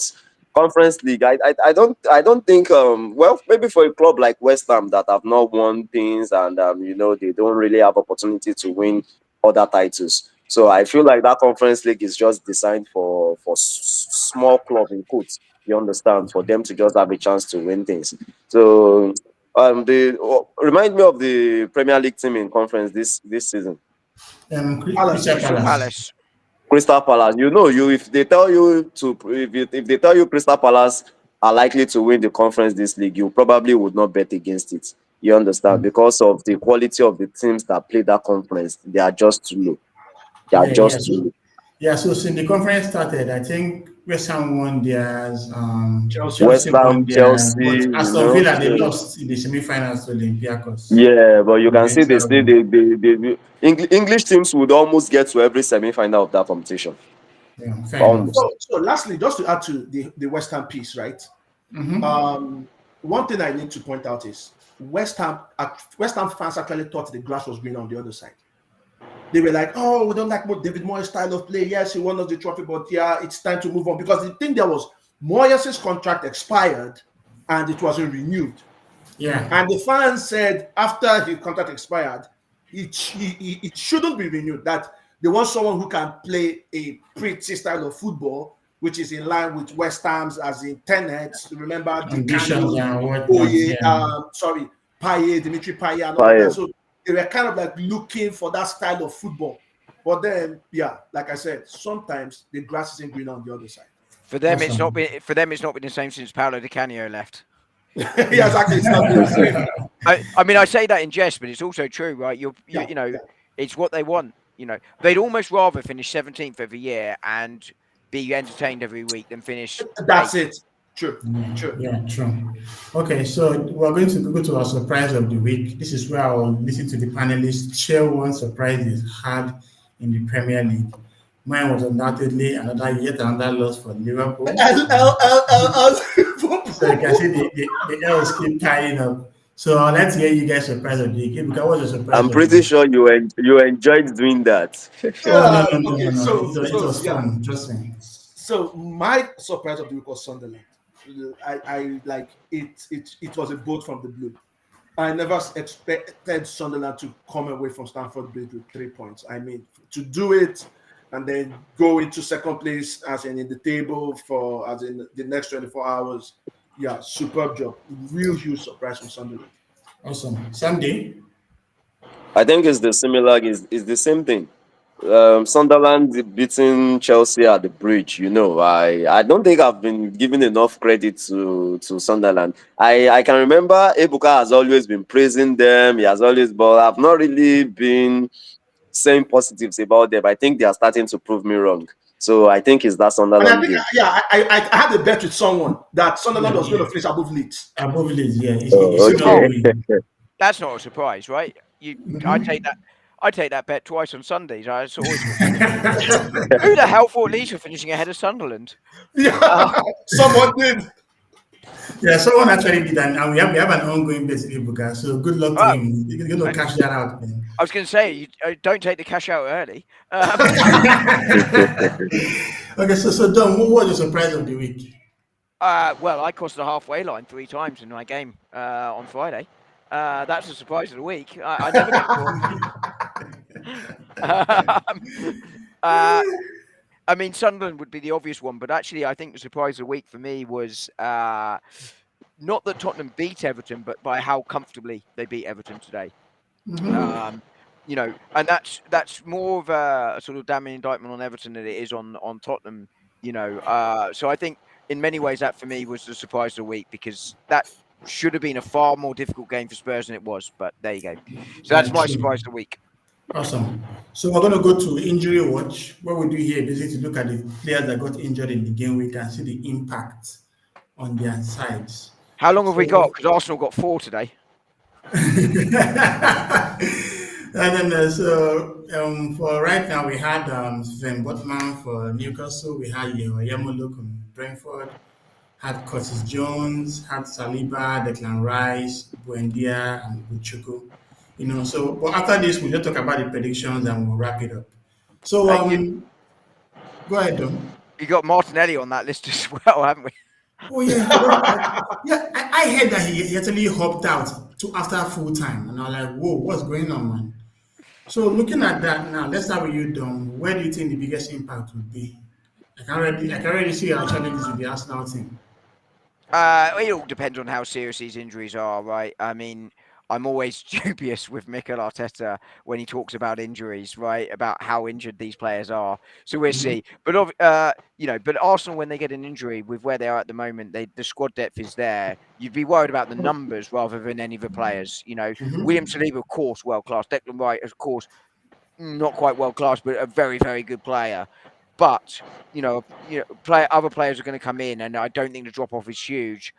Conference League. I don't think well, maybe for a club like West Ham that have not won things and they don't really have opportunity to win other titles. So I feel like that Conference League is just designed for small club in quotes. You understand? For them to just have a chance to win things. So remind me of the Premier League team in conference this season. Crystal Palace. Crystal Palace. Palace. Crystal Palace. If they tell you Crystal Palace are likely to win the conference this league, you probably would not bet against it. You understand? Because of the quality of the teams that play that conference, they are just too low. They are Yeah, yeah. just too So low. yeah, so since the conference started, I think West Ham won theirs, Chelsea West Chelsea Ham, won theirs, Chelsea, but you Aston know. Villa they So lost in the semi-finals to Olympiacos. yeah, but you They can were see they still terrible. English teams would almost get to every semi-final of that competition. Yeah, fair enough. Almost. So lastly, just to add to the West Ham piece, right? One thing I need to point out is West Ham fans actually thought the grass was green on the other side. They were like, "Oh, we don't like David Moyes' style of play. Yes, he won us the trophy, but yeah, it's time to move on." Because the thing there was Moyes' contract expired and it wasn't renewed. Yeah, And the fans said after his contract expired, it shouldn't be renewed. That they want someone who can play a pretty style of football, which is in line with West Ham's as in tenets. Remember Di ambitions Canio, and whatnot. Oye, Yeah, Paye, Dimitri Paye, and all of that. Fire. So they were kind of like looking for that style of football. But then, yeah, like I said, sometimes the grass isn't green on the other side. For them, it's not awesome. been. For them, it's not been the same since Paolo Di Canio left. Yeah, exactly. It's not been the same. I mean, I say that in jest, but it's also true, right? Yeah, You know, yeah. it's what they want. You know, they'd almost rather finish 17th every year and be entertained every week than finish That's 8th. it. True. True. Yeah, true. Okay, so we're going to go to our surprise of the week. This is where I'll listen to the panelists share one surprise they've had in the Premier League. Mine was undoubtedly yet another loss for Liverpool. So you can see the L's keep tying up. So let's hear you guys surprise of the week. Because what's your surprise I'm of the pretty week? sure you enjoyed doing that. Oh no Yeah. no no no Okay. no! So It so was yeah. fun. Trust me. So my surprise of the week was Sunderland. I like it. It was a bolt from the blue. I never expected Sunderland to come away from Stamford Bridge with 3 points. I mean, to do it and then go into second place as in the table for as in the next 24 hours. Yeah, superb job. Real huge surprise from Sunderland. Awesome. Sunday. I think it's the similar is the same thing. Sunderland beating Chelsea at the bridge. I don't think I've been given enough credit to Sunderland. I can remember Ebuka has always been praising them. He has always, but I've not really been saying positives about them. I think they are starting to prove me wrong. So I think it's that And I Sunderland think, game. yeah, I had a bet with someone that Sunderland Yeah, was going yeah. to finish above Leeds. Above Leeds, yeah. It's Oh, still on the okay. Oh, way. that's not a surprise, right? I take that. I take that bet twice on Sundays. I always thought, who the hell thought Leeds were finishing ahead of Sunderland? Yeah, someone did. Yeah, someone actually did that, and we have an ongoing bet with Ibuka. So good luck to Oh, him. He's going to I, cash that out, man. I was going to say, don't take the cash out early. Okay, so Don, what was the surprise of the week? Well, I crossed the halfway line 3 times in my game on Friday. That's a surprise of the week. I never get caught. uh, I mean, Sunderland would be the obvious one, but actually, I think the surprise of the week for me was not that Tottenham beat Everton, but by how comfortably they beat Everton today. And that's more of a sort of damning indictment on Everton than it is on Tottenham. So I think in many ways that for me was the surprise of the week because that should have been a far more difficult game for Spurs than it was. But there you go. So Yeah, that's my true. surprise of the week. Awesome. So we're going to go to injury watch. What we do here is basically to look at the players that got injured in the game week and see the impact on their sides. How long have we got? So Because Arsenal got 4 today. and then for right now we had Sven Botman for Newcastle. We had Yamolo from Brentford. Had Curtis Jones, had Saliba, Declan Rice, Buendia, and Buchuku. But after this, we'll just talk about the predictions and we'll wrap it up. So, You go ahead, Dom. you got Martinelli on that list as well, haven't we? Oh yeah, I heard that he actually hopped out to after full time, and I was like, whoa, what's going on, man? So looking at that now, let's start with you, Dom. Where do you think the biggest impact would be? I can already see our challenges with the Arsenal team. It all depends on how serious these injuries are, right? I mean, I'm always dubious with Mikel Arteta when he talks about injuries, right? About how injured these players are. So we'll Mhm. see. But but Arsenal, when they get an injury with where they are at the moment, the squad depth is there. You'd be worried about the numbers rather than any of the players. William Mhm. Saliba, of course, world class. Declan Wright, of course, not quite world class, but a very, very good player. But other players are going to come in, and I don't think the drop off is huge.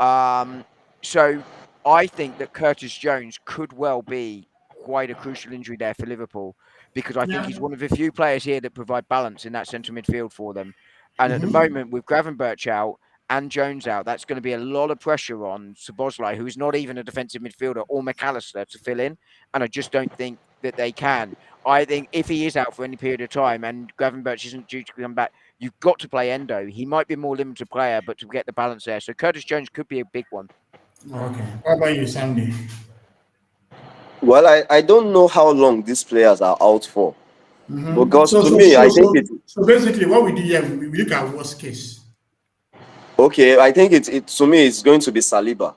Um, so I think that Curtis Jones could well be quite a crucial injury there for Liverpool because I think Yeah. he's one of the few players here that provide balance in that centre midfield for them. And at the Mhm. moment, with Gravenberch out and Jones out, that's going to be a lot of pressure on Szoboszlai, who is not even a defensive midfielder, or McAllister to fill in. And I just don't think that they can. I think if he is out for any period of time and Gravenberch isn't due to come back, you've got to play Endo. He might be a more limited player, but to get the balance there. So Curtis Jones could be a big one. Okay. What about you, Sandy? Well, I don't know how long these players are out for, Mm-hmm. because So, to so, me, so, I think so, it. so basically, what we do here, we look at worst case. Okay, I think it to me it's going to be Saliba.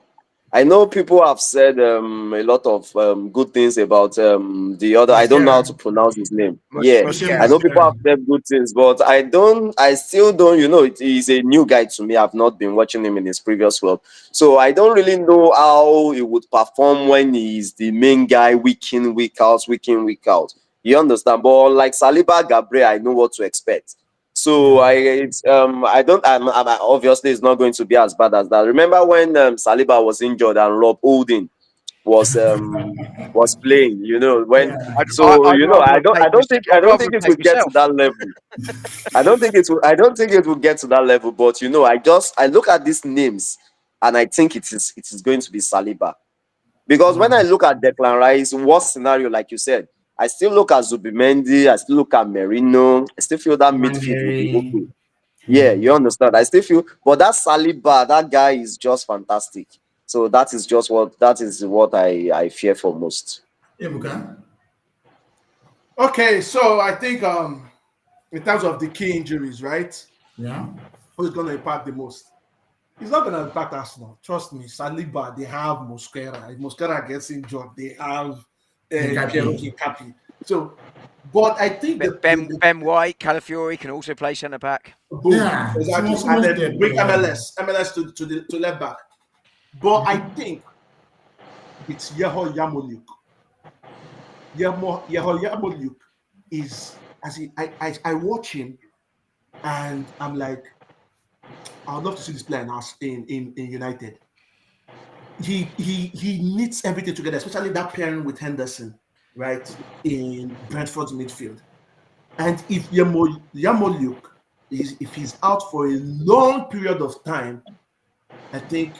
I know people have said a lot of good things about the other. I don't know how Mascara. to pronounce his name. Yeah, Michel I Musquera. know people Mascara. have said good things, but I don't. I still don't. He's a new guy to me. I've not been watching him in his previous club, so I don't really know how he would perform when he's the main guy week in, week out, week in, week out. You understand? But like Saliba, Gabriel, I know what to expect. So Yeah. I don't obviously it's not going to be as bad as that. Remember when Saliba was injured and Rob Holding was playing, when Yeah. so I'd rather have played. I I'd don't rather think have it played would get to myself. that level. I don't think it will get to that level, but I look at these names and I think it is going to be Saliba. Because when I Okay. look at Declan Rice, worst scenario, like you said, I still look at Zubimendi, I still look at Merino, I still feel that midfield will be Manuary. okay. Yeah, you understand. I still feel, but that Saliba, that guy is just fantastic. So that is what I fear for most. Ebuka. Okay, so I think in terms of the key injuries, right? Yeah. Who's going to impact the most? It's not going to impact Arsenal. Trust me. Saliba, they have Mosquera. If Mosquera gets injured, they have Piero Nkapi. Hincapié. So, but I think the Ben White, Calafiori can also play centre back. boom, Yeah. So much, exactly, so and much then depth bring there. Yeah. MLS to left back. But I think it's Yeho Yamoliuk. Yeho Yamoliuk is as I watch him and I'm like, I would love to see this player in United. He needs everything together, especially that pairing with Henderson, right, in Brentford's midfield. And if Yamoliuk is if he's out for a long period of time, I think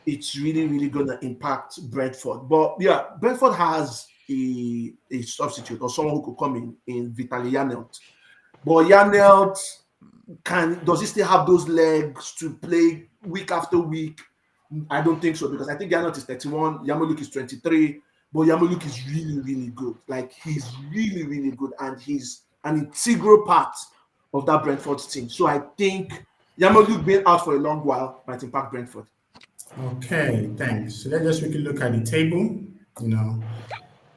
it's really really gonna impact Brentford. But yeah, Brentford has a substitute or someone who could come in Vitaly Janelt. But Janelt does he still have those legs to play week after week? I don't think so because I think Janelt is 31, Yamuluk is 23, but Yamuluk is really, really good. Like he's really, really good, and he's an integral part of that Brentford team. So I think Yamuluk being out for a long while might impact Brentford. Okay. Thanks. So let's just quickly look at the table. You know,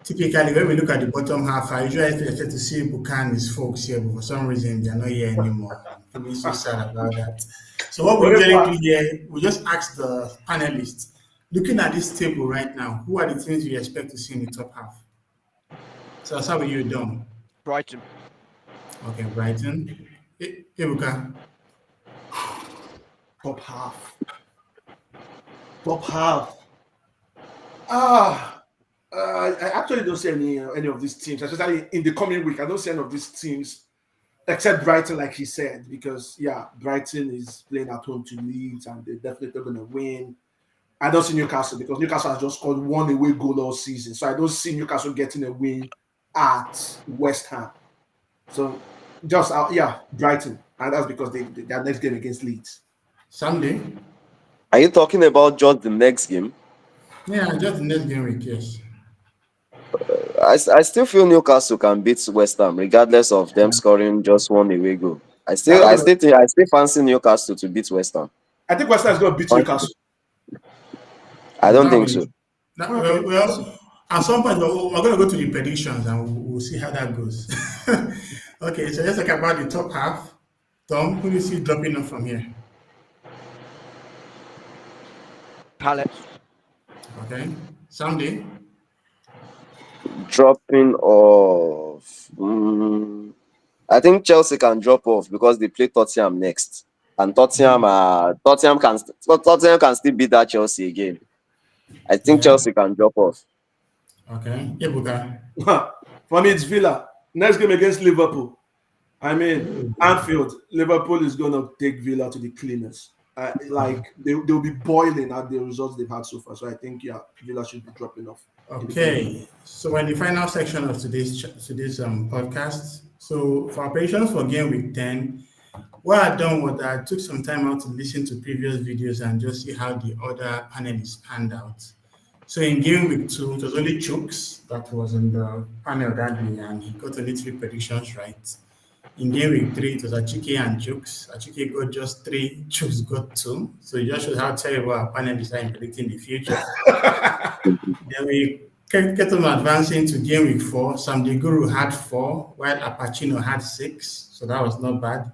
typically when we look at the bottom half, I usually expect to see Bukan and his folks here, but for some reason they are not here anymore. I'm feeling so sad about that. So what we Very usually far. do here, we just ask the panelists, looking at this table right now, who are the teams you expect to see in the top half? So that's how you done. Brighton. Okay, Brighton. Ebuka. Top half. Top half. Ah, I actually don't see any of these teams, especially in the coming week. I don't see any of these teams except Brighton, like he said, because yeah, Brighton is playing at home to Leeds and they're definitely going to win. I don't see Newcastle because Newcastle has just scored one away goal all season, so I don't see Newcastle getting a win at West Ham. So just Brighton, and that's because their next game against Leeds. Sunday. Are you talking about just the next game? Yeah, just the next game week, yes. I still feel Newcastle can beat West Ham regardless of them scoring just one away goal. They're not gonna. I still fancy Newcastle to beat West Ham. I think West Ham is going to beat Honestly, Newcastle. I You don't don't have think any, so. Now, Okay, let's see. at some point, we're going to go to the predictions and we'll see how that goes. Okay, so let's talk about the top half. Tom, who do you see dropping off from here? Palace. Okay, Sunday. Dropping off. I think Chelsea can drop off because they play Tottenham next, and Tottenham can still beat that Chelsea again. I think Yeah. Chelsea can drop off. Okay, Ebuka. For me, it's Villa. Next game against Liverpool. I mean, Ooh. Anfield, Liverpool is going to take Villa to the cleaners. Like they'll be boiling at the results they've had so far. So I think yeah, Villa should be dropping off in the Premier League. Okay, so we're in the final section of today's podcast. So for our predictions for game week 10, what I done was I took some time out to listen to previous videos and just see how the other panelists panned out. So in game week 2, it was only Chooks that was in the panel that day, and he got only 3 predictions right. In game week 3, it was Achike and Chooks. Achike got just 3, Chooks got 2. So it just shows how terrible our panelists are in predicting the future. Then we kept on advancing to game week 4. Sam De Guru had 4, while Apachino had 6, so that was not bad.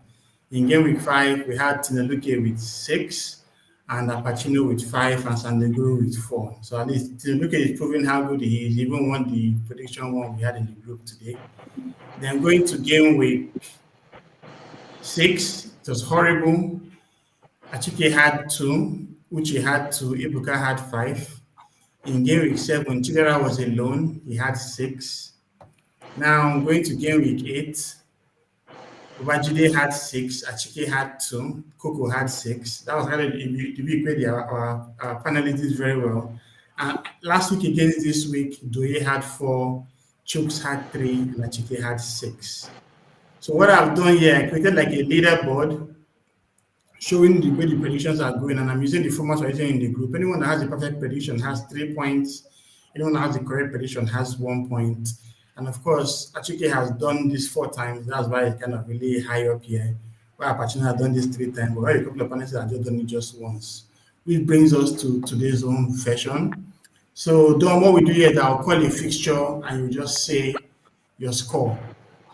In game week 5, we had Tineluke with 6, and Apachino with 5, and Sam De Guru with 4. So at least Tineluke is proving how good he is, even won the prediction one we had in the group today. Then going to game week 6, it was horrible. Achike had 2, Uche had 2, Ibuka had 5. In game week 7, Chidera was alone. He had 6. Now going to game week 8, Babajide had 6. Achike had 2. Coco had 6. That was kind of the week where our panelists did very well. Last week against this week, Doye had 4, Chooks had 3, and Achike had 6. So what I've done here, I created like a leaderboard showing the way the predictions are going, and I'm using the formats we're using in the group. Anyone that has a perfect prediction has 3 points. Anyone that has the correct prediction has 1 point. And of course, Achike has done this 4 times. That's why it's kind of really high up here. While Apachino has done this 3 times, but while a couple of panelists have just done it just once. Which brings us to today's own session. So, Dom, what we do here is I'll call a fixture and you just say your score.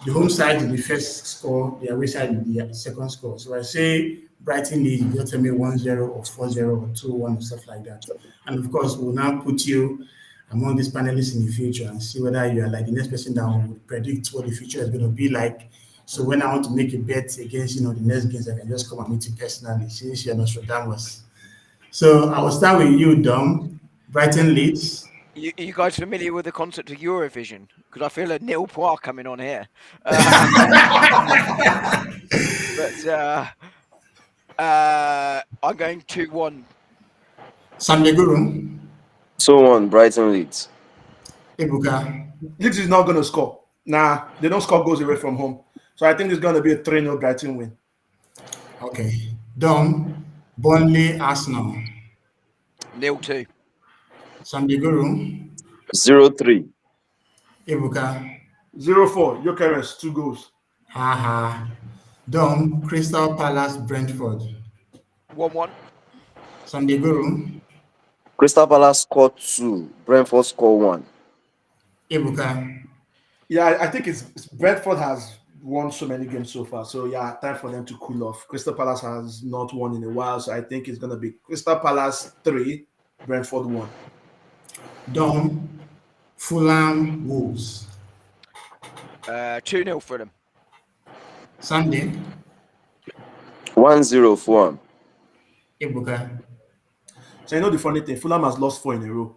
The home side is the first score, the away side is the second score. So I say Brighton lead, you just tell me 1-0 or 4-0 or 2-1 or stuff like that. And of course, we'll now put you among these panelists in the future and see whether you are like the next person that would predict what the future is going to be like. So when I want to make a bet against the next games, I can just come and meet you personally since you're Nostradamus. So I will start with you, Dom. Brighton leads. You guys familiar with the concept of Eurovision? Because I feel a nil point coming on here. But I'm going 2-1. Sam De Guru. 2-1, Brighton leads. Ebuka. Leeds is not going to score. Nah, they don't score goals away from home. So I think it's going to be a 3-0 Brighton win. Okay. Dom. Burnley, Arsenal. 0-2. Sam De Guru. 0-3. Ebuka. 0-4. Gyökeres, 2 goals. Haha. Dom. Crystal Palace, Brentford. 1-1. Sam De Guru. Crystal Palace score 2, Brentford score 1. Ebuka. Yeah, I think it's Brentford has won so many games so far. So yeah, time for them to cool off. Crystal Palace has not won in a while, so I think it's gonna be Crystal Palace 3, Brentford 1. Dom. Fulham, Wolves. 2-0 for them. Sunday. 1-0 Fulham. Ebuka. So you know the funny thing, Fulham has lost 4 in a row.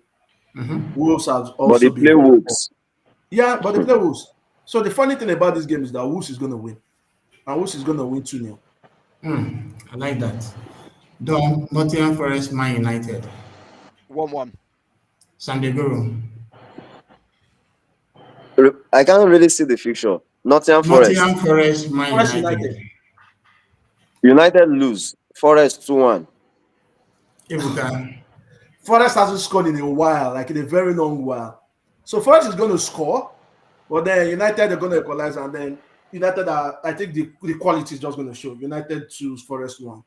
Mm-hmm. Wolves have also But they been play Wolves. Yeah, but they play Wolves. So the funny thing about this game is that Wolves is gonna win. And Wolves is gonna win 2-0. I like that. Dom. Nottingham Forest, Man United. 1-1. Sam De Guru. I can't really see the fixture. Nottingham Forest. Nottingham Forest, Man Forest United. United. United lose. Forest 2-1. Ebuka. Forest hasn't scored in a while, like in a very long while. So Forest is gonna score, but then United are gonna equalize, and then United are, I think the quality is just gonna show. United 2, Forest 1.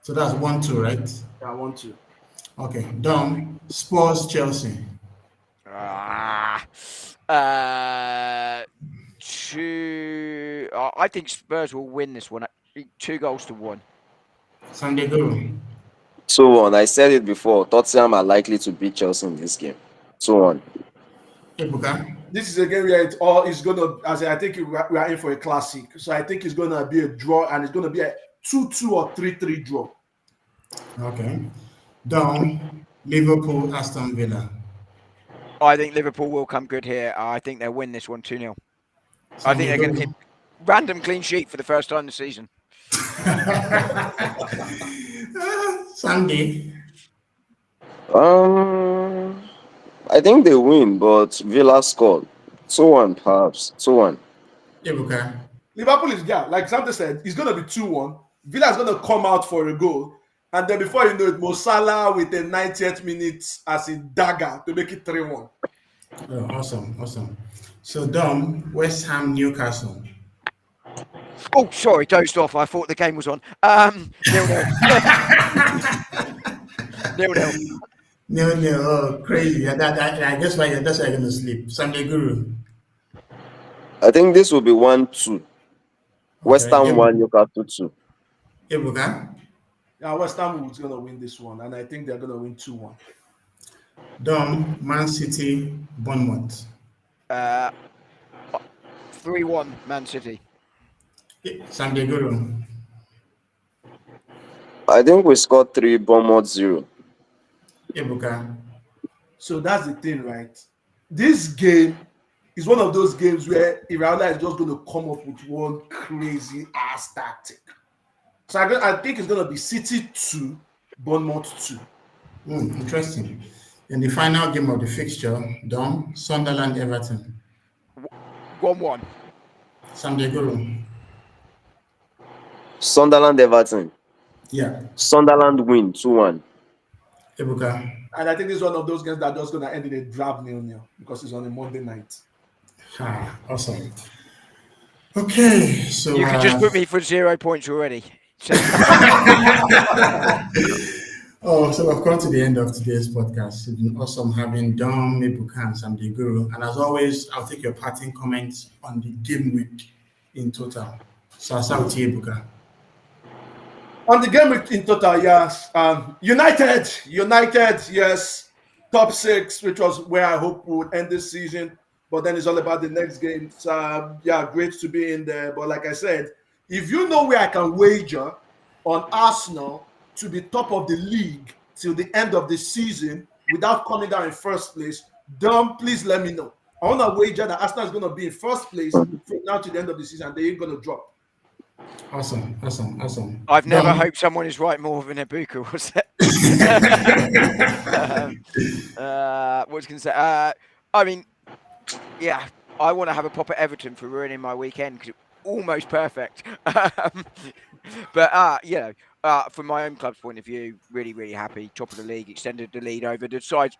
So that's 1-2, right? Yeah, 1-2. Okay, Dom, Spurs, Chelsea. Ah, uh, I think Spurs will win this one. 2-1. Sunday Guru. 2-1. I said it before. Tottenham are likely to beat Chelsea in this game. 2-1. Ebuka. This is a game where it all is gonna. As I think we are in for a classic, so I think it's gonna be a draw, and it's gonna be a 2-2 or 3-3 draw. Okay. Dom, Liverpool, Aston Villa. I think Liverpool will come good here. I think they'll win this one 2-0. I think Sunday they're going to Guru. keep random clean sheet for the first time this season. Sunday. Um, I think they win, but Villa scored. 2-1 perhaps. 2-1. Ebuka. Liverpool is like Sante said, it's gonna be 2-1. Villa is gonna come out for a goal, and then before you know it, Mo Salah with a 90th minute as a dagger to make it 3-1. Oh, awesome, awesome. So, Dom, West Ham, Newcastle. Oh, sorry, dozed off. I thought the game was on. 0-0. 0-0. No, no, oh, crazy. I guess that's why you're going to sleep. Sunday Guru. I think this will be 1-2. West Okay. Ham 1, Newcastle 2. Ebuka. Yeah, West Ham is gonna win this one, and I think they're gonna win 2-1. Dom, Man City, Bournemouth. 3-1 Man City. Sunday Guru. I think we scored 3, Bournemouth 0. Ebuka. So that's the thing, right? This game is one of those games where Iraola is just going to come up with one crazy ass tactic. So I think it's going to be City 2, Bournemouth 2. Interesting. In the final game of the fixture, Dom, Sunderland, Everton. 1-1. Sunday Guru. Sunderland Everton. Yeah. Sunderland win 2-1. Ebuka. And I think this is one of those games that are just going to end in a drab 0-0 because it's on a Monday night. Awesome. Okay, so You can just put me for 0 points already. Oh, so we've come to the end of today's podcast. It's been awesome having Dom, Ebuka, and Sunday Guru. And as always, I'll take your parting comments on the game week in total. So I'll start with you, Ebuka. On the game in total, yes. United, yes. Top 6, which was where I hope we would end this season. But then it's all about the next game. So, great to be in there. But like I said, if you know where I can wager on Arsenal to be top of the league till the end of the season without coming down in first place, Dom, please let me know. I want to wager that Arsenal is going to be in first place from now to the end of the season and they ain't going to drop. Awesome. I've never hoped someone is right more than Ibuka was that. What was going to say? I mean, yeah, I want to have a pop at Everton for ruining my weekend because it's almost perfect. But from my own club's point of view, really, really happy. Top of the league, extended the lead over the sides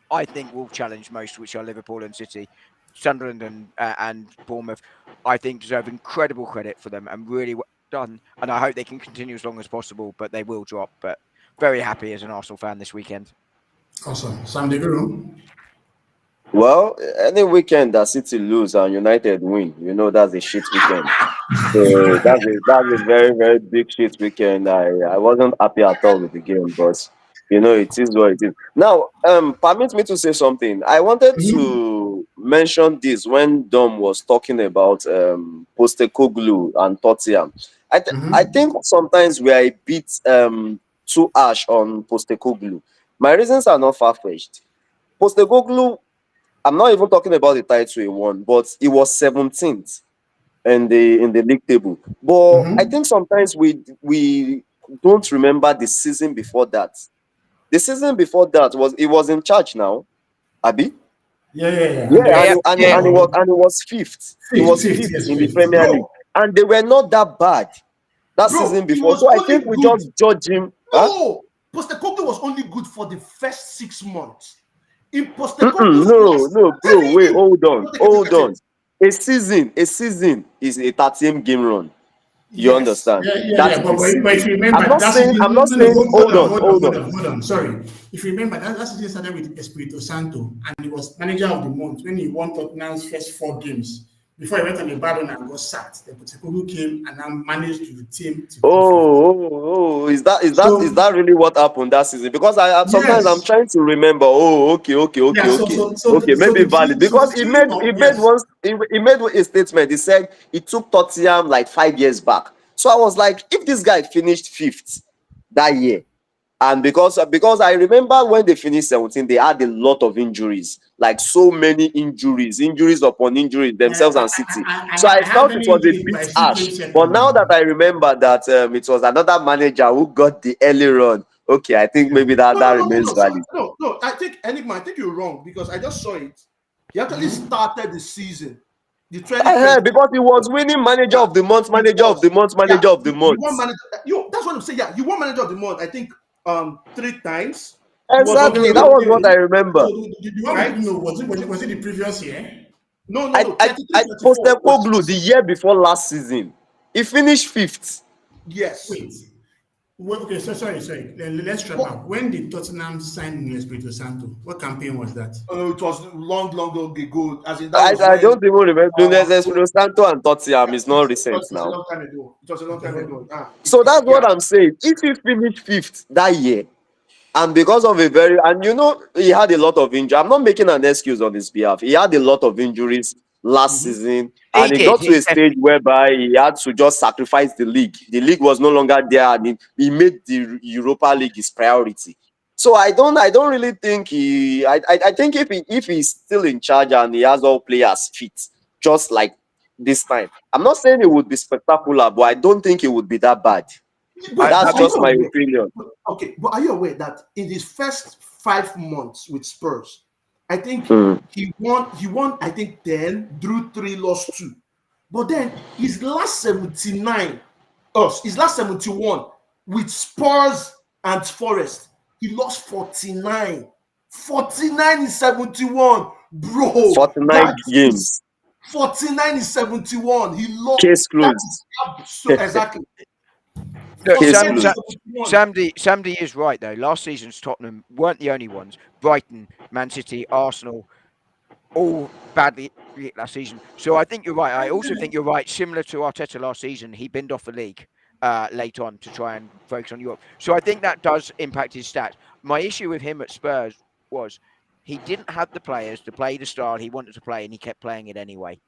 I think will challenge most, which are Liverpool and City. Sunderland and Bournemouth, I think, deserve incredible credit for them and really well done. And I hope they can continue as long as possible, but they will drop. But very happy as an Arsenal fan this weekend. Awesome. Sunday Guru. Well, any weekend that City lose and United win, that's a shit weekend. So that's a very, very big shit weekend. I wasn't happy at all with the game, but it is what it is. Now, permit me to say something. I wanted to mention this when Dom was talking about Postecoglou and Tottenham. I think sometimes we are a bit too harsh on Postecoglou. My reasons are not far-fetched. Postecoglou, I'm not even talking about the title he won, but he was 17th in the league table. But I think sometimes we don't remember the season before that. The season before that he was in charge now, Abi. Yeah. And he was fifth. He was fifth Yes, in the fifth. Premier League, and they were not that bad that season before. So I think we just judge him. No, Postecoglou was only good for the first 6 months. In No, bro. Wait, hold on. A season is a 30 game run. You Yes, understand? yeah, yeah, That yeah. is the But if season. you I'm remember, not that saying, season, I'm not no, no, saying, hold on, hold on. hold on. Sorry. If you remember, that season started with Espirito Santo, and he was manager of the month when he won Tottenham's first 4 games. Before he went on a bad run and got sacked, the Pochettino came and now managed the team to go fifth. Is So that really what happened that season? Because sometimes I'm yes, trying to remember. Oh, okay, okay, okay, yeah. So okay, so so okay, the, so maybe the, valid. so Because the season of yes, he made a statement. He said he took Tottenham like 5 years back. So I was like, if this guy finished fifth that year, and because I remember when they finished 17, they had a lot of injuries, like so many injuries upon injuries themselves and City. So I I had felt it many was a injuries, but bit I still harsh. came But second now now. that I remember that it was another manager who got the early run, okay, I think maybe No, that no, no, no, remains no. So, valid. no, no. I think Enigma. I think you're wrong because I just saw it. He actually Mhm. started the season, the I 2020. heard because he was winning manager Yeah, of the month, it manager of was. the month, Yeah, manager of the you won month. manager. You. That's what I'm saying. Yeah, you won manager of the month. I think 3 times. He was on Okay, Exactly, the that okay. was what I podium, remember. So the one we right? didn't know was it the previous year? No, no, I no. I 23, I 24 posted was Koglu the year before last season. He finished fifth. yes. Wait. Well, okay, so sorry. Let's wrap What? up. When did Tottenham sign Espirito Santo? What campaign was that? It was long, long, long ago. As in that I, was I when don't even remember. There's it Espirito Santo and Tottenham yeah, is not recent it was a now. long time ago. It was a long time ago. So that's Yeah. what I'm saying. If he finished fifth that year, and because of and he had a lot of injury. I'm not making an excuse on his behalf. He had a lot of injuries last Mm-hmm. season, He and he did. got to He a stage definitely. whereby he had to just sacrifice the league. The league was no longer there, and he made the Europa League his priority. So I don't really think I think if he's still in charge and he has all players fit, just like this time, I'm not saying it would be spectacular, but I don't think it would be that bad. Wait, That's but are you just my aware? opinion. Okay, but are you aware that in his first 5 months with Spurs, I think Mm. he won, I think 10, drew 3, lost 2. But then his last 71 with Spurs and Forest, he lost 49. 49 in 71. Bro, 49 that is games. 49 in 71. He lost. Case That is closed. so exactly. Look, 49 Case in closed. 71. Samdi is right though. Last season's Tottenham weren't the only ones. Brighton, Man City, Arsenal, all badly hit last season. So I think you're right. I also think you're right. Similar to Arteta last season, he binned off the league late on to try and focus on Europe. So I think that does impact his stats. My issue with him at Spurs was he didn't have the players to play the style he wanted to play, and he kept playing it anyway.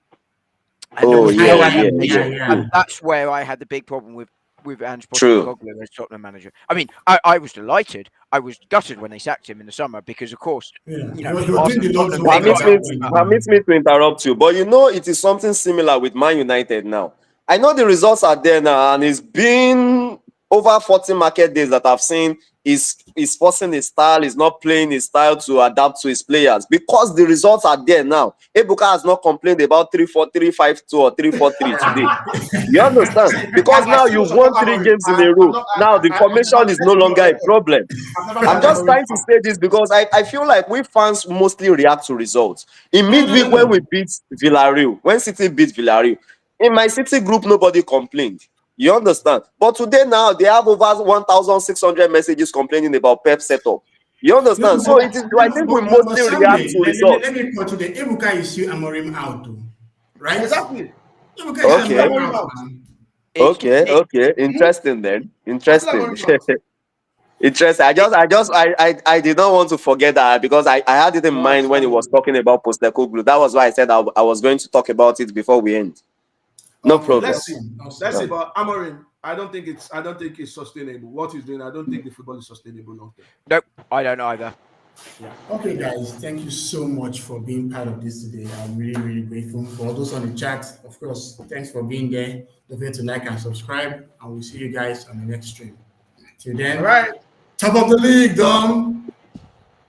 And there Oh was yeah, no yeah, yeah. Yeah, adaptation, and True. yeah. that's where I had the big problem with Ange True. Postecoglou as Tottenham manager. I mean, I was delighted. I was gutted when they sacked him in the summer because, of course, Yeah. you know, He was doing Arsenal the and Lord's Tottenham, work they at got Permit out me that of the to, point mud. permit now. me to interrupt you, but it is something similar with Man United now. I know the results are there now, and it's been over 40 market days that I've seen is forcing his style, is not playing his style to adapt to his players because the results are there now. Ebuka has not complained about 3-4-3-5-2 or 3-4-3 today. Yeah. You understand? Because I now still you've support won three Amorim. games in a row. Now the I've never formation is let no it be on longer a record. problem. I've never I'm been an just Amorim trying to fan. say this because I feel like we fans mostly react to results. In No, midweek, when we no. beat Villarreal, when City beat Villarreal, in my City group, nobody complained. You understand? But today now, they have over 1,600 messages complaining about Pep setup. You No, understand? So it is. I think we but mostly react someday, to results. let me put today. Ebuka is still Amorim out, though, right? Exactly. Ebuka is I'm still still Okay, Amorim Amorim out, out. man. It's okay, it, okay. Mhm. Interesting then. I'm still Interesting. Amorim out. Interesting. I did not want to forget that because I had it in No, mind when he was talking about Postecoglou. That was why I said I was going to talk about it before we end. No Okay, problem. Let's see. awesome. But Amorim, I don't think it's sustainable. What he's doing, I don't think the football is sustainable long term. nope. I don't either. Yeah. Okay, guys, thank you so much for being part of this today. I'm really, really grateful for all those on the chat. Of course, thanks for being there. Don't forget to like and subscribe, and we'll see you guys on the next stream. Till All then, right. top of the league, Dom.